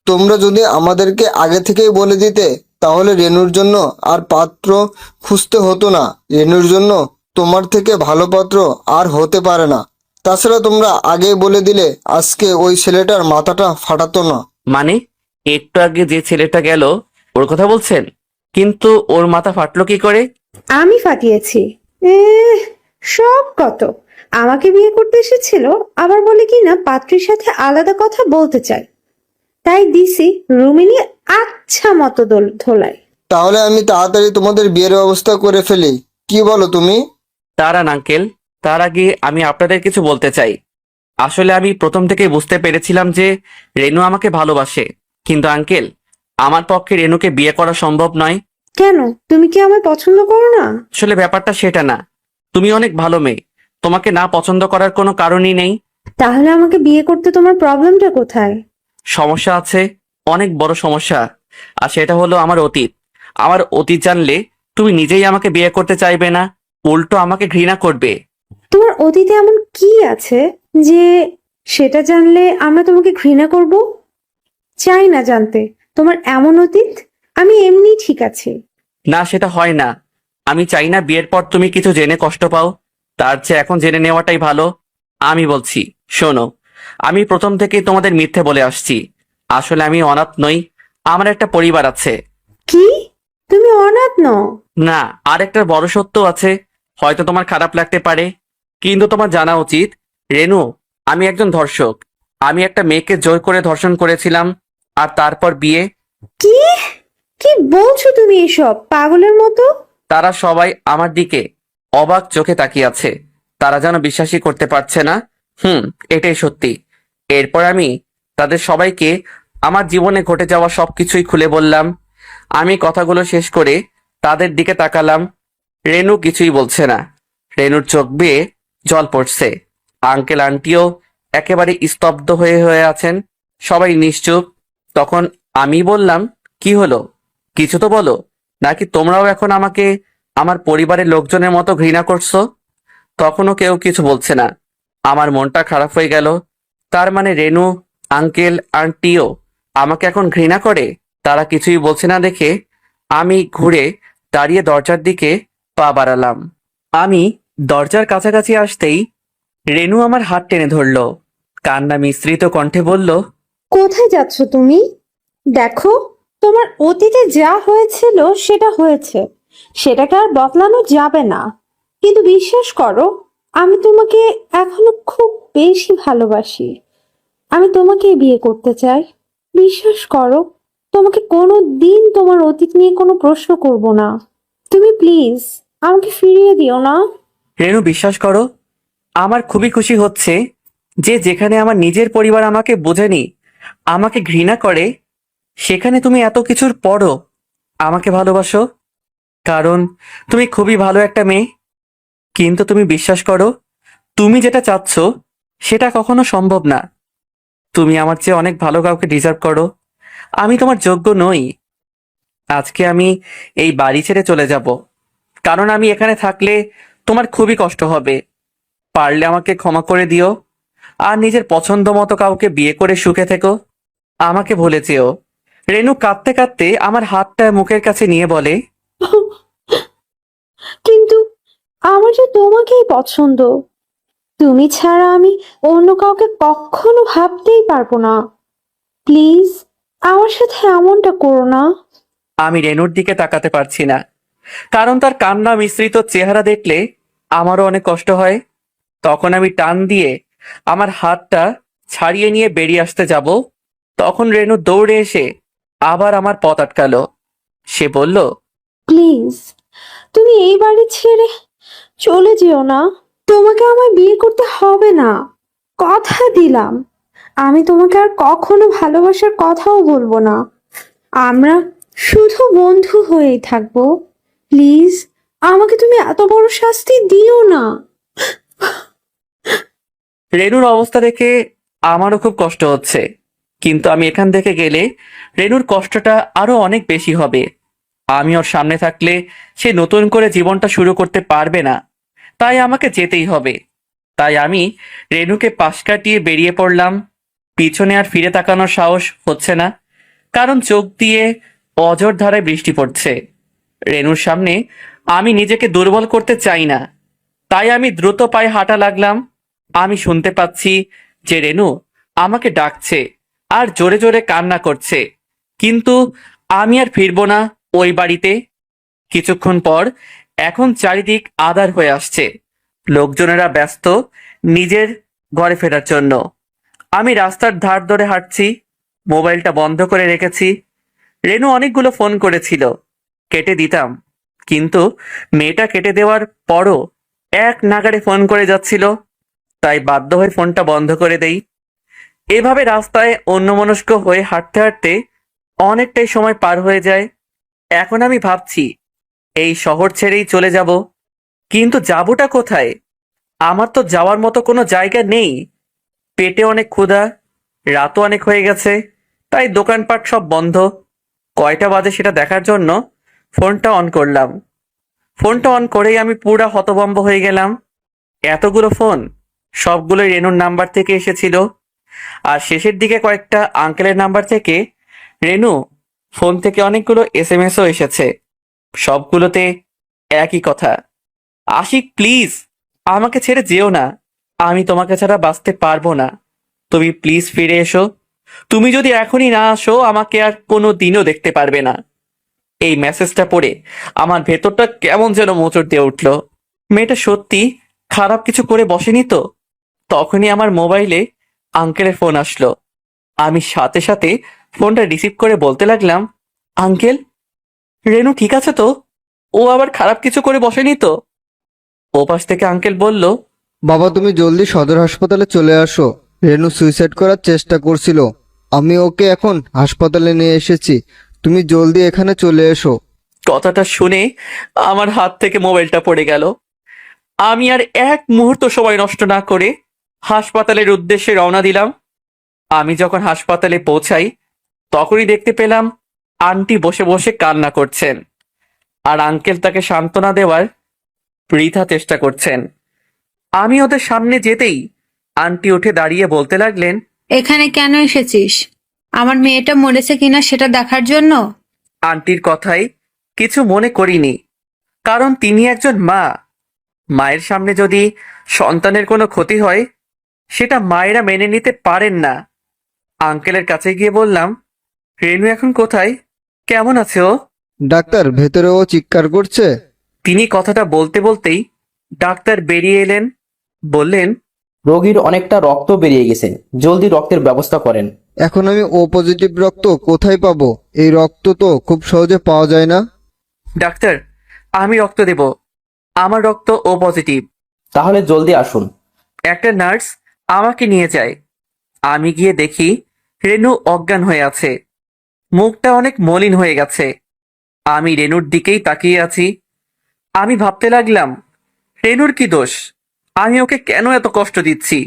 তোমরা যদি আমাদেরকে আগে থেকেই বলে দিতে, তাহলে রেনুর জন্য আর পাত্র খুঁজতে হতো না। রেনুর জন্য তোমার থেকে ভালো পাত্র আর হতে পারে না। তাছাড়া তোমরা আগেই বলে দিলে আজকে ওই ছেলেটার মাথাটা ফাটাতো না। মানে একটু আগে যে ছেলেটা গেল ওর কথা বলছেন? কিন্তু ওর মাথা ফাটলো কি করে? আমি ফাটিয়েছি? সব কত। আমাকে বিয়ে করতে এসেছিল, আবার বলে কি না পাত্রীর সাথে আলাদা কথা বলতে চায়। তাই দিছি রুমিনী আচ্ছা মতো ধোলাই। তাহলে আমি তাড়াতাড়ি তোমাদের বিয়ের ব্যবস্থা করে ফেলি, কি বলো তুমি? দাঁড়ান আঙ্কেল, তার আগে আমি আপনাদের কিছু বলতে চাই। আসলে আমি প্রথম থেকেই বুঝতে পেরেছিলাম যে রেনু আমাকে ভালোবাসে। কিন্তু আঙ্কেল, আমার পক্ষে রেনুকে বিয়ে করা সম্ভব নয়। কেন, তুমি কি আমায় পছন্দ করো না? আসলে ব্যাপারটা সেটা না। তুমি অনেক ভালো মেয়ে, তোমাকে না পছন্দ করার কোনো কারণই নেই। তাহলে আমাকে বিয়ে করতে তোমার প্রবলেমটা কোথায়? সমস্যা আছে, অনেক বড় সমস্যা। আর সেটা হলো আমার অতীত। আমার অতীত জানলে তুমি নিজেই আমাকে বিয়ে করতে চাইবে না, উল্টো আমাকে ঘৃণা করবে। তোমার অতীতে এমন কি আছে যে সেটা জানলে আমরা তোমাকে ঘৃণা করব? চাই না জানতে তোমার এমন অতীত। আমি এমনি ঠিক আছি। না, সেটা হয় না। আমি চাই না বিয়ের পর তুমি কিছু জেনে কষ্ট পাও। তার চেয়ে এখন জেনে নেওয়াটাই ভালো। আমি বলছি, শোনো, আমি প্রথম থেকেই তোমাদের মিথ্যে বলে আসছি। আসলে আমি অনাথ নই, আমার একটা পরিবার আছে। কি, তুমি অনাথ নও? না, আর একটা বড় সত্য আছে। হয়তো তোমার খারাপ লাগতে পারে, কিন্তু তোমার জানা উচিত রেনু, আমি একজন ধর্ষক। আমি একটা মেয়েকে জোর করে ধর্ষণ করেছিলাম, আর তারপর বিয়ে। কি কি বলছো তুমি এসব পাগলের মতো? তারা সবাই আমার দিকে অবাক চোখে তাকিয়ে আছে। তারা যেন বিশ্বাসই করতে পারছে না। এটাই সত্যি। এরপর আমি তাদের সবাইকে আমার জীবনে ঘটে যাওয়া সবকিছুই খুলে বললাম। আমি কথাগুলো শেষ করে তাদের দিকে তাকালাম। রেনু কিছুই বলছে না। রেনুর চোখ বেয়ে জল পড়ছে। আঙ্কেল আন্টিও একেবারে স্তব্ধ হয়ে হয়ে আছেন। সবাই নিশ্চুপ। তখন আমি বললাম, কি হলো? কিছু তো বলো, নাকি তোমরাও এখন আমাকে আমার পরিবারের লোকজনের মতো ঘৃণা করছো? তখনও কেউ কিছু বলছে না। আমার মনটা খারাপ হয়ে গেল। তার মানে রেনু, আঙ্কেল, আন্টিও আমাকে এখন ঘৃণা করে? তারা কিছুই বলছে না দেখে আমি ঘুরে দাঁড়িয়ে দরজার দিকে পা বাড়ালাম। আমি দরজার কাছাকাছি আসতেই রেনু আমার হাত টেনে ধরলো। কান্না মিশ্রিত কণ্ঠে বলল, কোথায় যাচ্ছ তুমি? দেখো, তোমার অতীতে যা হয়েছিল সেটা হয়েছে, সেটাকে আর বদলানো যাবে না। কিন্তু বিশ্বাস করো, আমি তোমাকে এখনো খুব বেশি ভালোবাসি। আমি তোমাকে বিয়ে করতে চাই। বিশ্বাস করো, তোমাকে কোনো দিন তোমার অতীত নিয়ে কোনো প্রশ্ন করব না। তুমি প্লিজ আমাকে ফিরিয়ে দিও না। রেনু, বিশ্বাস করো, আমার খুবই খুশি হচ্ছে যে যেখানে আমার নিজের পরিবার আমাকে বোঝেনি, আমাকে ঘৃণা করে, সেখানে তুমি এত কিছুর পরও আমাকে ভালোবাসো। কারণ তুমি খুবই ভালো একটা মেয়ে। কিন্তু তুমি বিশ্বাস করো, তুমি যেটা চাচ্ছ সেটা কখনো সম্ভব না। তুমি আমার চেয়ে অনেক ভালো কাউকে ডিজার্ভ করো। আমি তোমার যোগ্য নই। আজকে আমি এই বাড়ি ছেড়ে চলে যাব, কারণ আমি এখানে থাকলে তোমার খুবই কষ্ট হবে। পারলে আমাকে ক্ষমা করে দিও, আর নিজের পছন্দ মতো কাউকে বিয়ে করে সুখে থেকো। আমাকে ভুলে যেও। রেনু কাঁদতে কাঁদতে আমার হাতটা মুখের কাছে নিয়ে বলে, কিন্তু আমার যে তোমাকেই পছন্দ। তুমি ছাড়া আমি অন্য কাউকে কখনো ভাবতেই পারবো না। প্লিজ আমার সাথে এমনটা করো না। আমি রেনুর দিকে তাকাতে পারছি না, কারণ তার কান্না মিশ্রিত চেহারা দেখলে আমারও অনেক কষ্ট হয়। তখন আমি টান দিয়ে আমার হাতটা ছাড়িয়ে নিয়ে বেরিয়ে আসতে যাব, তখন রেনু দৌড়ে এসে আবার আমার পথ আটকালো। সে বলল, প্লিজ তুমি এই বাড়ি ছেড়ে চলে যেও না। তোমাকে আমায় বিয়ে করতে হবে না, কথা দিলাম। আমি তোমাকে আর কখনো ভালোবাসার কথাও বলবো না। আমরা শুধু বন্ধু হয়েই থাকবো। প্লিজ আমাকে তুমি এত বড় শাস্তি দিও না। রেনুর অবস্থা দেখে আমারও খুব কষ্ট হচ্ছে, কিন্তু আমি এখান থেকে গেলে রেনুর কষ্টটা আরো অনেক বেশি হবে। আমি ওর সামনে থাকলে সে নতুন করে জীবনটা শুরু করতে পারবে না। তাই আমাকে যেতেই হবে। তাই আমি রেনুকে পাশ কাটিয়ে বেরিয়ে পড়লাম। পিছনে আর ফিরে তাকানোর সাহস হচ্ছে না, কারণ চোখ দিয়ে অঝোর ধারায় বৃষ্টি পড়ছে। রেনুর সামনে আমি নিজেকে দুর্বল করতে চাই না, তাই আমি দ্রুত পায়ে হাঁটা লাগলাম। আমি শুনতে পাচ্ছি যে রেনু আমাকে ডাকছে আর জোরে জোরে কান্না করছে, কিন্তু আমি আর ফিরবো না ওই বাড়িতে। কিছুক্ষণ পর এখন চারিদিক আঁধার হয়ে আসছে, লোকজনেরা ব্যস্ত নিজের ঘরে ফেরার জন্য। আমি রাস্তার ধার ধরে হাঁটছি, মোবাইলটা বন্ধ করে রেখেছি। রেনু অনেকগুলো ফোন করেছিল, কেটে দিতাম, কিন্তু মেয়েটা কেটে দেওয়ার পরও এক নাগাড়ে ফোন করে যাচ্ছিল, তাই বাধ্য হয়ে ফোনটা বন্ধ করে দেই। এভাবে রাস্তায় অন্যমনস্ক হয়ে হাঁটতে হাঁটতে অনেকটাই সময় পার হয়ে যায়। এখন আমি ভাবছি এই শহর ছেড়েই চলে যাব, কিন্তু যাবোটা কোথায়? আমার তো যাওয়ার মতো কোনো জায়গা নেই। পেটে অনেক ক্ষুধা, রাতও অনেক হয়ে গেছে, তাই দোকানপাট সব বন্ধ। কয়টা বাজে সেটা দেখার জন্য ফোনটা অন করলাম। ফোনটা অন করেই আমি পুরা হতভম্ব হয়ে গেলাম। এতগুলো ফোন, সবগুলোই রেনুর নাম্বার থেকে এসেছিল, আর শেষের দিকে কয়েকটা আঙ্কেলের নাম্বার থেকে। রেনু ফোন থেকে অনেকগুলো এসএমএসও এসেছে, সবগুলোতে একই কথা, আশিক প্লিজ আমাকে ছেড়ে যেও না, আমি তোমাকে ছাড়া বাঁচতে পারবো না, তুমি প্লিজ ফিরে এসো। তুমি যদি এখনই না আসো আমাকে আর কোনো দিনও দেখতে পারবে না। এই মেসেজটা পড়ে আমার ভেতরটা কেমন যেন মোচড় দিয়ে উঠলো। মেয়েটা সত্যি খারাপ কিছু করে বসেনি তো? তখনই আমার মোবাইলে আঙ্কেলের ফোন আসলো। আমি সাথে সাথে ফোনটা রিসিভ করে বলতে লাগলাম, আঙ্কেল, রেনু ঠিক আছে তো? ও আবার খারাপ কিছু করে বসেনি তো? ওপাশ থেকে আঙ্কেল বলল, বাবা, তুমি জলদি সদর হাসপাতালে চলে আসো। রেনু সুইসাইড করার চেষ্টা করছিল। আমি ওকে এখন হাসপাতালে নিয়ে এসেছি। তুমি জলদি এখানে চলে এসো। কথাটা শুনে আমার হাত থেকে মোবাইলটা পড়ে গেল। আমি আর এক মুহূর্ত সময় নষ্ট না করে হাসপাতালের উদ্দেশ্যে রওনা দিলাম। আমি যখন হাসপাতালে পৌঁছাই তখনই দেখতে পেলাম আন্টি বসে বসে কান্না করছেন, আর আঙ্কেল তাকে সান্ত্বনা দেওয়ার বৃথা চেষ্টা করছেন। আমি ওদের সামনে যেতেই আন্টি উঠে দাঁড়িয়ে বলতে লাগলেন, এখানে কেন এসেছিস? আমার মেয়েটা মরেছে কিনা সেটা দেখার জন্য? আন্টির কথায় কিছু মনে করিনি, কারণ তিনি একজন মা। মায়ের সামনে যদি সন্তানের কোনো ক্ষতি হয়, সেটা মায়েরা মেনে নিতে পারেন না। আঙ্কেলের কাছে গিয়ে বললাম, রেনু এখন কোথায়? কেমন আছে ও? ডাক্তার, ভেতরে ও চিৎকার করছে। তিনি কথাটা বলতে বলতেই ডাক্তার বেরিয়ে এলেন। বললেন, রোগীর অনেকটা রক্ত বেরিয়ে গেছে, জলদি রক্তের ব্যবস্থা করেন। এখন আমি ও পজিটিভ রক্ত কোথায় পাবো? এই রক্ত তো খুব সহজে পাওয়া যায় না। ডাক্তার, আমি রক্ত দেব। আমার রক্ত ও পজিটিভ। তাহলে জলদি আসুন। একটা নার্স আমাকে নিয়ে যায়। আমি গিয়ে দেখি রেনু অজ্ঞান হয়ে আছে। মুখটা অনেক মলিন হয়ে গেছে। আমি রেনুর দিকেই তাকিয়ে আছি। আমি ভাবতে লাগলাম, রেনুর কি দোষ? আমি ওকে কেন এত কষ্ট দিচ্ছি?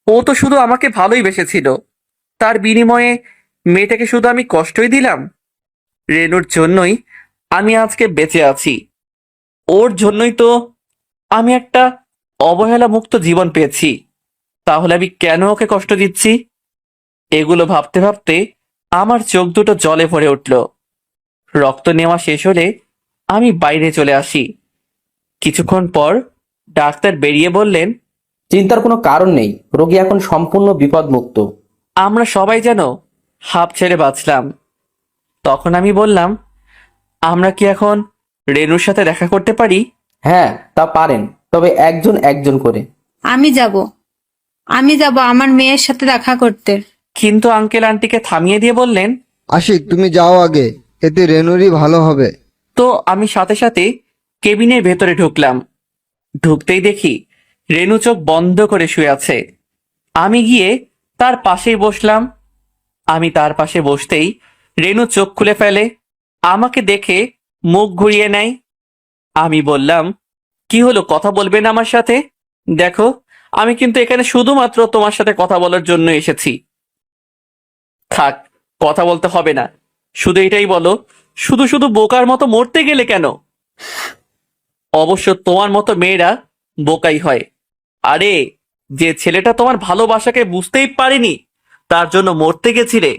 ও তো শুধু আমাকে ভালোই বেসেছিল। তার বিনিময়ে মেয়েটাকে শুধু আমি কষ্টই দিলাম। রেনুর জন্যই আমি আজকে বেঁচে আছি। ওর জন্যই তো আমি একটা অবহেলা মুক্ত জীবন পেয়েছি। তাহলে আমি কেন ওকে কষ্ট দিচ্ছি? এগুলো ভাবতে ভাবতে আমার চোখ দুটো জলে ভরে উঠল। রক্ত নেওয়া শেষ হলে আমি বাইরে চলে আসি। কিছুক্ষণ পর ডাক্তার বেরিয়ে বললেন, চিন্তার কোনো কারণ নেই, রোগী এখন সম্পূর্ণ বিপদমুক্ত। আমরা সবাই যেন হাঁপ ছেড়ে বাঁচলাম। তখন আমি বললাম, আমরা কি এখন রেনুর সাথে দেখা করতে পারি? হ্যাঁ, তা পারেন, তবে একজন একজন করে। আমি যাব আমার মেয়ের সাথে দেখা করতে। কিন্তু আঙ্কেল আন্টিকে থামিয়ে দিয়ে বললেন, আশিক, তুমি যাও আগে, এতে রেনুরই ভালো হবে। তো আমি সাথে সাথে কেবিনের ভেতরে ঢুকলাম। ঢুকতেই দেখি রেনু চোখ বন্ধ করে শুয়ে আছে। আমি গিয়ে তার পাশেই বসলাম। আমি তার পাশে বসতেই রেনু চোখ খুলে ফেলে। আমাকে দেখে মুখ ঘুরিয়ে নেয়। আমি বললাম, কি হলো, কথা বলবে না আমার সাথে? দেখো, আমি কিন্তু এখানে শুধুমাত্র তোমার সাথে কথা বলার জন্য এসেছি। থাক, কথা বলতে হবে না, শুধু এটাই বলো, শুধু শুধু বোকার মতো মরতে গেলে কেন? অবশ্য তোমার মতো মেয়েরা বোকাই হয়। আরে, যে ছেলেটা তোমার ভালোবাসাকে বুঝতেই পারেনি, তার জন্য মরতে গেছিলে,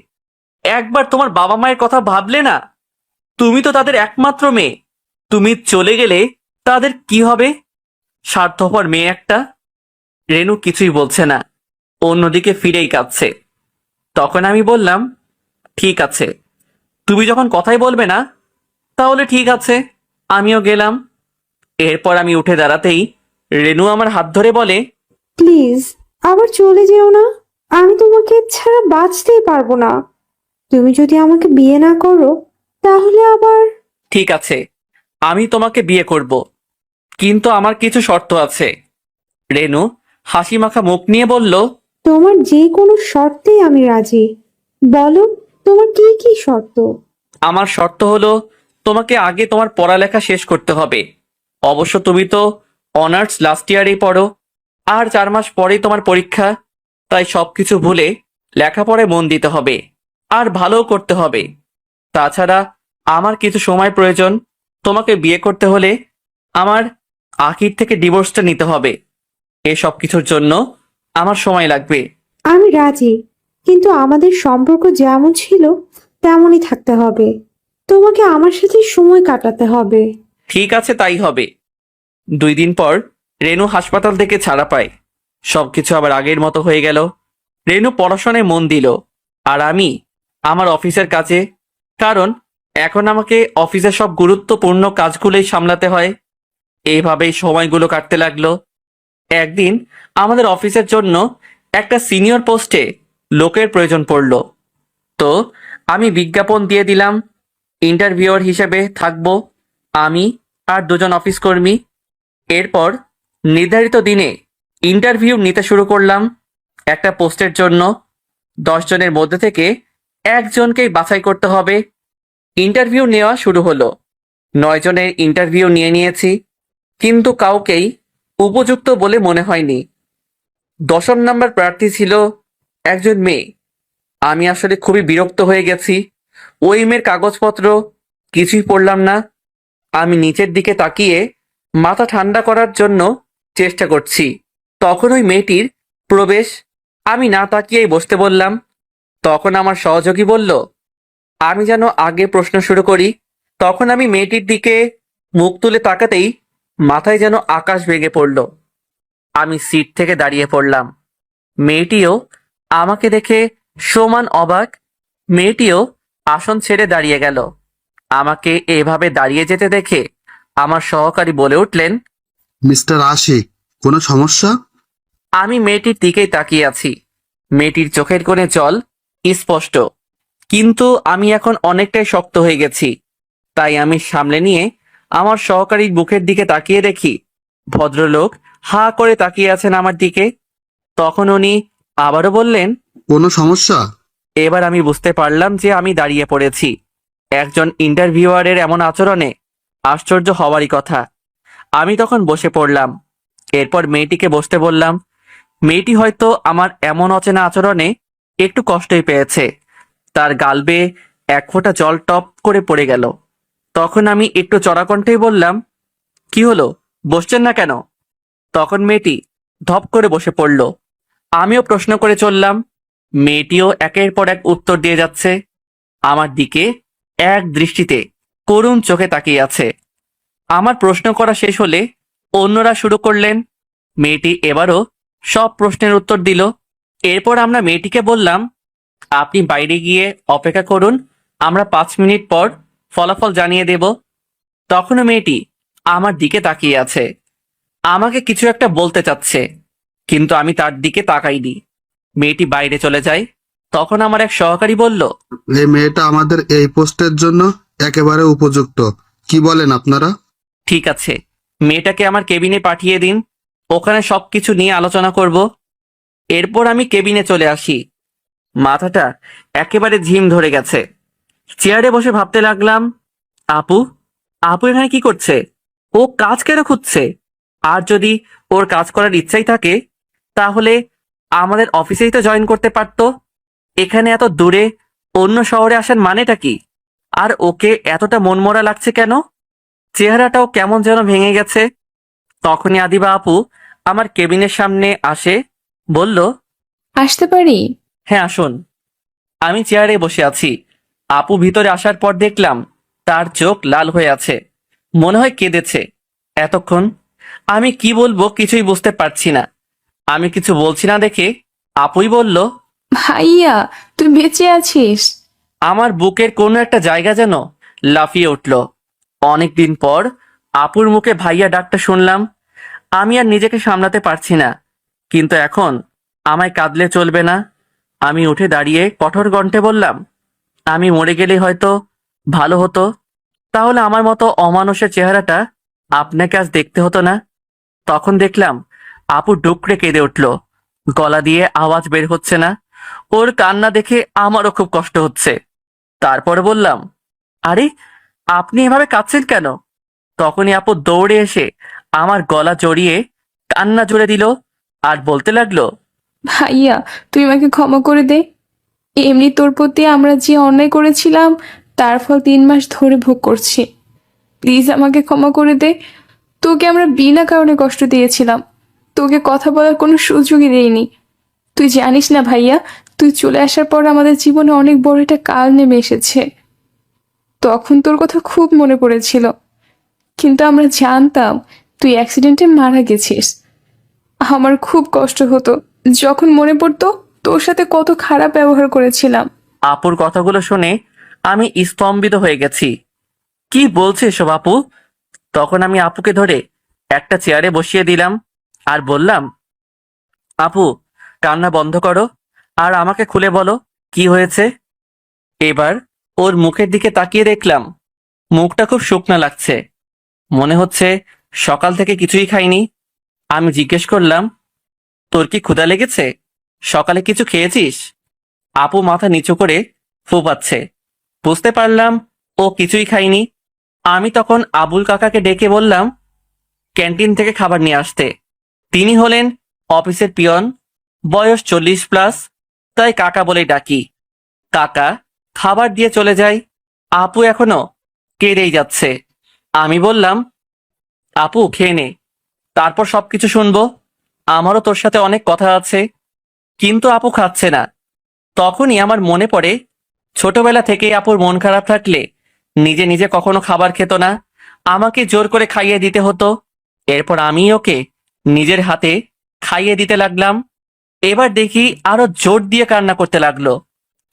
একবার তোমার বাবা মায়ের কথা ভাবলে না? তুমি তো তাদের একমাত্র মেয়ে। তুমি চলে গেলে তাদের কি হবে? স্বার্থপর মেয়ে একটা। রেনু কিছুই বলছে না, অন্যদিকে ফিরেই কাঁদছে। তখন আমি বললাম, ঠিক আছে, তুমি যখন কথাই বলবে না, তাহলে ঠিক আছে, আমিও গেলাম। এরপর আমি উঠে দাঁড়াতেই রেনু আমার হাত ধরে বলে, প্লিজ আবার চলে যেও না। আমি তোমাকে ছাড়া বাঁচতেই পারবো না। তুমি যদি আমাকে বিয়ে না করো, তাহলে আবার। ঠিক আছে, আমি তোমাকে বিয়ে করব, কিন্তু আমার কিছু শর্ত আছে। রেনু হাসি মাখা মুখ নিয়ে বলল, তোমার যে কোনো শর্তেই আমি রাজি। বলো, তোমার কি কি শর্ত? আমার শর্ত হলো, তোমাকে আগে তোমার পড়ালেখা শেষ করতে হবে। অবশ্য তুমি তো অনার্স লাস্ট ইয়ারেই পড়ো, আর 4 মাস পরেই তোমার পরীক্ষা। তাই সবকিছু ভুলে লেখাপড়ায় মন দিতে হবে, আর ভালোও করতে হবে। তাছাড়া আমার কিছু সময় প্রয়োজন। তোমাকে বিয়ে করতে হলে আমার আখির থেকে ডিভোর্সটা নিতে হবে। এসব কিছুর জন্য আমার সময় লাগবে। আমি রাজি, কিন্তু আমাদের সম্পর্ক যেমন ছিল তেমনই থাকতে হবে। তোমাকে আমার সাথে সময় কাটাতে হবে। ঠিক আছে, তাই হবে। 2 দিন পর রেনু হাসপাতাল থেকে ছাড়া পায়। সবকিছু আবার আগের মতো হয়ে গেল। রেনু পড়াশোনায় মন দিল, আর আমি আমার অফিসের কাজে। কারণ এখন আমাকে অফিসের সব গুরুত্বপূর্ণ কাজগুলোই সামলাতে হয়। এইভাবেই সময়গুলো কাটতে লাগলো। একদিন আমাদের অফিসের জন্য একটা সিনিয়র পোস্টে লোকের প্রয়োজন পড়ল। তো আমি বিজ্ঞাপন দিয়ে দিলাম। ইন্টারভিউয়ার হিসেবে থাকবো আমি আর 2 জন অফিস কর্মী। এরপর নির্ধারিত দিনে ইন্টারভিউ নিতে শুরু করলাম। একটা পোস্টের জন্য 10 জনের মধ্যে থেকে 1 জনকেই বাছাই করতে হবে। ইন্টারভিউ নেওয়া শুরু হলো। 9 জনের ইন্টারভিউ নিয়েছি, কিন্তু কাউকেই উপযুক্ত বলে মনে হয়নি। 10ম নাম্বার প্রার্থী ছিল একজন মেয়ে। আমি আসলে খুবই বিরক্ত হয়ে গেছি। ওই মেয়ের কাগজপত্র কিছুই পড়লাম না। আমি নিচের দিকে তাকিয়ে মাথা ঠান্ডা করার জন্য চেষ্টা করছি। তখন ওই মেয়েটির প্রবেশ। আমি না তাকিয়েই বসতে বললাম। তখন আমার সহযোগী বলল, আমি যেন আগে প্রশ্ন শুরু করি। তখন আমি মেয়েটির দিকে মুখ তুলে তাকাতেই মাথায় যেন আকাশ ভেঙে পড়ল। আমি সিট থেকে দাঁড়িয়ে পড়লাম। মেয়েটিও আমাকে দেখে সমান অবাক। মেয়েটিও আসন ছেড়ে দাঁড়িয়ে গেল। আমাকে এভাবে দাঁড়িয়ে যেতে দেখে আমার সহকারী বলে উঠলেন, মিস্টার আশিক, কোনো সমস্যা? আমি মেয়েটির দিকেই তাকিয়ে আছি। মেয়েটির চোখের কোণে জল স্পষ্ট, কিন্তু আমি এখন অনেকটাই শক্ত হয়ে গেছি। তাই আমি সামলে নিয়ে আমার সহকারীর বুকের দিকে তাকিয়ে দেখি ভদ্রলোক হা করে তাকিয়ে আছেন আমার দিকে। তখন উনি আবারও বললেন, কোনো সমস্যা? এবার আমি বুঝতে পারলাম যে আমি দাঁড়িয়ে পড়েছি। একজন ইন্টারভিউয়ারের এমন আচরণে আশ্চর্য হওয়ারই কথা। আমি তখন বসে পড়লাম। এরপর মেয়েটিকে বসতে বললাম। মেয়েটি হয়তো আমার এমন অচেনা আচরণে একটু কষ্টই পেয়েছে। তার গাল বেয়ে এক ফোঁটা জল টপ করে পড়ে গেল। তখন আমি একটু চড়া কণ্ঠেই বললাম, কি হলো, বসছেন না কেন? তখন মেয়েটি ধপ করে বসে পড়ল। আমিও প্রশ্ন করে চললাম। মেয়েটিও একের পর এক উত্তর দিয়ে যাচ্ছে। আমার দিকে এক দৃষ্টিতে করুণ চোখে তাকিয়ে আছে। আমার প্রশ্ন করা শেষ হলে অন্যরা শুরু করলেন। মেয়েটি এবারও সব প্রশ্নের উত্তর দিল। এরপর আমরা মেয়েটিকে বললাম, আপনি বাইরে গিয়ে অপেক্ষা করুন, আমরা 5 মিনিট পর ফলাফল জানিয়ে দেব। তখনও মেয়েটি আমার দিকে তাকিয়ে আছে। আমাকে কিছু একটা বলতে চাচ্ছে, কিন্তু আমি তার দিকে তাকাইনি। মেয়েটি বাইরে চলে যায়। তখন আমার এক সহকারী বলল, এই মেয়েটা আমাদের এই পোস্টের জন্য একেবারে উপযুক্ত। কি বলেন আপনারা? ঠিক আছে, মেয়েটাকে আমার কেবিনে পাঠিয়ে দিন, ওখানে সবকিছু নিয়ে আলোচনা করব। এরপর আমি কেবিনে চলে আসি। মাথাটা একেবারে ঝিম ধরে গেছে। চেয়ারে বসে ভাবতে লাগলাম, আপু আপু এখানে কি করছে? ও কাজ কেন খুঁজছে? আর যদি ওর কাজ করার ইচ্ছাই থাকে, তাহলে আমাদের অফিসেই তো জয়েন করতে পারতো। এখানে এত দূরে অন্য শহরে আসার মানেটা কি? আর ওকে এতটা মনমরা লাগছে কেন? চেহারাটাও কেমন যেন ভেঙে গেছে। তখনই আদিবা আপু আমার কেবিনের সামনে আসে, বলল, আসতে পারি? হ্যাঁ আসুন। আমি চেয়ারে বসে আছি। আপু ভিতরে আসার পর দেখলাম তার চোখ লাল হয়ে আছে, মনে হয় কেঁদেছে। এতক্ষণ আমি কি বলবো কিছুই বুঝতে পারছি না। আমি কিছু বলছি না দেখে আপুই বলল, ভাইয়া, তুই বেঁচে আছিস? আমার বুকের কোনো একটা জায়গা যেন লাফিয়ে উঠল। অনেকদিন পর আপুর মুখে ভাইয়া ডাকটা শুনলাম। আমি আর নিজেকে সামলাতে পারছি না, কিন্তু এখন আমায় কাঁদলে চলবে না। আমি উঠে দাঁড়িয়ে কঠোর কণ্ঠে বললাম, আমি মরে গেলে হয়তো ভালো হতো। তাহলে আমার মতো অমানুষের চেহারাটা আপনাকে আজ দেখতে হতো না। তখন দেখলাম আপু ডুকরে কেঁদে উঠল। গলা দিয়ে আওয়াজ বের হচ্ছে না। ওর কান্না দেখে আমারও খুব কষ্ট হচ্ছে। তারপরে বললাম, আরে আপনি এভাবে কাঁদছেন কেন? তখনই আপু দৌড়ে এসে আমার গলা জড়িয়ে কান্না জুড়ে দিল আর বলতে লাগলো, ভাইয়া, তুই আমাকে ক্ষমা করে দে। এমনি তোর প্রতি আমরা যে অন্যায় করেছিলাম তার ফল 3 মাস ধরে ভোগ করছি। প্লিজ আমাকে ক্ষমা করে দে। তোকে আমরা বিনা কারণে কষ্ট দিয়েছিলাম। তোকে কথা বলার কোনো সুযোগই দেইনি। তুই জানিস না ভাইয়া, তুই চলে আসার পর আমাদের জীবনে অনেক বড় একটা কাল নেমে এসেছে। তখন তোর কথা খুব মনে পড়েছিল, কিন্তু আমরা জানতাম তুই অ্যাক্সিডেন্টে মারা গেছিস। আমার খুব কষ্ট হতো যখন মনে পড়তো তোর সাথে কত খারাপ ব্যবহার করেছিলাম। আপুর কথাগুলো শুনে আমি স্তম্ভিত হয়ে গেছি। কি বলছে এসব আপু? তখন আমি আপুকে ধরে একটা চেয়ারে বসিয়ে দিলাম আর বললাম, আপু কান্না বন্ধ করো আর আমাকে খুলে বলো কি হয়েছে। এবার ওর মুখের দিকে তাকিয়ে দেখলাম মুখটা খুব শুকনা লাগছে, মনে হচ্ছে সকাল থেকে কিছুই খাইনি। আমি জিজ্ঞেস করলাম, তোর কি ক্ষুধা লেগেছে? সকালে কিছু খেয়েছিস? আপু মাথা নিচু করে ফুপাচ্ছে। বুঝতে পারলাম ও কিছুই খায়নি। আমি তখন আবুল কাকাকে ডেকে বললাম ক্যান্টিন থেকে খাবার নিয়ে আসতে। তিনি হলেন অফিসের পিয়ন, বয়স 40+, তাই কাকা বলে ডাকি। কাকা খাবার দিয়ে চলে যায়। আপু এখনো কেঁদেই যাচ্ছে। আমি বললাম, আপু খেয়ে নে, তারপর সবকিছু শুনবো। আমারও তোর সাথে অনেক কথা আছে। কিন্তু আপু খাচ্ছে না। তখনই আমার মনে পড়ে ছোটবেলা থেকেই আপুর মন খারাপ থাকলে নিজে নিজে কখনো খাবার খেত না, আমাকে জোর করে খাইয়ে দিতে হতো। এরপর আমি ওকে নিজের হাতে খাইয়ে দিতে লাগলাম। এবার দেখি আরো জোর দিয়ে কান্না করতে লাগলো।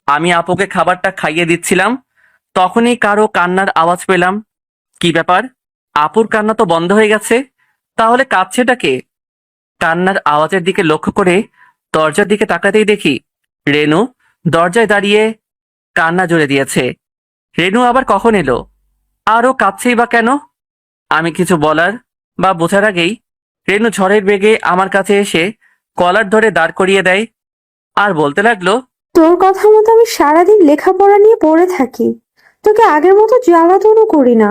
আমি আপুকে খাবারটা খাইয়ে দিচ্ছিলাম, তখনই কারো কান্নার আওয়াজ পেলাম। কি ব্যাপার, আপুর কান্না তো বন্ধ হয়ে গেছে, তাহলে কাঁদছেটা কে? কান্নার আওয়াজের দিকে লক্ষ্য করে দরজার দিকে তাকাতেই দেখি রেনু দরজায় দাঁড়িয়ে কান্না জুড়ে দিয়েছে। রেনু আবার কখন এলো? আরও কাঁদছেই বা কেন? আমি কিছু বলার বা বোঝার আগেই রেনু ঝড়ের বেগে আমার কাছে এসে কলার ধরে দাঁড় করিয়ে দেয় আর বলতে লাগলো, তোর কথা মতো আমি সারাদিন লেখাপড়া নিয়ে পড়ে থাকি, তোকে আগের মতো জ্বালাতনও করি না।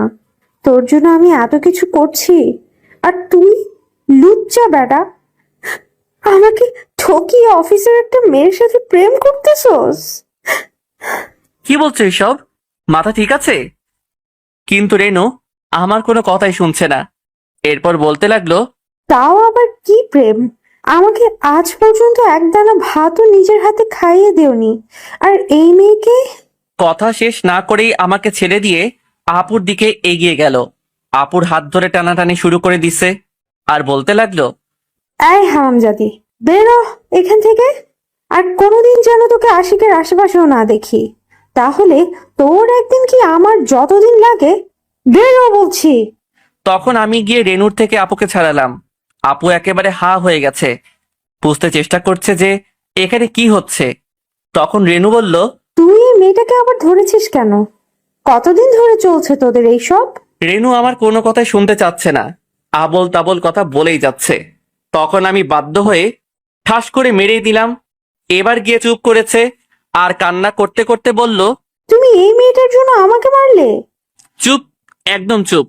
তোর জন্য আমি এত কিছু করছি, আর তুই লুচ্চা বেটা আমাকে ঠকিয়ে অফিসের একটা মেয়ের সাথে প্রেম করতেছস। কি বলছো এসব? মাথা ঠিক আছে? কিন্তু রেনু আমার কোনো কথাই শুনছে না। এরপর বলতে লাগলো, তাও আবার কি প্রেম? আমাকে আজ পর্যন্ত একদানা ভাতও নিজের হাতে খাইয়ে দেওনি, আর এই মেয়েকে। কথা শেষ না করেই আমাকে ছেড়ে দিয়ে আপুর দিকে এগিয়ে গেল। আপুর হাত ধরে টানাটানি শুরু করে দিছে আর বলতে লাগলো, এই হারামজাদি, বেরো এখান থেকে। আর কোনোদিন যেন তোকে আশিকের আশেপাশেও না দেখি, তাহলে তোর একদিন কি আমার যতদিন লাগে। বেরো বলছি। তখন আমি গিয়ে রেনুর থেকে আপুকে ছাড়ালাম। আপু একেবারে হা হয়ে গেছে, বুঝতে চেষ্টা করছে যে এখানে কি হচ্ছে। তখন রেনু বলল, তুই এই মেয়েটাকে আবার ধরেছিস কেন? কতদিন ধরে চলছে তোদের এইসব? রেনু আমার কোনো কথাই শুনতে চাচ্ছে না, আবল তাবল কথা বলেই যাচ্ছে। তখন আমি বাধ্য হয়ে ঠাস করে মেরেই দিলাম। এবার গিয়ে চুপ করেছে আর কান্না করতে করতে বলল, তুমি এই মেয়েটার জন্য আমাকে মারলে? চুপ, একদম চুপ।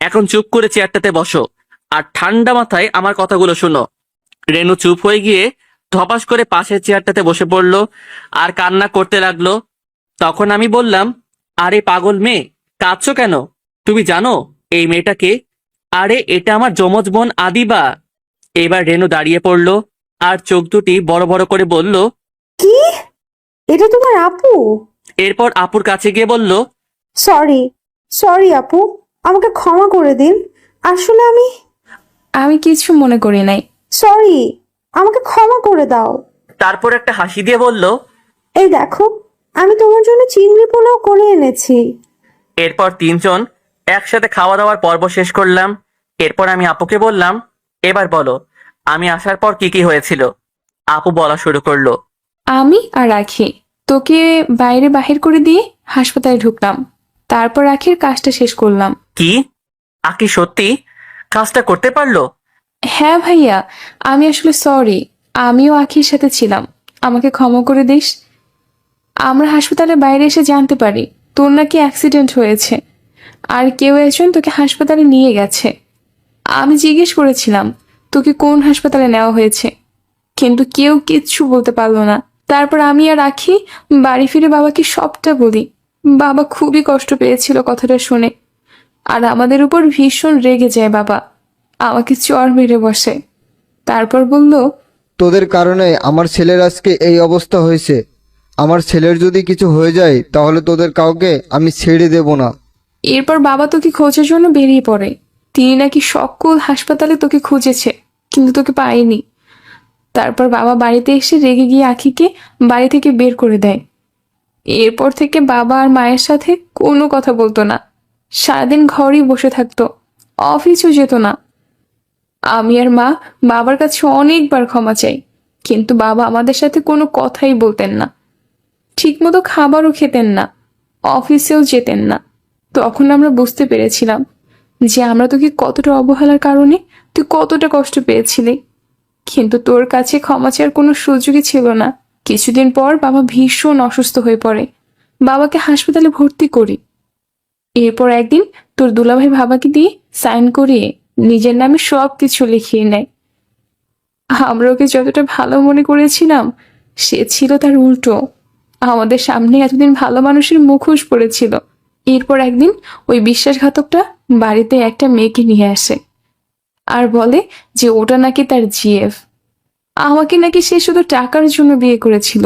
এখন চুপ করে চেয়ারটাতে বসো আর ঠান্ডা মাথায় আমার কথাগুলো শোনো। রেনু চুপ হয়ে গিয়ে ধপাস করে পাশের চেয়ারটাতে বসে পড়লো আর কান্না করতে লাগলো। তখন আমি বললাম, আরে পাগল মেয়ে, কাঁদছো কেন? তুমি জানো এই মেয়েটাকে? আরে এটা আমার যমজ বোন আদিবা। এবার রেনু দাঁড়িয়ে পড়লো আর চোখ দুটি বড় বড় করে বলল, কি? এটা তোমার আপু? এরপর আপুর কাছে গিয়ে বলল, সরি, সরি আপু, আমাকে ক্ষমা করে দিন। আসলে আমি কিছু মনে করি নাই। সরি, আমাকে ক্ষমা করে দাও। তারপর একটা হাসি দিয়ে বলল, এই দেখো, আমি তোমার জন্য চিংড়ি পোলাও করে এনেছি। এরপর তিনজন একসাথে খাওয়া দাওয়ার পর্ব শেষ করলাম। এরপর আমি আপুকে বললাম, এবার বলো আমি আসার পর কি কি হয়েছিল। আপু বলা শুরু করলো, আমি আর রাখি তোকে বাইরে বাহির করে দিয়ে হাসপাতালে ঢুকলাম, তারপর রাখির কাজটা শেষ করলাম। কি? আকি সত্যি কাজটা করতে পারলো? হ্যাঁ ভাইয়া, আমি আসলে সরি, আমিও আখির সাথে ছিলাম, আমাকে ক্ষমা করে দিস। আমরা হাসপাতালের বাইরে এসে জানতে পারি তোর নাকি অ্যাক্সিডেন্ট হয়েছে, আর কেউ একজন তোকে হাসপাতালে নিয়ে গেছে। আমি জিজ্ঞেস করেছিলাম তোকে কোন হাসপাতালে নেওয়া হয়েছে, কিন্তু কেউ কিচ্ছু বলতে পারলো না। তারপর আমি আর রাখি বাড়ি ফিরে বাবাকে সবটা বলি। বাবা খুবই কষ্ট পেয়েছিল কথাটা শুনে, আর আমাদের উপর ভীষণ রেগে যায় বাবা, আমাকে চড় মেরে বসে। তারপর বলল, তোদের কারণে আমার ছেলের আজকে এই অবস্থা হয়েছে। আমার ছেলের যদি কিছু হয়ে যায় তাহলে তোদের কাউকে আমি ছেড়ে দেব না। এরপর বাবা তোকে খোঁজার জন্য বেরিয়ে পড়ে। তিনি নাকি সকল হাসপাতালে তোকে খুঁজেছে, কিন্তু তোকে পায়নি। তারপর বাবা বাড়িতে এসে রেগে গিয়ে আখিকে বাড়ি থেকে বের করে দেয়। এরপর থেকে বাবা আর মায়ের সাথে কোনো কথা বলতো না, সারাদিন ঘরেই বসে থাকতো, অফিসও যেত না। আমি আর মা বাবার কাছে অনেকবার ক্ষমা চাই, কিন্তু বাবা আমাদের সাথে কোনো কথাই বলতেন না, ঠিকমতো খাবারও খেতেন না, অফিসেও যেতেন না। তখন আমরা বুঝতে পেরেছিলাম যে আমরা তোকে কতটা অবহেলার কারণে তুই কতটা কষ্ট পেয়েছিলি, কিন্তু তোর কাছে ক্ষমা চাওয়ার কোনো সুযোগই ছিল না। কিছুদিন পর বাবা ভীষণ অসুস্থ হয়ে পড়ে, বাবাকে হাসপাতালে ভর্তি করি। এরপর একদিন তোর দুলাভাই বাবাকে দিয়ে সাইন করিয়ে নিজের নামে সব কিছু লিখিয়ে নেয়। আমরা ওকে যতটা ভালো মনে করেছিলাম, সে ছিল তার উল্টো। আমাদের সামনে এতদিন ভালো মানুষের মুখোশ পড়েছিল। এরপর একদিন ওই বিশ্বাসঘাতকটা বাড়িতে একটা মেয়েকে নিয়ে আসে আর বলে যে ওটা নাকি তার জিএফ। আমাকে নাকি সে শুধু টাকার জন্য বিয়ে করেছিল।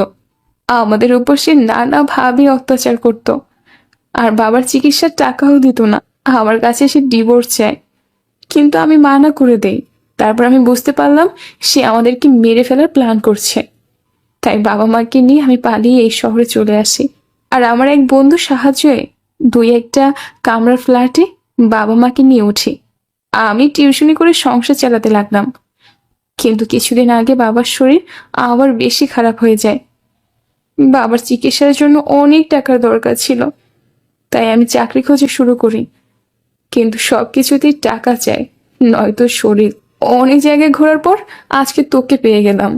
আমাদের উপর সে নানাভাবে অত্যাচার করত, আর বাবার চিকিৎসার টাকাও দিত না। আমার কাছে সে ডিভোর্স চায়, কিন্তু আমি মানা করে দেই। তারপর আমি বুঝতে পারলাম সে আমাদেরকে মেরে ফেলার প্ল্যান করছে। তাই বাবা মাকে নিয়ে আমি পালিয়ে এই শহরে চলে আসি। আর আমার এক বন্ধু সাহায্যে 2-1টা কামরার ফ্ল্যাটে বাবা মাকে নিয়ে উঠি। আমি টিউশনি করে সংসার চালাতে লাগলাম। কিন্তু কিছুদিন আগে বাবার শরীর আবার বেশি খারাপ হয়ে যায়। বাবার চিকিৎসার জন্য অনেক টাকার দরকার ছিল, তাই আমি চাকরি খোঁজা শুরু করি। কিন্তু সবকিছুতেই টাকা চাই, নয়তো শরীর। অনেক জায়গায় ঘোরার পর আজকে তোকে পেয়ে গেলাম।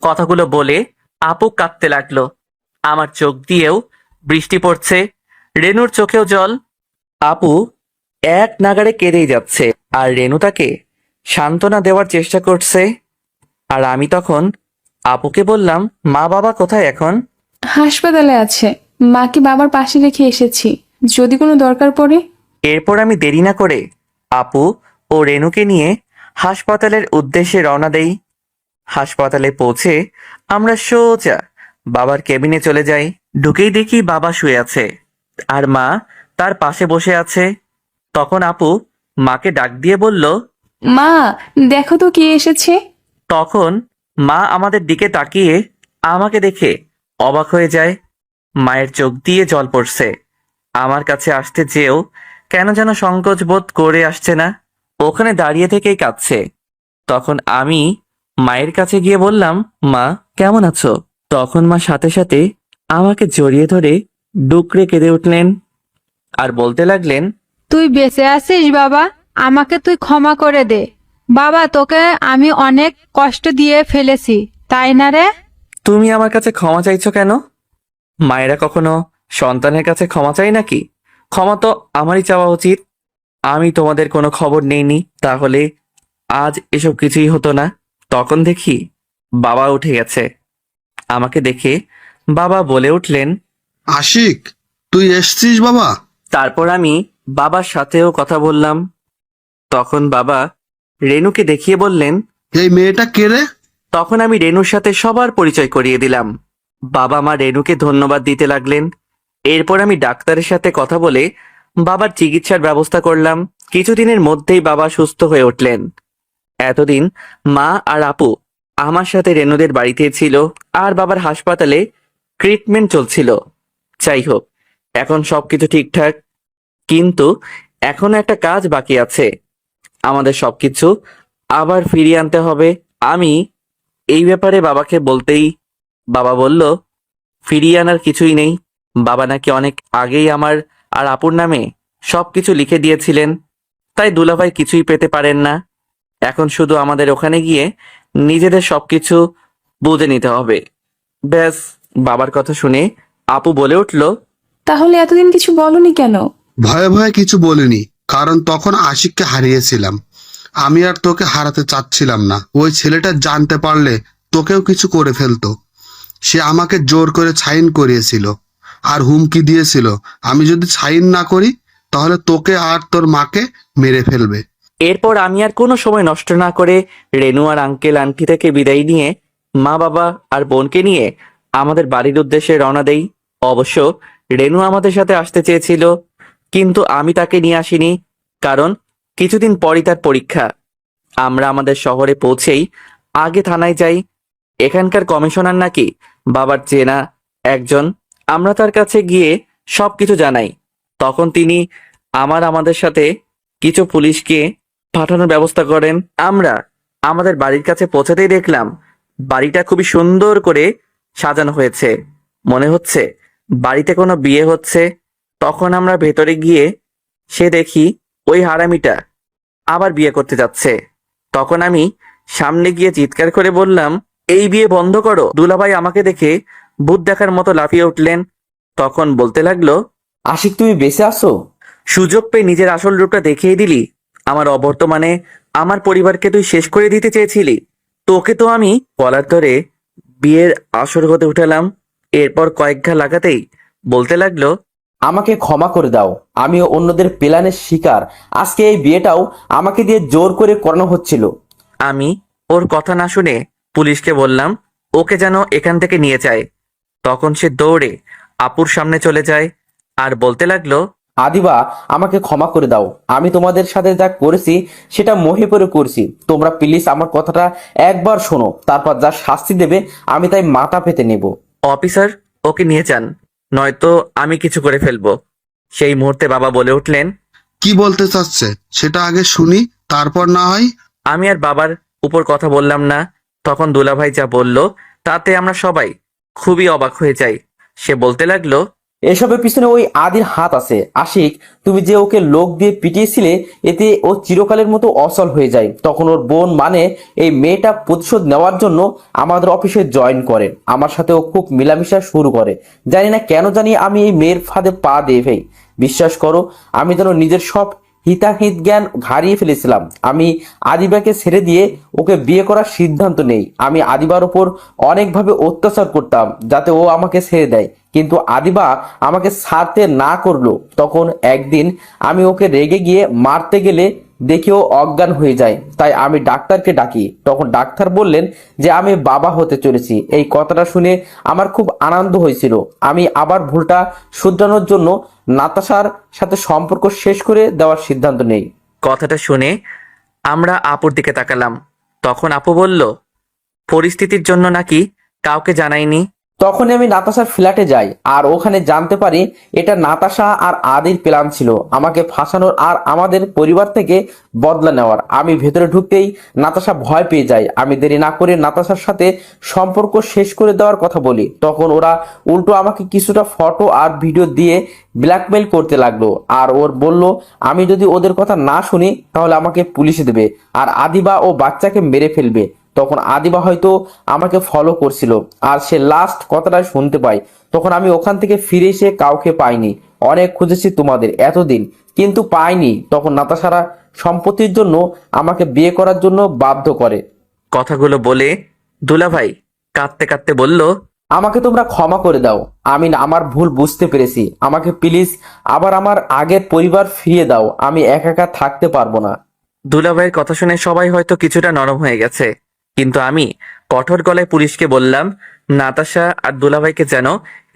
কথাগুলো বলে আপু কাঁদতে লাগলো। আমার চোখ দিয়েও বৃষ্টি পড়ছে, রেনুর চোখেও জল। আপু এক নাগাড়ে কেঁদেই যাচ্ছে, আর রেনু তাকে সান্ত্বনা দেওয়ার চেষ্টা করছে। আর আমি তখন আপুকে বললাম, মা বাবা কোথায় এখন? হাসপাতালে আছে, মাকে বাবার পাশে রেখে এসেছি, যদি কোনো দরকার পড়ে। এরপর আমি দেরি না করে আপু ও রেনুকে নিয়ে হাসপাতালের উদ্দেশ্যে রওনা দেই। হাসপাতালে পৌঁছে আমরা সোজা বাবার কেবিনে চলে যাই। ঢুকেই দেখি বাবা শুয়ে আছে, আর মা তার পাশে বসে আছে। তখন আপু মাকে ডাক দিয়ে বলল, মা, দেখো তো কে এসেছে। তখন মা আমাদের দিকে তাকিয়ে আমাকে দেখে অবাক হয়ে যায়। মায়ের চোখ দিয়ে জল পড়ছে। আমার কাছে আসতে যেও কেন যেন সংকোচ বোধ করে আসছে না, ওখানে দাঁড়িয়ে থেকেই কাঁদছে। তখন আমি মায়ের কাছে গিয়ে বললাম, মা কেমন আছো? তখন মা সাথে সাথে আমাকে জড়িয়ে ধরে ডুকরে কেঁদে উঠলেন আর বলতে লাগলেন, তুই বেঁচে আছিস বাবা, আমাকে তুই ক্ষমা করে দে। বাবা, তোকে আমি অনেক কষ্ট দিয়ে ফেলেছি, তাই না রে? তুমি আমার কাছে ক্ষমা চাইছো কেন? মায়েরা কখনো সন্তানের কাছে ক্ষমা চাই নাকি? ক্ষমা তো আমারই চাওয়া উচিত। আমি তোমাদের কোনো খবর নেইনি, তাহলে আজ এসব কিছুই হতো না। তখন দেখি বাবা উঠে গেছে। আমাকে দেখে বাবা বলে উঠলেন, আশিক, তুই এসছিস বাবা? তারপর আমি বাবার সাথেও কথা বললাম। তখন বাবা রেনুকে দেখিয়ে বললেন, এই মেয়েটা কে রে? তখন আমি রেনুর সাথে সবার পরিচয় করিয়ে দিলাম। বাবা মা রেনুকে ধন্যবাদ দিতে লাগলেন। এরপর আমি ডাক্তারের সাথে কথা বলে বাবার চিকিৎসার ব্যবস্থা করলাম। কিছুদিনের মধ্যেই বাবা সুস্থ হয়ে উঠলেন। এতদিন মা আর আপু আমার সাথে রেনুদের বাড়িতে ছিল, আর বাবার হাসপাতালে ট্রিটমেন্ট চলছিল। যাই হোক, এখন সবকিছু ঠিকঠাক, কিন্তু এখনো একটা কাজ বাকি আছে। আমাদের সবকিছু আবার ফিরিয়ে আনতে হবে। আমি এই ব্যাপারে বাবাকে বলতেই বাবা বলল, ফিরিয়ে আনার কিছুই নেই। বাবা নাকি অনেক আগেই আমার আর আপুর নামে সবকিছু লিখে দিয়েছিলেন, তাই দুলাভাই কিছুই পেতে পারেন না। এখন শুধু আমাদের ওখানে গিয়ে নিজেদের সবকিছু বুঝে নিতে হবে। ব্যাস। বাবার কথা শুনে আপু বলে উঠল, তাহলে এতদিন কিছু বলনি কেন? ভয়ে ভয়ে কিছু বলিনি, কারণ তখন আশিককে হারিয়েছিলাম। আমি আর তোকে হারাতে চাচ্ছিলাম না। ওই ছেলেটা জানতে পারলে তোকেও কিছু করে ফেলতো। সে আমাকে জোর করে সাইন করিয়েছিল আর হুমকি দিয়েছিল, আমি যদি সাইন না করি তাহলে তোকে আর তোর মাকে মেরে ফেলবে। এরপর আমি আর কোনো সময় নষ্ট না করে রেনু আর আঙ্কেল আন্টি থেকে বিদায় নিয়ে মা বাবা আর বোনকে নিয়ে আমাদের বাড়ির উদ্দেশ্যে রওনা দেই। অবশ্য রেনু আমাদের সাথে আসতে চেয়েছিল, কিন্তু আমি তাকে নিয়ে আসিনি, কারণ কিছুদিন পরই তার পরীক্ষা। আমরা আমাদের শহরে পৌঁছেই আগে থানায় যাই। এখানকার কমিশনার নাকি বাবার চেনা একজন। আমরা তার কাছে গিয়ে সবকিছু জানাই। তখন তিনি আমাদের সাথে কিছু পুলিশকে পাঠানোর ব্যবস্থা করেন। আমরা আমাদের বাড়ির কাছে পৌঁছাতেই দেখলাম বাড়িটা খুবই সুন্দর করে সাজানো হয়েছে, মনে হচ্ছে বাড়িতে কোনো বিয়ে হচ্ছে। তখন আমরা ভেতরে গিয়ে সে দেখি ওই হারামিটা আবার বিয়ে করতে যাচ্ছে। তখন আমি সামনে গিয়ে চিৎকার করে বললাম, এই বিয়ে বন্ধ করো। দুলাভাই আমাকে দেখে ভূত দেখার মতো লাফিয়ে উঠলেন। তখন বলতে লাগলো, আশিক, তুমি বেঁচে আছো? সুযোগ পেয়ে নিজের আসল রূপটা দেখিয়ে দিলি। আমার অবর্তমানে আমার পরিবারকে তুই শেষ করে দিতে চেয়েছিলি। তোকে তো আমি কলার ধরে বিয়ের আসর হতে উঠালাম। এরপর কয়েক ঘা লাগাতেই বলতে লাগলো, আমাকে ক্ষমা করে দাও, আমি অন্যদের প্ল্যানের শিকার। আজকে এই বিয়েটাও আমাকে দিয়ে জোর করে করানো হচ্ছিল। আমি ওর কথা না শুনে পুলিশকে বললাম ওকে যেন এখান থেকে নিয়ে যায়। তখন সে দৌড়ে আপুর সামনে চলে যায় আর বলতে লাগলো, আদিবা, আমাকে ক্ষমা করে দাও। আমি তোমাদের সাথে যা করেছি সেটা মোহে পড়ে করছি। তোমরা প্লিজ আমার কথাটা একবার শোনো, তারপর যা শাস্তি দেবে আমি তাই মাথা পেতে নেব। অফিসার ওকে নিয়ে যান, নয়তো আমি কিছু করে ফেলবো। সেই মুহূর্তে বাবা বলে উঠলেন, কি বলতে চাচ্ছে সেটা আগে শুনি, তারপর না হয়। আমি আর বাবার উপর কথা বললাম না। তখন দুলাভাই যা বলল তাতে আমরা সবাই খুবই অবাক হয়ে যাই। সে বলতে লাগলো, এসবের পিছনে ওই আদির হাত আছে। আশিক, তুমি যে ওকে লোক দিয়ে পিটিয়েছিলে, এতে ও চিরকালের মতো অচল হয়ে যায়। তখন ওর বোন মানে এই মেয়েটা প্রতিশোধ নেওয়ার জন্য আমাদের অফিসে জয়েন করে। আমার সাথে ও খুব মেলামেশা শুরু করে। জানি না কেন জানি আমি এই মেয়ের ফাঁদে পা দিয়ে ভাই। বিশ্বাস করো, আমি যেন নিজের সব হিতাহিত জ্ঞান হারিয়ে ফেলেছিলাম। আমি আদিবাকে ছেড়ে দিয়ে ওকে বিয়ে করার সিদ্ধান্ত নেই। আমি আদিবার ওপর অনেকভাবে অত্যাচার করতাম যাতে ও আমাকে ছেড়ে দেয়, কিন্তু আদিবা আমাকে ছাড়তে না করলো। তখন একদিন আমি ওকে রেগে গিয়ে মারতে গেলে দেখি ও অজ্ঞান হয়ে যায়। তাই আমি ডাক্তারকে ডাকি। তখন ডাক্তার বললেন যে আমি বাবা হতে চলেছি। এই কথাটা শুনে আমার খুব আনন্দ হয়েছিল। আমি আবার ভুলটা শুধরানোর জন্য নাতাশার সাথে সম্পর্ক শেষ করে দেওয়ার সিদ্ধান্ত নেই। কথাটা শুনে আমরা আপুর দিকে তাকালাম। তখন আপু বলল, পরিস্থিতির জন্য নাকি কাউকে জানাইনি। তখন আমি নাতাশার ফ্ল্যাটে যাই আর ওখানে জানতে পারি এটা নাতাশা আর আদির প্ল্যান ছিল, আমাকে ফাঁসানোর আর আমাদের পরিবার থেকে বদলা নেওয়ার। আমি ভেতরে ঢুকতেই নাতাশা ভয় পেয়ে যায়। আমি দেরি না করে নাতাশার সাথে সম্পর্ক শেষ করে দেওয়ার কথা বলি। তখন ওরা উল্টো আমাকে কিছুটা ফটো আর ভিডিও দিয়ে ব্ল্যাকমেইল করতে লাগলো। আর ওর বলল আমি যদি ওদের কথা না শুনি তাহলে আমাকে পুলিশে দেবে আর আদিবা ও বাচ্চাকে মেরে ফেলবে। তখন আদিবা হয়তো আমাকে ফলো করছিল আর সে লাস্ট কথাটা শুনতে পাই। তখন আমি ওখান থেকে ফিরে এসে কাউকে পাইনি। অনেক খুঁজেছি তোমাদের এতদিন, কিন্তু পাইনি। তখন নাতাশারা সম্পত্তির জন্য আমাকে বিয়ে করার জন্য বাধ্য করে। কথাগুলো বলে দুলাভাই কাঁদতে কাঁদতে বলল, আমাকে তোমরা ক্ষমা করে দাও। আমি আমার ভুল বুঝতে পেরেছি। আমাকে প্লিজ আবার আমার আগের পরিবার ফিরিয়ে দাও। আমি একা একা থাকতে পারবো না। দুলাভাইয়ের কথা শুনে সবাই হয়তো কিছুটা নরম হয়ে গেছে, কিন্তু আমি কঠোর গলায় পুলিশকে বললাম নাতাশা আর দুলাভাইকে যেন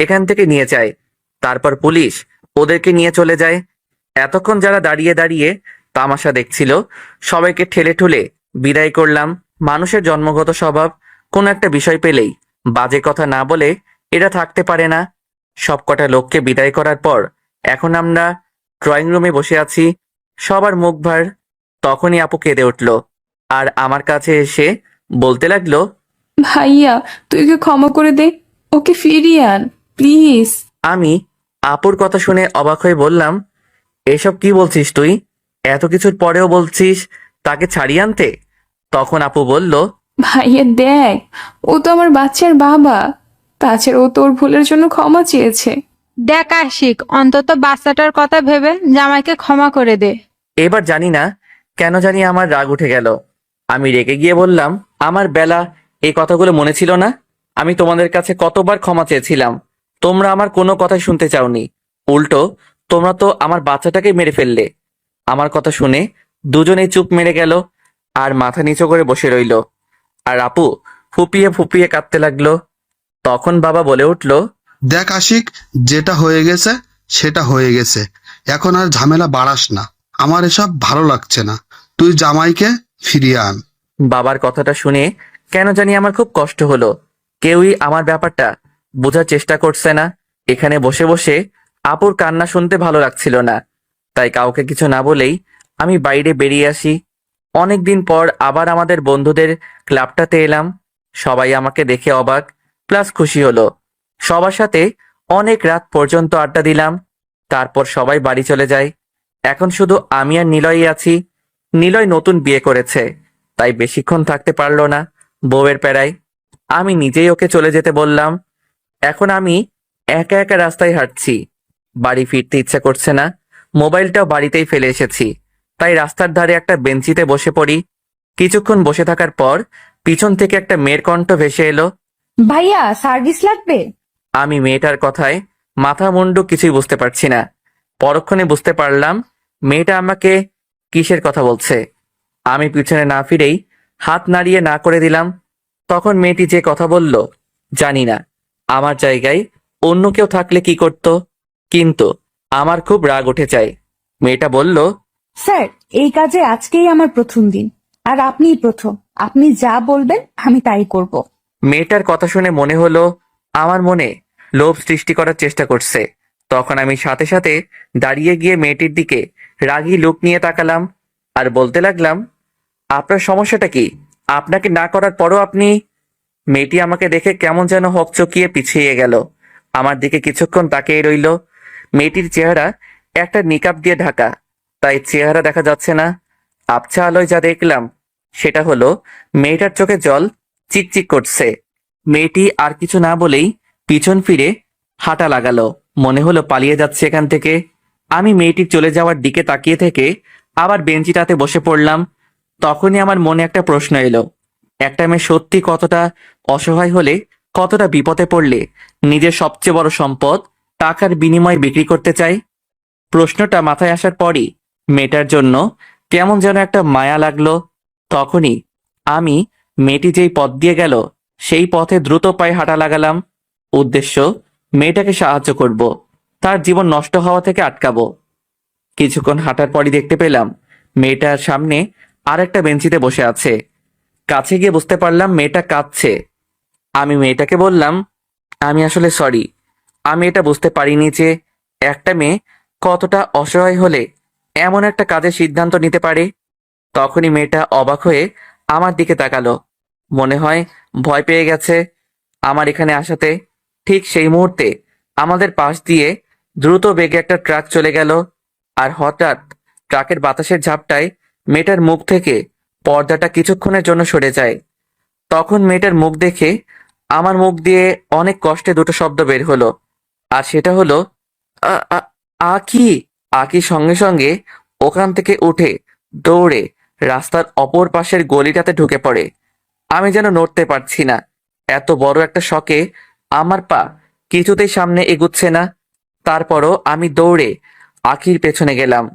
এখান থেকে নিয়ে যায়। তারপর পুলিশ ওদেরকে নিয়ে চলে যায়। এতক্ষণ যারা দাঁড়িয়ে দাঁড়িয়ে তামাশা দেখছিল সবাইকে ঠেলে ঠুলে বিদায় করলাম। মানুষের জন্মগত স্বভাব, কোনো একটা বিষয় পেলেই বাজে কথা না বলে এরা থাকতে পারে না। সবকটা লোককে বিদায় করার পর এখন আমরা ড্রয়িং রুমে বসে আছি, সবার মুখ ভার। তখনই আপু কেঁদে উঠল আর আমার কাছে এসে বলতে লাগলো, ভাইয়া, তুই ওকে ক্ষমা করে দে, ওকে ফিরিয়ে আন প্লিজ। আমি আপুর কথা শুনে অবাক হয়ে বললাম, এসব কি বলছিস তুই? এত কিছুর পরেও বলছিস তাকে ছাড়িয়ে আনতে? তখন আপু বলল, ভাইয়া দেখ, ও তো আমার বাচ্চার বাবা, তাছাড়া ও তোর ভুলের জন্য ক্ষমা চেয়েছে। দেখ আশিক, অন্তত বাচ্চাটার কথা ভেবে জামাইকে ক্ষমা করে দে। এবার জানি না কেন জানি আমার রাগ উঠে গেল। আমি রেগে গিয়ে বললাম, আমার বেলা এই কথাগুলো মনে ছিল না? আমি তোমাদের কাছে কতবার ক্ষমা চেয়েছিলাম, তোমরা আমার কোনো কথাই শুনতে চাওনি। উল্টো তোমরা তো আমার বাচ্চাটাকে মেরে ফেললে। আমার কথা শুনে দুজনেই চুপ মেরে গেল আর মাথা নিচু করে বসে রইল। আর আপু ফুপিয়ে ফুপিয়ে কাঁদতে লাগলো। তখন বাবা বলে উঠল, দেখ আশিক, যেটা হয়ে গেছে সেটা হয়ে গেছে, এখন আর ঝামেলা বাড়াস না। আমার এসব ভালো লাগছে না। তুই জামাইকে ফিরিয়ে আন। বাবার কথাটা শুনে কেন জানি আমার খুব কষ্ট হলো। কেউই আমার ব্যাপারটা বোঝার চেষ্টা করছে না। এখানে বসে বসে আপুর কান্না শুনতে ভালো লাগছিল না, তাই কাউকে কিছু না বলেই আমি বাইরে বেরিয়ে আসি। অনেকদিন পর আবার আমাদের বন্ধুদের ক্লাবটাতে এলাম। সবাই আমাকে দেখে অবাক প্লাস খুশি হলো। সবার সাথে অনেক রাত পর্যন্ত আড্ডা দিলাম। তারপর সবাই বাড়ি চলে যায়। এখন শুধু আমি আর নিলয়ই আছি। নিলয় নতুন বিয়ে করেছে, তাই বেশিক্ষণ থাকতে পারলো না বউয়ের প্যারায়। আমি নিজেই ওকে চলে যেতে বললাম। এখন আমি একা একা রাস্তায় হাঁটছি, বাড়ি ফিরতে ইচ্ছা করছে না। মোবাইলটাও বাড়িতেই ফেলে এসেছি, তাই রাস্তার ধারে একটা বেঞ্চিতে বসে পড়ি। কিছুক্ষণ বসে থাকার পর পিছন থেকে একটা মেয়ের কণ্ঠ ভেসে এলো। ভাইয়া, সার্ভিস লাগবে? আমি মেয়েটার কথায় মাথা মুন্ডু কিছুই বুঝতে পারছি না। পরক্ষণে বুঝতে পারলাম মেয়েটা আমাকে কিসের কথা বলছে। আমি পিছনে না ফিরেই হাত নাড়িয়ে না করে দিলাম। তখন মেয়েটি যে কথা বলল জানি না, আমার জায়গায় অন্য কেউ থাকলে কি করত, কিন্তু আমার খুব রাগ উঠে যায়। মেয়েটা বলল, স্যার, এই কাজে আজকেই আমার প্রথম দিন, আর আপনিই প্রথম। আপনি যা বলবেন আমি তাই করব। মেয়েটার কথা শুনে মনে হলো আমার মনে লোভ সৃষ্টি করার চেষ্টা করছে। তখন আমি সাথে সাথে দাঁড়িয়ে গিয়ে মেয়েটির দিকে রাগী লুক নিয়ে তাকালাম আর বলতে লাগলাম, আপনার সমস্যাটা কি? আপনাকে না করার পরও আপনি। মেয়েটি আমাকে দেখে কেমন যেন হকচকিয়ে পিছিয়ে গেল। আমার দিকে কিছুক্ষণ তাকিয়ে রইল। মেয়েটির চেহারা একটা নিকাব দিয়ে ঢাকা, তাই চেহারা দেখা যাচ্ছে না। আবছা আলোয় যা দেখলাম সেটা হলো মেয়েটার চোখে জল চিকচিক করছে। মেয়েটি আর কিছু না বলেই পিছন ফিরে হাঁটা লাগালো, মনে হলো পালিয়ে যাচ্ছে এখান থেকে। আমি মেয়েটির চলে যাওয়ার দিকে তাকিয়ে থেকে আবার বেঞ্চিটাতে বসে পড়লাম। তখনই আমার মনে একটা প্রশ্ন এলো, একটা মেয়ে সত্যি কতটা অসহায় হলে, কতটা বিপদে পড়লে নিজের সবচেয়ে বড় সম্পদ টাকার বিনিময়ে বিক্রি করতে চায়? প্রশ্নটা মাথায় আসার পরই মেয়েটার জন্য কেমন যেন একটা মায়া লাগলো। তখনই আমি মেয়েটি যেই পথ দিয়ে গেল সেই পথে দ্রুত পায়ে হাঁটা লাগালাম। উদ্দেশ্য মেয়েটাকে সাহায্য করব, তার জীবন নষ্ট হওয়া থেকে আটকাবো। কিছুক্ষণ হাঁটার পরই দেখতে পেলাম মেয়েটার সামনে আর একটা বেঞ্চিতে বসে আছে। কাছে গিয়ে বুঝতে পারলাম মেয়েটা কাঁদছে। আমি মেয়েটাকে বললাম, আমি আসলে সরি, আমি এটা বুঝতে পারিনি যে একটা মেয়ে কতটা অসহায় হলে এমন একটা কাজের সিদ্ধান্ত নিতে পারে। তখনই মেয়েটা অবাক হয়ে আমার দিকে তাকালো, মনে হয় ভয় পেয়ে গেছে আমার এখানে আসাতে। ঠিক সেই মুহূর্তে আমাদের পাশ দিয়ে দ্রুত বেগে একটা ট্রাক চলে গেল, আর হঠাৎ ট্রাকের বাতাসের ঝাপটায় মেয়েটার মুখ থেকে পর্দাটা কিছুক্ষণের জন্য সরে যায়। তখন মেয়েটার মুখ দেখে আমার মুখ দিয়ে অনেক কষ্টে দুটো শব্দ বের হলো, আর সেটা হলো "আ- আ- আকি।" আকি সঙ্গে সঙ্গে ওখান থেকে উঠে দৌড়ে রাস্তার অপর পাশের গলিটাতে ঢুকে পড়ে। আমি যেন নড়তে পারছি না, এত বড় একটা শকে আমার পা কিছুতেই সামনে এগুচ্ছে না। তারপরও আমি দৌড়ে আখির পেছনে গেলাম,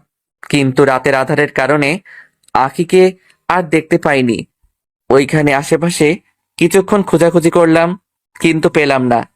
কিন্তু রাতের আধারের কারণে আখিকে আর দেখতে পাইনি। ওইখানে আশেপাশে কিছুক্ষণ খোঁজাখুঁজি করলাম, কিন্তু পেলাম না।